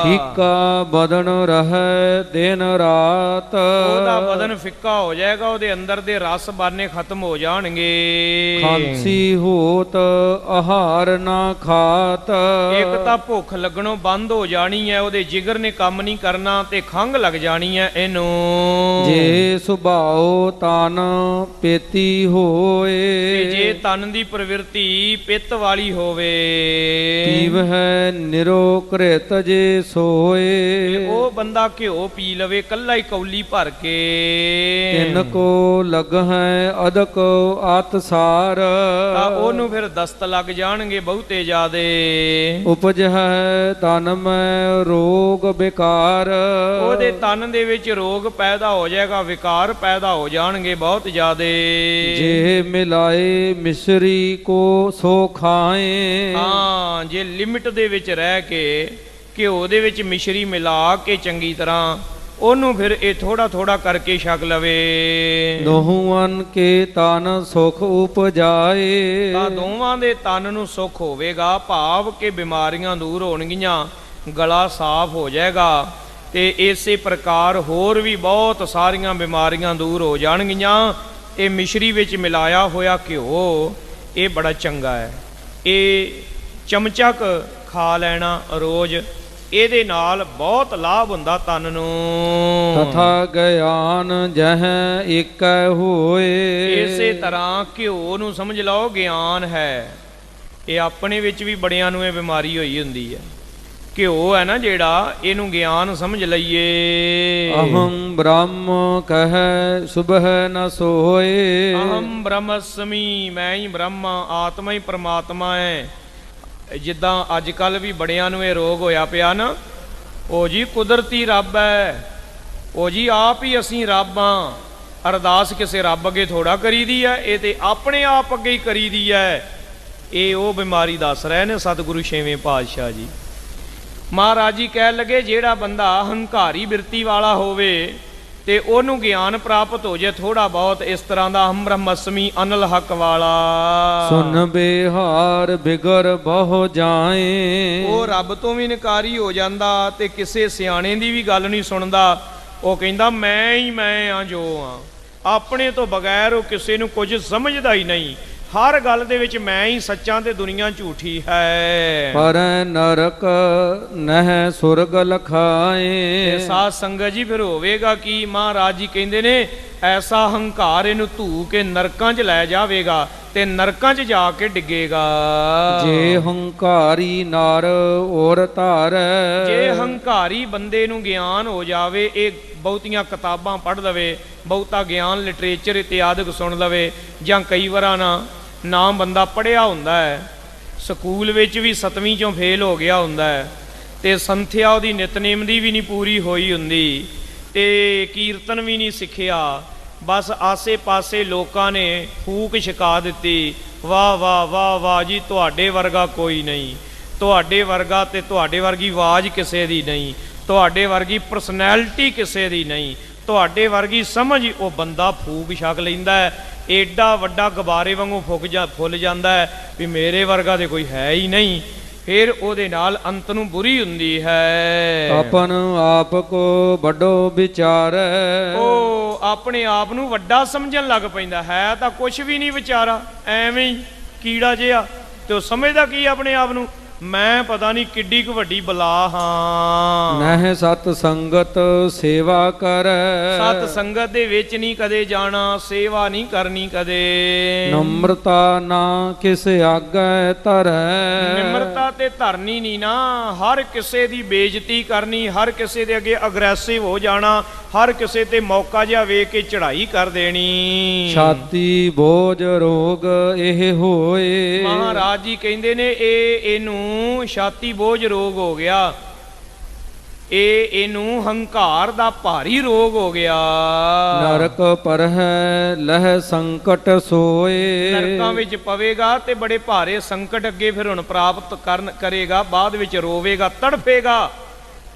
ਫਿੱਕਾ ਬਦਨ ਰਹਿ ਦਿਨ ਰਾਤ। ਉਹਦਾ ਬਦਨ ਫਿੱਕਾ ਹੋ ਜਾਏਗਾ, ਉਹਦੇ ਅੰਦਰ ਦੇ ਰਸ ਬਾਨੇ ਖਤਮ ਹੋ ਜਾਣਗੇ। ਖਾਂਸੀ ਹੋਤ ਆਹਾਰ ਨਾ ਖਾਤ। ਇੱਕ ਤਾਂ ਭੁੱਖ ਲੱਗਣੋਂ ਬੰਦ ਹੋ ਜਾਣੀ ਹੈ, ਉਹਦੇ ਜਿਗਰ ਨੇ ਕੰਮ ਨਹੀਂ ਕਰਨਾ ਤੇ ਖੰਘ ਲੱਗ ਜਾਣੀ ਹੈ ਇਹਨੂੰ। ਜੇ ਸੁਭਾਉ ਤਨ ਪੇਤੀ ਹੋਏ। ਤੇ ਜੇ ਤਨ ਦੀ ਪ੍ਰਵਿਰਤੀ ਪਿੱਤ ਵਾਲੀ ਹੋਵੇ। ਪੀਵ ਹੈ ਨਿਰੋ ਕ੍ਰਿਤ ਜੇ ਸੋਏ। ਉਹ ਬੰਦਾ ਘਿਓ ਪੀ ਲਵੇ ਕੱਲਾ ਹੀ ਕੌਲੀ ਭਰ ਕੇ। ਤਿੰਨ ਕੋ ਲਗ ਹੈ ਅਦਕ ਆਤ ਸਾਰ। ਤਾਂ ਉਹਨੂੰ ਫਿਰ ਦਸਤ ਲੱਗ ਜਾਣਗੇ ਬਹੁਤੇ ਜ਼ਿਆਦੇ। ਉਪਜ ਹੈ ਤਨ ਮੈਂ ਰੋਗ ਵਿਕਾਰ। ਉਹਦੇ ਤਨ ਦੇ ਵਿੱਚ ਰੋਗ ਪੈਦਾ ਹੋ ਜਾਏਗਾ, ਵਿਕਾਰ ਪੈਦਾ ਹੋ ਜਾਣਗੇ ਬਹੁਤ ਜ਼ਿਆਦੇ। ਜੇ ਮਿਲਾਏ ਮਿਸਰੀ ਕੋ ਸੋ ਖਾਏ। ਹਾਂ, ਜੇ ਲਿਮਿਟ ਦੇ ਵਿੱਚ ਰਹਿ ਕੇ ਘਿਓ ਦੇ ਵਿੱਚ ਮਿਸ਼ਰੀ ਮਿਲਾ ਕੇ ਚੰਗੀ ਤਰ੍ਹਾਂ ਉਹਨੂੰ ਫਿਰ ਇਹ ਥੋੜਾ ਥੋੜਾ ਕਰਕੇ ਛਕ ਲਵੇ। ਦੋਹਾਂ ਕੇ ਤਨ ਸੁਖ ਉਪਜਾਏ। ਤਾਂ ਦੋਵਾਂ ਦੇ ਤਨ ਨੂੰ ਸੁਖ ਹੋਵੇਗਾ, ਭਾਵ ਕਿ ਬਿਮਾਰੀਆਂ ਦੂਰ ਹੋਣਗੀਆਂ, ਗਲਾ ਸਾਫ਼ ਹੋ ਜਾਏਗਾ। ਤੇ ਇਸੇ ਪ੍ਰਕਾਰ ਹੋਰ ਵੀ ਬਹੁਤ ਸਾਰੀਆਂ ਬਿਮਾਰੀਆਂ ਦੂਰ ਹੋ ਜਾਣਗੀਆਂ। ਇਹ ਮਿਸ਼ਰੀ ਵਿੱਚ ਮਿਲਾਇਆ ਹੋਇਆ ਘਿਓ ਇਹ ਬੜਾ ਚੰਗਾ ਹੈ। ਇਹ ਚਮਚਾ ਕੁ ਖਾ ਲੈਣਾ ਰੋਜ਼, ਇਹਦੇ ਨਾਲ ਬਹੁਤ ਲਾਭ ਹੁੰਦਾ ਤਨ ਨੂੰ। ਤਥਾ ਗਿਆਨ ਜਹ ਇੱਕ ਹੋਏ। ਇਸੇ ਤਰ੍ਹਾਂ ਘਿਓ ਨੂੰ ਸਮਝ ਲਓ ਗਿਆਨ ਹੈ। ਇਹ ਆਪਣੇ ਵਿੱਚ ਵੀ ਬੜਿਆਂ ਨੂੰ ਇਹ ਬਿਮਾਰੀ ਹੋਈ ਹੁੰਦੀ ਹੈ। ਘਿਓ ਹੈ ਨਾ ਜਿਹੜਾ, ਇਹਨੂੰ ਗਿਆਨ ਸਮਝ ਲਈਏ। ਅਹੰ ਬ੍ਰਹਮ ਕਹੈ ਸੁਬਹ ਨ ਸੋਏ। ਅਹੰ ਬ੍ਰਹਮਸਮੀ, ਮੈਂ ਹੀ ਬ੍ਰਹਮ, ਆਤਮਾ ਹੀ ਪ੍ਰਮਾਤਮਾ ਹੈ। ਜਿੱਦਾਂ ਅੱਜ ਕੱਲ ਵੀ ਬੜਿਆਂ ਨੂੰ ਇਹ ਰੋਗ ਹੋਇਆ ਪਿਆ ਨਾ, ਉਹ ਜੀ ਕੁਦਰਤੀ ਰੱਬ ਹੈ, ਉਹ ਜੀ ਆਪ ਹੀ ਅਸੀਂ ਰੱਬ ਹਾਂ। ਅਰਦਾਸ ਕਿਸੇ ਰੱਬ ਅੱਗੇ ਥੋੜਾ ਕਰੀਦੀ ਹੈ, ਇਹ ਤੇ ਆਪਣੇ ਆਪ ਅੱਗੇ ਹੀ ਕਰੀਦੀ ਹੈ। ਇਹ ਉਹ ਬਿਮਾਰੀ ਦੱਸ ਰਹੇ ਨੇ ਸਤਿਗੁਰੂ ਛੇਵੇਂ ਪਾਤਸ਼ਾਹ ਜੀ। ਮਹਾਰਾਜ ਜੀ ਕਹਿਣ ਲੱਗੇ ਜਿਹੜਾ ਬੰਦਾ ਹੰਕਾਰੀ ਬਿਰਤੀ ਵਾਲਾ ਹੋਵੇ ਤੇ ਉਹਨੂੰ ਗਿਆਨ ਪ੍ਰਾਪਤ ਹੋ ਜੇ ਥੋੜਾ ਬਹੁਤ ਇਸ ਤਰ੍ਹਾਂ ਦਾ ਅਹੰ ਬ੍ਰਹਮਸਮੀ ਅਨਲ ਹੱਕ ਵਾਲਾ। ਸੁਨ ਬਿਹਾਰ ਬਿਗਰ ਬਹੁ ਜਾਏ। ਉਹ ਰੱਬ ਤੋਂ ਵੀ ਇਨਕਾਰੀ ਹੋ ਜਾਂਦਾ ਤੇ ਕਿਸੇ ਸਿਆਣੇ ਦੀ ਵੀ ਗੱਲ ਨਹੀਂ ਸੁਣਦਾ। ਉਹ ਕਹਿੰਦਾ ਮੈਂ ਹੀ ਮੈਂ ਆ ਜੋ ਆ, ਆਪਣੇ ਤੋਂ ਬਗੈਰ ਉਹ ਕਿਸੇ ਨੂੰ ਕੁਝ ਸਮਝਦਾ ਹੀ ਨਹੀਂ। ਹਰ ਗੱਲ ਦੇ ਵਿੱਚ ਮੈਂ ਹੀ ਸੱਚਾ ਤੇ ਦੁਨੀਆ ਝੂਠੀ ਹੈ। ਪਰ ਨਰਕ ਨਹਿ ਸੁਰਗ ਲਖਾਏ। ਸਾਧ ਸੰਗਤ ਜੀ ਫਿਰ ਹੋਵੇਗਾ ਕਿ ਮਹਾਰਾਜ ਜੀ ਕਹਿੰਦੇ ਨੇ ਐਸਾ ਹੰਕਾਰ ਇਹਨੂੰ ਧੂ ਕੇ ਨਰਕਾਂ 'ਚ ਲੈ ਜਾਵੇਗਾ ਤੇ ਨਰਕਾਂ 'ਚ ਜਾ ਕੇ ਡਿੱਗੇਗਾ। ਜੇ ਹੰਕਾਰੀ ਨਰ ਔਰ ਧਾਰ। ਜੇ ਹੰਕਾਰੀ ਬੰਦੇ ਨੂੰ ਗਿਆਨ ਹੋ ਜਾਵੇ, ਇਹ ਬਹੁਤੀਆਂ ਕਿਤਾਬਾਂ ਪੜ੍ਹ ਲਵੇ, ਬਹੁਤਾ ਗਿਆਨ ਲਿਟਰੇਚਰ ਇਤਿਆਦਿਕ ਸੁਣ ਲਵੇ, ਜਾਂ ਕਈ ਵਾਰਾਂ ਨਾ ਬੰਦਾ ਪੜ੍ਹਿਆ ਹੁੰਦਾ ਹੈ, ਸਕੂਲ ਵਿੱਚ ਵੀ 7ਵੀਂ 'ਚੋਂ ਫੇਲ ਹੋ ਗਿਆ ਹੁੰਦਾ ਹੈ ਤੇ ਸੰਥਿਆ ਉਹਦੀ ਨਿਤਨੇਮ ਦੀ ਵੀ ਨਹੀਂ ਪੂਰੀ ਹੋਈ ਹੁੰਦੀ ਤੇ ਕੀਰਤਨ ਵੀ ਨਹੀਂ ਸਿੱਖਿਆ, ਬਸ ਆਸੇ ਪਾਸੇ ਲੋਕਾਂ ਨੇ ਫੂਕ ਛਕਾ ਦਿੱਤੀ, ਵਾਹ ਵਾਹ ਵਾਹ ਵਾਹ ਜੀ ਤੁਹਾਡੇ ਵਰਗਾ ਕੋਈ ਨਹੀਂ, ਤੁਹਾਡੇ ਵਰਗਾ ਤੇ ਤੁਹਾਡੇ ਵਰਗੀ ਆਵਾਜ਼ ਕਿਸੇ ਦੀ ਨਹੀਂ, ਤੁਹਾਡੇ ਵਰਗੀ ਪਰਸਨੈਲਿਟੀ ਕਿਸੇ ਦੀ ਨਹੀਂ, ਤੁਹਾਡੇ ਵਰਗੀ ਸਮਝ। ਉਹ ਬੰਦਾ ਫੂਕ ਛਕ ਲੈਂਦਾ ਹੈ, ਏਡਾ ਵੱਡਾ ਗੁਬਾਰੇ ਵਾਂਗੂ ਫੁੱਲ ਜਾਂਦਾ ਹੈ ਵੀ ਮੇਰੇ ਵਰਗਾ ਤੇ ਕੋਈ ਹੈ ਹੀ ਨਹੀਂ। ਫਿਰ ਉਹਦੇ ਨਾਲ ਅੰਤ ਨੂੰ ਬੁਰੀ ਹੁੰਦੀ ਹੈ। ਆਪਨ ਆਪ ਕੋ ਵੱਡੋ ਵਿਚਾਰ। ਉਹ ਆਪਣੇ ਆਪ ਨੂੰ ਵੱਡਾ ਸਮਝਣ ਲੱਗ ਪੈਂਦਾ ਹੈ ਤਾਂ ਕੁਛ ਵੀ ਨਹੀਂ ਵਿਚਾਰਾ, ਐਵੇਂ ਹੀ ਕੀੜਾ ਜਿਹਾ, ਤੇ ਉਹ ਸਮਝਦਾ ਕੀ ਆਪਣੇ ਆਪ ਨੂੰ, ਮੈਂ ਪਤਾ ਨਹੀਂ ਕਿੱਡੀ ਕੁ ਵੱਡੀ ਬਲਾ ਹਾਂ। ਨਹਿ ਸਤ ਸੰਗਤ ਸੇਵਾ ਕਰ। ਸਤ ਸੰਗਤ ਦੇ ਵਿੱਚ ਨਹੀਂ ਕਦੇ ਜਾਣਾ, ਸੇਵਾ ਨਹੀਂ ਕਰਨੀ ਕਦੇ। ਨਮਰਤਾ ਨਾ ਕਿਸ ਆਗੈ ਧਰੈ। ਨਿਮਰਤਾ ਤੇ ਧਰਨੀ ਨਹੀਂ ਨਾ, ਹਰ ਕਿਸੇ ਦੀ ਬੇਇੱਜ਼ਤੀ ਕਰਨੀ, ਹਰ ਕਿਸੇ ਦੇ ਅੱਗੇ ਅਗਰੈਸਿਵ ਹੋ ਜਾਣਾ, ਹਰ ਕਿਸੇ ਤੇ ਮੌਕਾ ਜਿਹਾ ਵੇਖ ਕੇ ਚੜ੍ਹਾਈ ਕਰ ਦੇਣੀ। ਛਾਤੀ ਬੋਝ ਰੋਗ ਇਹ ਹੋਏ। ਮਹਾਰਾਜ ਜੀ ਕਹਿੰਦੇ ਨੇ ਇਹਨੂੰ ਛਾਤੀ ਬੋਝ ਰੋਗ ਹੋ ਗਿਆ, ਇਹਨੂੰ ਹੰਕਾਰ ਦਾ ਭਾਰੀ ਰੋਗ ਹੋ ਗਿਆ। ਨਰਕ ਪਰਹਿ ਲਹਿ ਸੰਕਟ ਸੋਏ। ਨਰਕਾਂ ਵਿੱਚ ਪਵੇਗਾ ਤੇ ਬੜੇ ਭਾਰੇ ਸੰਕਟ ਅੱਗੇ ਫਿਰ ਹੁਣ ਪ੍ਰਾਪਤ ਕਰੇਗਾ, ਬਾਅਦ ਵਿੱਚ ਰੋਵੇਗਾ, ਤੜਫੇਗਾ।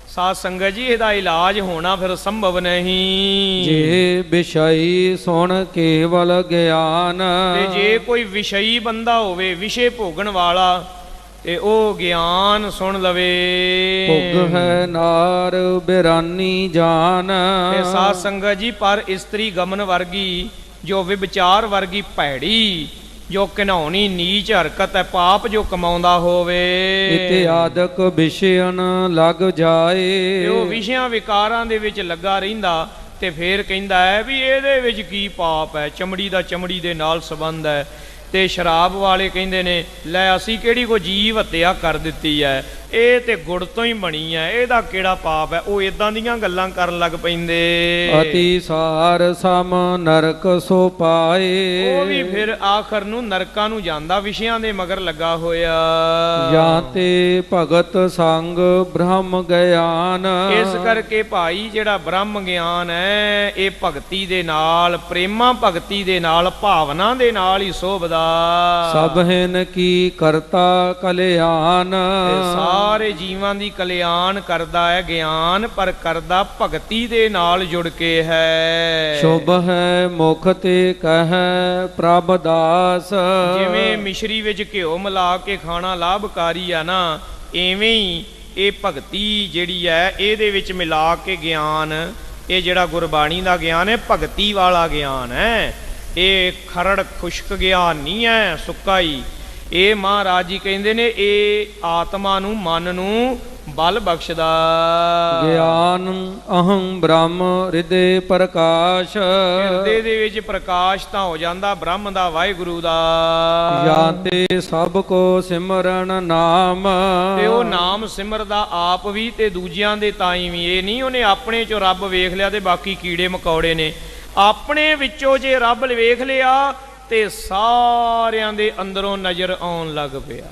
ਸਾਧ ਸੰਗਤ ਜੀ ਇਹਦਾ ਇਲਾਜ ਹੋਣਾ ਫਿਰ ਸੰਭਵ ਨਹੀਂ। ਜੇ ਵਿਸ਼ਈ ਸੁਣ ਕੇਵਲ ਗਿਆਨ। ਤੇ ਜੇ ਕੋਈ ਵਿਸ਼ਈ ਬੰਦਾ ਹੋਵੇ, ਵਿਸ਼ੇ ਭੋਗਣ ਵਾਲਾ, ਤੇ ਉਹ ਗਿਆਨ ਸੁਣ ਲਵੇ। ਭੁਗ ਹੈ ਨਾਰ ਬਿਰਾਨੀ ਜਾਨ। ਤੇ ਸਾਧ ਸੰਗਤ ਜੀ ਪਰ ਇਸਤਰੀ ਗਮਨ ਵਰਗੀ, ਜੋ ਵਿਚਾਰ ਵਰਗੀ ਭੈੜੀ, ਜੋ ਘਿਨਾਉਣੀ ਨੀਚ ਹਰਕਤ ਹੈ, ਪਾਪ ਜੋ ਕਮਾਉਂਦਾ ਹੋਵੇ, ਇਤਿਆਦਿਕ ਵਿਸ਼ਿਆਨ ਲੱਗ ਜਾਏ। ਤੇ ਉਹ ਵਿਸ਼ਿਆਂ ਵਿਕਾਰਾਂ ਦੇ ਵਿੱਚ ਲੱਗਾ ਰਹਿੰਦਾ ਤੇ ਫੇਰ ਕਹਿੰਦਾ ਹੈ ਵੀ ਇਹਦੇ ਵਿੱਚ ਕੀ ਪਾਪ ਹੈ, ਚਮੜੀ ਦਾ ਚਮੜੀ ਦੇ ਨਾਲ ਸੰਬੰਧ ਹੈ। ਤੇ ਸ਼ਰਾਬ ਵਾਲੇ ਕਹਿੰਦੇ ਨੇ ਲੈ ਅਸੀਂ ਕਿਹੜੀ ਕੋ ਜੀਵ ਹੱਤਿਆ ਕਰ ਦਿੱਤੀ ਹੈ, ਇਹ ਤੇ ਗੁੜ ਤੋਂ ਹੀ ਬਣੀ ਹੈ, ਇਹਦਾ ਕਿਹੜਾ ਪਾਪ ਹੈ। ਉਹ ਇਦਾਂ ਦੀਆਂ ਗੱਲਾਂ ਕਰਨ ਲੱਗ ਪੈਂਦੇ। ਅਤੀ ਸਾਰ ਸਮ ਨਰਕ ਸੋ ਪਾਏ। ਉਹ ਵੀ ਫਿਰ ਆਖਰ ਨੂੰ ਨਰਕਾਂ ਨੂੰ ਜਾਂਦਾ, ਵਿਸ਼ਿਆਂ ਦੇ ਮਗਰ ਲੱਗਾ ਹੋਇਆ। ਜਾਂ ਤੇ ਭਗਤ ਸੰਗ ਬ੍ਰਹਮ ਗਿਆਨ। ਇਸ ਕਰਕੇ ਭਾਈ ਜਿਹੜਾ ਬ੍ਰਹਮ ਗਿਆਨ ਹੈ ਇਹ ਭਗਤੀ ਦੇ ਨਾਲ, ਪ੍ਰੇਮਾ ਭਗਤੀ ਦੇ ਨਾਲ, ਭਾਵਨਾ ਦੇ ਨਾਲ ਹੀ ਸੋਭਦਾ। ਸਭਨ ਕੀ ਕਰਤਾ ਕਲਿਆਣ। ਸਾਰੇ ਜੀਵਾਂ ਦੀ ਕਲਿਆਣ ਕਰਦਾ ਹੈ ਗਿਆਨ, ਪਰ ਕਰਦਾ ਭਗਤੀ ਦੇ ਨਾਲ ਜੁੜ ਕੇ ਹੈ। ਸ਼ੁਭ ਹੈ ਮੁਖ ਤੇ ਕਹੈ ਪ੍ਰਭ ਦਾਸ। ਜਿਵੇਂ ਮਿਸ਼ਰੀ ਵਿੱਚ ਘਿਓ ਮਿਲਾ ਕੇ ਖਾਣਾ ਲਾਭਕਾਰੀ ਆ ਨਾ, ਐਵੇਂ ਹੀ ਇਹ ਭਗਤੀ ਜਿਹੜੀ ਹੈ ਇਹਦੇ ਵਿੱਚ ਮਿਲਾ ਕੇ ਗਿਆਨ, ਇਹ ਜਿਹੜਾ ਗੁਰਬਾਣੀ ਦਾ ਗਿਆਨ ਹੈ ਭਗਤੀ ਵਾਲਾ ਗਿਆਨ ਹੈ। ਇਹ ਖਰੜ ਖੁਸ਼ਕ ਗਿਆਨ ਨਹੀਂ ਹੈ, ਸੁੱਕਾ ਹੀ। ਇਹ ਮਹਾਰਾਜ ਜੀ ਕਹਿੰਦੇ ਨੇ ਇਹ ਆਤਮਾ ਨੂੰ, ਮਨ ਨੂੰ ਬਲ ਬਖਸ਼ਦਾ। ਗਿਆਨ ਅਹੰ ਬ੍ਰਹਮ ਹਿਰਦੇ ਪ੍ਰਕਾਸ਼। ਹਿਰਦੇ ਦੇ ਵਿੱਚ ਪ੍ਰਕਾਸ਼ ਤਾਂ ਹੋ ਜਾਂਦਾ ਬ੍ਰਹਮ ਦਾ, ਵਾਹਿਗੁਰੂ ਦਾ। ਜਾਂ ਤੇ ਸਭ ਕੋ ਸਿਮਰਨ ਨਾਮ। ਤੇ ਉਹ ਨਾਮ ਸਿਮਰਦਾ ਆਪ ਵੀ ਤੇ ਦੂਜਿਆਂ ਦੇ ਤਾਈਂ ਵੀ। ਇਹ ਨਹੀਂ ਉਹਨੇ ਆਪਣੇ ਚੋਂ ਰੱਬ ਵੇਖ ਲਿਆ ਤੇ ਬਾਕੀ ਕੀੜੇ ਮਕੌੜੇ ਨੇ। ਆਪਣੇ ਵਿੱਚੋਂ ਜੇ ਰੱਬ ਵੇਖ ਲਿਆ ਤੇ ਸਾਰਿਆਂ ਦੇ ਅੰਦਰੋਂ ਨਜ਼ਰ ਆਉਣ ਲੱਗ ਪਿਆ।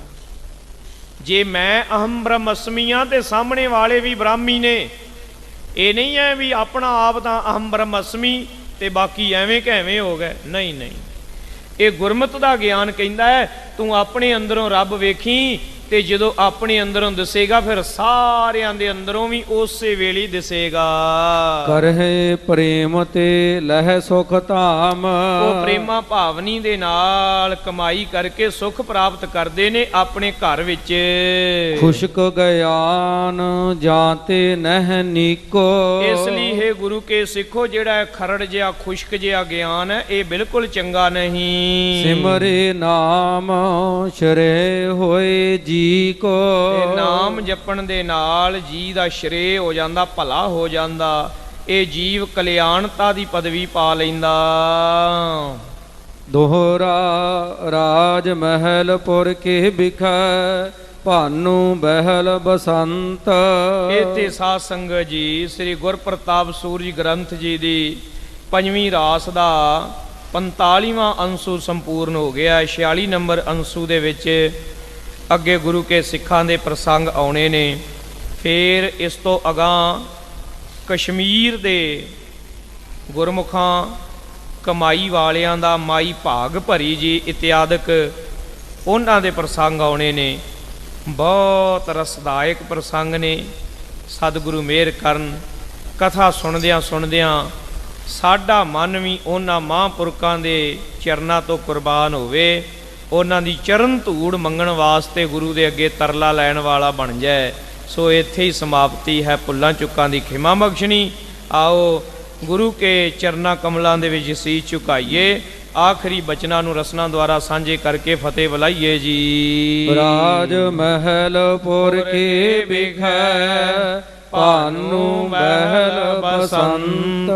ਜੇ ਮੈਂ ਅਹੰ ਬ੍ਰਹਮਸਮੀ ਹਾਂ ਤੇ ਸਾਹਮਣੇ ਵਾਲੇ ਵੀ ਬ੍ਰਾਹਮੀ ਨੇ। ਇਹ ਨਹੀਂ ਹੈ ਵੀ ਆਪਣਾ ਆਪ ਤਾਂ ਅਹੰ ਬ੍ਰਹਮਸਮੀ ਤੇ ਬਾਕੀ ਐਵੇਂ ਕੈਵੇਂ ਹੋ ਗਏ, ਨਹੀਂ ਨਹੀਂ। ਇਹ ਗੁਰਮਤਿ ਦਾ ਗਿਆਨ ਕਹਿੰਦਾ ਹੈ ਤੂੰ ਆਪਣੇ ਅੰਦਰੋਂ ਰੱਬ ਵੇਖੀ, ਤੇ ਜਦੋਂ ਆਪਣੇ ਅੰਦਰੋਂ ਦਿਸੇਗਾ ਫਿਰ ਸਾਰਿਆਂ ਦੇ ਅੰਦਰੋਂ ਵੀ ਉਸੇ ਵੇਲੇ ਹੀ ਦਿਸੇਗਾ। ਕਰਹਿ ਪ੍ਰੇਮ ਤੇ ਲਹਿ ਸੁਖ ਧਾਮ। ਉਹ ਪ੍ਰੇਮਾ ਭਾਵਨੀ ਦੇ ਨਾਲ ਕਮਾਈ ਕਰਕੇ ਸੁਖ ਪ੍ਰਾਪਤ ਕਰਦੇ ਨੇ ਆਪਣੇ ਘਰ ਵਿੱਚ। ਖੁਸ਼ਕ ਗਿਆਨ ਜਾਂਤੇ ਨਹਿ ਨੀਕੋ। ਇਸ ਲਈ ਹੈ ਗੁਰੂ ਕੇ ਸਿੱਖੋ, ਜਿਹੜਾ ਖਰੜ ਜਿਹਾ ਖੁਸ਼ਕ ਜਿਹਾ ਗਿਆਨ ਹੈ ਇਹ ਬਿਲਕੁਲ ਚੰਗਾ ਨਹੀਂ। ਸਿਮਰੇ ਨਾਮ ਸ਼ਰੇ ਹੋਏ ਜੀ ਕੋ। ਤੇ ਨਾਮ ਜਪਣ ਦੇ ਨਾਲ ਜੀ ਦਾ ਸ਼੍ਰੇ ਹੋ ਜਾਂਦਾ, ਭਲਾ ਹੋ ਜਾਂਦਾ, ਇਹ ਜੀਵ ਕਲਿਆਣਤਾ ਦੀ ਪਦਵੀ ਪਾ ਲੈਂਦਾ। ਦੋਹਰਾ ਰਾਜ ਮਹਿਲ ਪੁਰ ਕੇ ਬਿਖੈ ਭਾਨੂ ਬਹਿਲ ਬਸੰਤ। ਇੱਥੇ ਸਾਧ ਸੰਗਤ ਜੀ ਸ੍ਰੀ ਗੁਰਪ੍ਰਤਾਪ ਸੂਰਜ ਗ੍ਰੰਥ ਜੀ ਦੀ 5ਵੀਂ ਰਾਸ ਦਾ 45ਵਾਂ ਅੰਸੂ ਸੰਪੂਰਨ ਹੋ ਗਿਆ। 46 ਨੰਬਰ ਅੰਸੂ ਦੇ ਵਿੱਚ ਅੱਗੇ ਗੁਰੂ ਕੇ ਸਿੱਖਾਂ ਦੇ ਪ੍ਰਸੰਗ ਆਉਣੇ ਨੇ। ਫਿਰ ਇਸ ਤੋਂ ਅਗਾਂਹ ਕਸ਼ਮੀਰ ਦੇ ਗੁਰਮੁਖਾਂ ਕਮਾਈ ਵਾਲਿਆਂ ਦਾ ਮਾਈ ਭਾਗ ਭਰੀ ਜੀ ਇਤਿਆਦਿਕ ਉਹਨਾਂ ਦੇ ਪ੍ਰਸੰਗ ਆਉਣੇ ਨੇ। ਬਹੁਤ ਰਸਦਾਇਕ ਪ੍ਰਸੰਗ ਨੇ। ਸਤਿਗੁਰੂ ਮਿਹਰ ਕਰਨ, ਕਥਾ ਸੁਣਦਿਆਂ ਸੁਣਦਿਆਂ ਸਾਡਾ ਮਨ ਵੀ ਉਹਨਾਂ ਮਹਾਂਪੁਰਖਾਂ ਦੇ ਚਰਨਾਂ ਤੋਂ ਕੁਰਬਾਨ ਹੋਵੇ, ਉਹਨਾਂ ਦੀ ਚਰਨ ਧੂੜ ਮੰਗਣ ਵਾਸਤੇ ਗੁਰੂ ਦੇ ਅੱਗੇ ਤਰਲਾ ਲੈਣ ਵਾਲਾ ਬਣ ਜਾਏ। ਸੋ ਇੱਥੇ ਹੀ ਸਮਾਪਤੀ ਹੈ। ਭੁੱਲਾਂ ਚੁੱਕਾਂ ਦੀ ਖਿਮਾ ਬਖਸ਼ਣੀ। ਆਓ ਗੁਰੂ ਕੇ ਚਰਨਾਂ ਕਮਲਾਂ ਦੇ ਵਿੱਚ ਸੀਸ ਝੁਕਾਈਏ। ਆਖਰੀ ਬਚਨਾਂ ਨੂੰ ਰਸਨਾ ਦੁਆਰਾ ਸਾਂਝੇ ਕਰਕੇ ਫਤਿਹ ਬੁਲਾਈਏ ਜੀ। ਰਾਜ ਮਹਿਲ ਪੁਰ ਕੇ ਬਿਖੈ ਭਾਨੂ ਬਹਿਲ ਬਸੰਤ।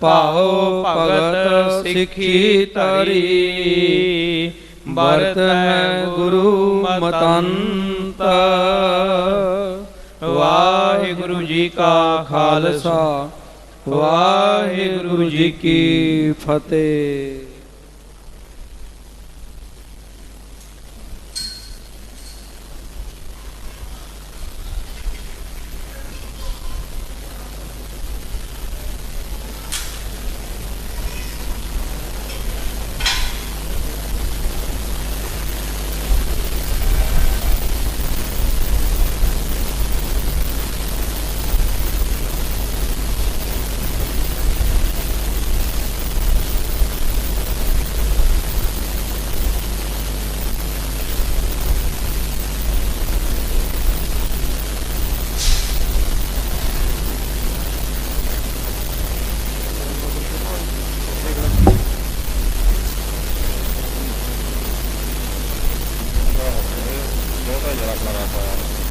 ਪਾਉ ਭਗਤ ਸਿੱਖੀ ਤਰੀ ਬਰਤ ਹੈ ਗੁਰੂ ਮਤੰਤ। ਵਾਹਿਗੁਰੂ ਜੀ ਕਾ ਖਾਲਸਾ ਵਾਹਿਗੁਰੂ ਜੀ ਕੀ ਫਤਿਹ। जरा खड़ा रहता है।